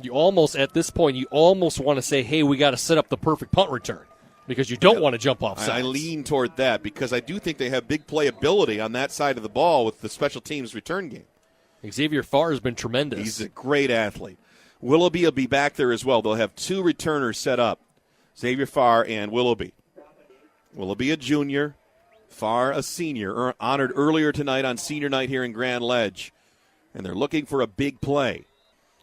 You almost, at this point, want to say, hey, we got to set up the perfect punt return because you don't want to jump offside. I lean toward that because I do think they have big playability on that side of the ball with the special teams return game. Xavier Farr has been tremendous. He's a great athlete. Willoughby will be back there as well. They'll have 2 returners set up, Xavier Farr and Willoughby. Willoughby a junior, Farr a senior, honored earlier tonight on senior night here in Grand Ledge. And they're looking for a big play.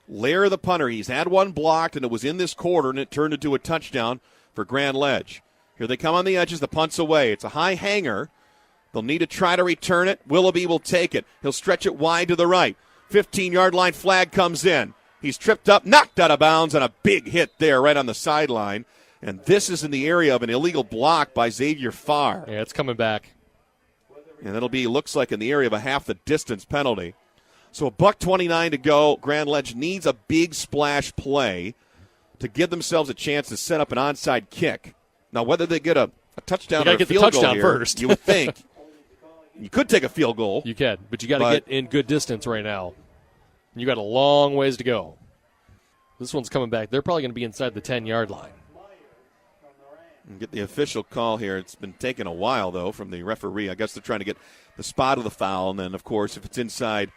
Lair, the punter, he's had 1 blocked, and it was in this quarter, and it turned into a touchdown for Grand Ledge. Here they come on the edges. The punt's away. It's a high hanger. They'll need to try to return it. Willoughby will take it. He'll stretch it wide to the right. 15-yard line flag comes in. He's tripped up, knocked out of bounds, and a big hit there right on the sideline. And this is in the area of an illegal block by Xavier Farr. Yeah, it's coming back. And it'll be, looks like, in the area of a half the distance penalty. So $1:29 to go. Grand Ledge needs a big splash play to give themselves a chance to set up an onside kick. Now, whether they get a touchdown or a get field the touchdown goal here, first. you would think You could take a field goal. You can, but you got to get in good distance right now. You got a long ways to go. This one's coming back. They're probably going to be inside the 10-yard line. Get the official call here. It's been taking a while, though, from the referee. I guess they're trying to get the spot of the foul, and then, of course, if it's inside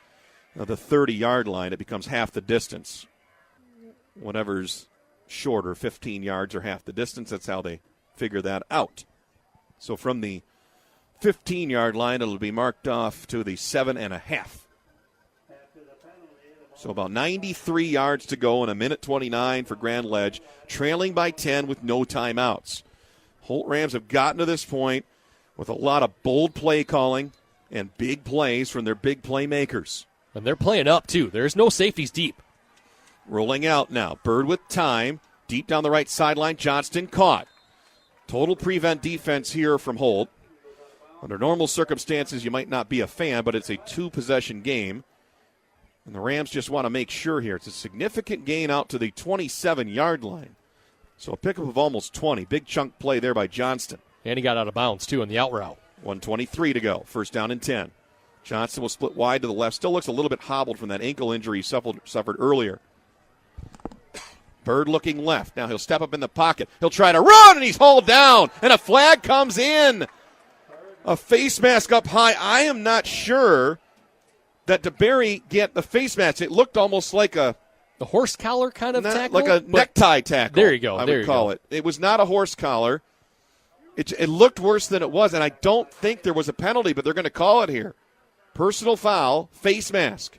the 30-yard line, it becomes half the distance. Whatever's shorter, 15 yards or half the distance, that's how they figure that out. So from the 15-yard line, it'll be marked off to the 7.5. So about 93 yards to go in a minute 29 for Grand Ledge, trailing by 10 with no timeouts. Holt Rams have gotten to this point with a lot of bold play calling and big plays from their big playmakers. And they're playing up, too. There's no safeties deep. Rolling out now. Bird with time. Deep down the right sideline. Johnston caught. Total prevent defense here from Holt. Under normal circumstances, you might not be a fan, but it's a two-possession game. And the Rams just want to make sure here. It's a significant gain out to the 27-yard line. So a pickup of almost 20. Big chunk play there by Johnston. And he got out of bounds, too, on the out route. 1:23 to go. First down and 10. Johnston will split wide to the left. Still looks a little bit hobbled from that ankle injury he suffered earlier. Bird looking left. Now he'll step up in the pocket. He'll try to run, and he's hauled down. And a flag comes in. A face mask up high. I am not sure that DeBerry get the face mask. It looked almost like a horse collar kind of tackle? Like a necktie tackle. There you go. I would call it. It was not a horse collar. It looked worse than it was, and I don't think there was a penalty, but they're going to call it here. Personal foul, face mask.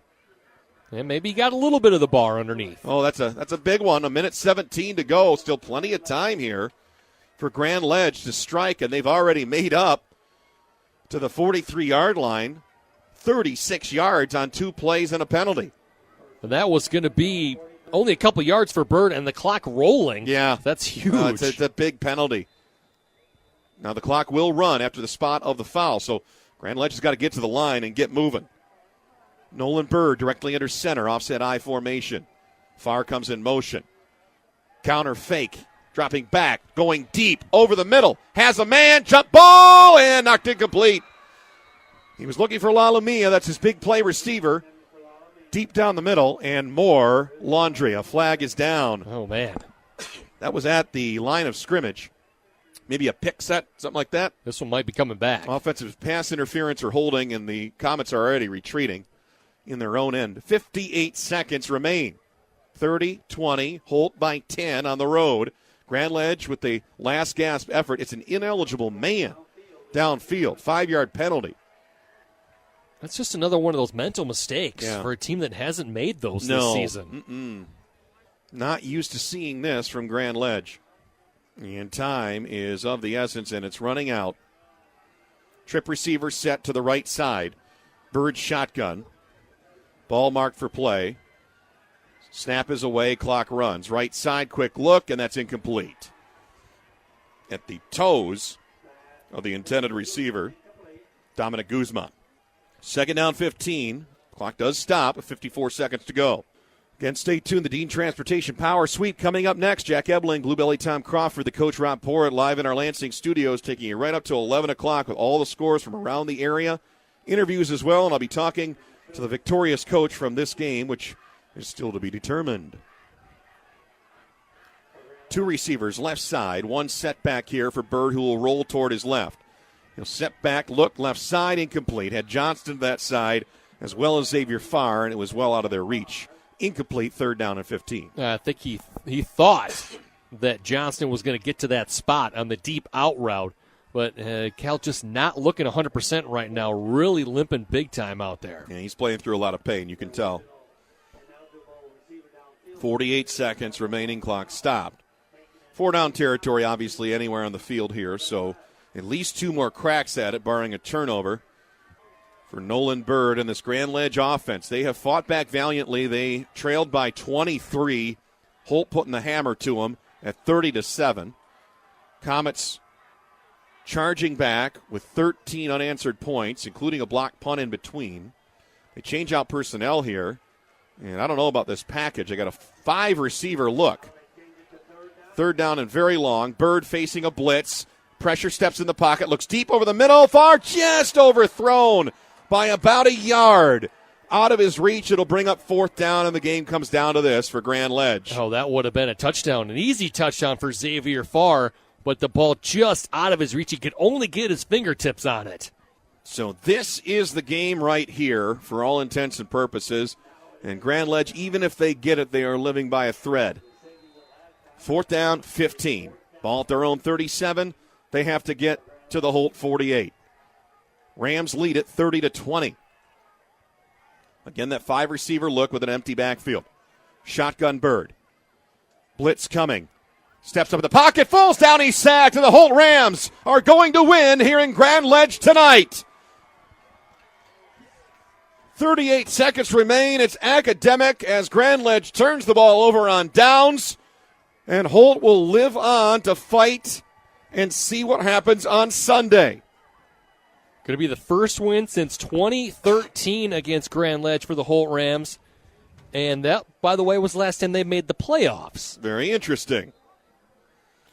And maybe he got a little bit of the bar underneath. Oh, that's a big one. A minute 17 to go. Still plenty of time here for Grand Ledge to strike, and they've already made up to the 43-yard line. 36 yards on 2 plays and a penalty. And that was going to be only a couple yards for Bird, and the clock rolling. Yeah. That's huge. It's a big penalty. Now the clock will run after the spot of the foul, so Grand Ledge has got to get to the line and get moving. Nolan Bird directly under center, offset I formation. Farr comes in motion. Counter fake, dropping back, going deep, over the middle. Has a man, jump ball, and knocked incomplete. He was looking for Lalamia. That's his big play receiver. Deep down the middle, and more Laundry. A flag is down. Oh, man. That was at the line of scrimmage. Maybe a pick set, something like that. This one might be coming back. Offensive pass interference or holding, and the Comets are already retreating in their own end. 58 seconds remain. 30-20, Holt by 10 on the road. Grand Ledge with the last gasp effort. It's an ineligible man downfield. 5-yard penalty. That's just another one of those mental mistakes for a team that hasn't made those this season. Not used to seeing this from Grand Ledge. And time is of the essence, and it's running out. Trip receiver set to the right side. Bird shotgun. Ball marked for play. Snap is away, clock runs. Right side, quick look, and that's incomplete. At the toes of the intended receiver, Dominic Guzman. Second down 15. Clock does stop with 54 seconds to go. Again, stay tuned. The Dean Transportation Power Sweep coming up next. Jack Ebling, Bluebelly Tom Crawford, the coach Rob Porritt live in our Lansing studios, taking you right up to 11 o'clock with all the scores from around the area. Interviews as well, and I'll be talking to the victorious coach from this game, which is still to be determined. 2 receivers, left side. 1 setback here for Bird, who will roll toward his left. He'll step back, look, left side, incomplete. Had Johnston to that side, as well as Xavier Farr, and it was well out of their reach. Incomplete, 3rd down and 15. I think he thought that Johnston was going to get to that spot on the deep out route, but Cal just not looking 100% right now, really limping big time out there. Yeah, he's playing through a lot of pain, you can tell. 48 seconds remaining, clock stopped. 4-down territory, obviously, anywhere on the field here, so at least 2 more cracks at it, barring a turnover for Nolan Bird and this Grand Ledge offense. They have fought back valiantly. They trailed by 23. Holt putting the hammer to them at 30-7. Comets charging back with 13 unanswered points, including a blocked punt in between. They change out personnel here, and I don't know about this package. They got a 5-receiver look. 3rd down and very long. Bird facing a blitz. pressure, steps in the pocket, looks deep over the middle, far, just overthrown by about a yard. Out of his reach, it'll bring up 4th down, and the game comes down to this for Grand Ledge. Oh, that would have been a touchdown, an easy touchdown for Xavier Farr, but the ball just out of his reach. He could only get his fingertips on it. So this is the game right here for all intents and purposes. And Grand Ledge, even if they get it, they are living by a thread. 4th down, 15. Ball at their own 37. They have to get to the Holt 48. Rams lead it 30-20. Again, that 5-receiver look with an empty backfield. Shotgun Bird. Blitz coming. Steps up in the pocket, falls down, he's sacked, and the Holt Rams are going to win here in Grand Ledge tonight. 38 seconds remain. It's academic as Grand Ledge turns the ball over on downs, and Holt will live on to fight and see what happens on Sunday. Going to be the first win since 2013 against Grand Ledge for the Holt Rams. And that, by the way, was the last time they made the playoffs. Very interesting.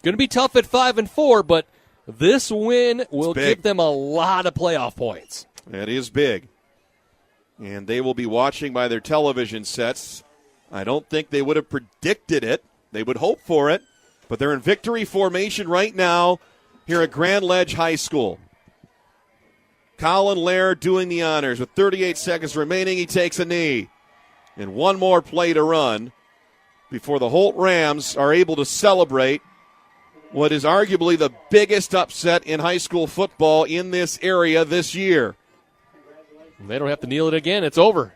Going to be tough at 5-4, but this win will give them a lot of playoff points. That is big. And they will be watching by their television sets. I don't think they would have predicted it. They would hope for it. But they're in victory formation right now here at Grand Ledge High School. Colin Laird doing the honors. With 38 seconds remaining, he takes a knee. And one more play to run before the Holt Rams are able to celebrate what is arguably the biggest upset in high school football in this area this year. They don't have to kneel it again. It's over.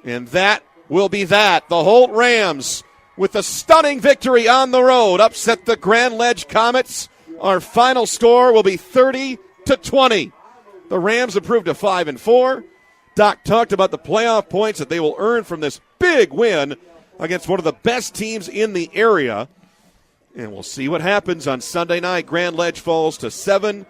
And that will be that. The Holt Rams, with a stunning victory on the road, upset the Grand Ledge Comets. Our final score will be 30-20. The Rams improved to 5-4. Doc talked about the playoff points that they will earn from this big win against one of the best teams in the area. And we'll see what happens on Sunday night. Grand Ledge falls to 7-2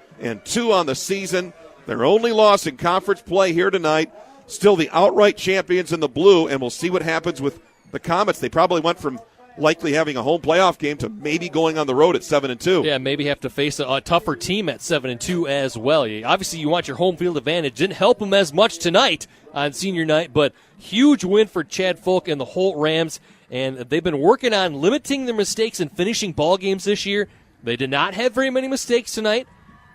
on the season. Their only loss in conference play here tonight. Still the outright champions in the blue, and we'll see what happens with the Comets. They probably went from likely having a home playoff game to maybe going on the road at 7-2. Yeah, maybe have to face a tougher team at 7-2 as well. Obviously, you want your home field advantage. Didn't help them as much tonight on senior night, but huge win for Chad Folk and the Holt Rams, and they've been working on limiting their mistakes and finishing ball games this year. They did not have very many mistakes tonight,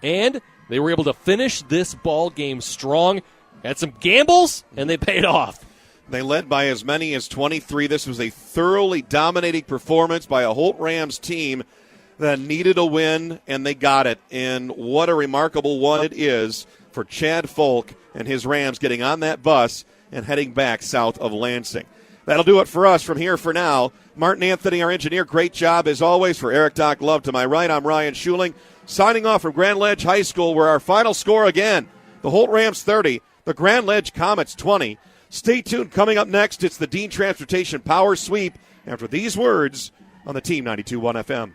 and they were able to finish this ball game strong. Had some gambles, and they paid off. They led by as many as 23. This was a thoroughly dominating performance by a Holt Rams team that needed a win, and they got it. And what a remarkable one it is for Chad Folk and his Rams getting on that bus and heading back south of Lansing. That'll do it for us from here for now. Martin Anthony, our engineer, great job as always. For Eric Doc Love to my right, I'm Ryan Schuling, signing off from Grand Ledge High School, where our final score again, the Holt Rams 30, the Grand Ledge Comets 20. Stay tuned. Coming up next, it's the Dean Transportation Power Sweep after these words on the Team 92.1 FM.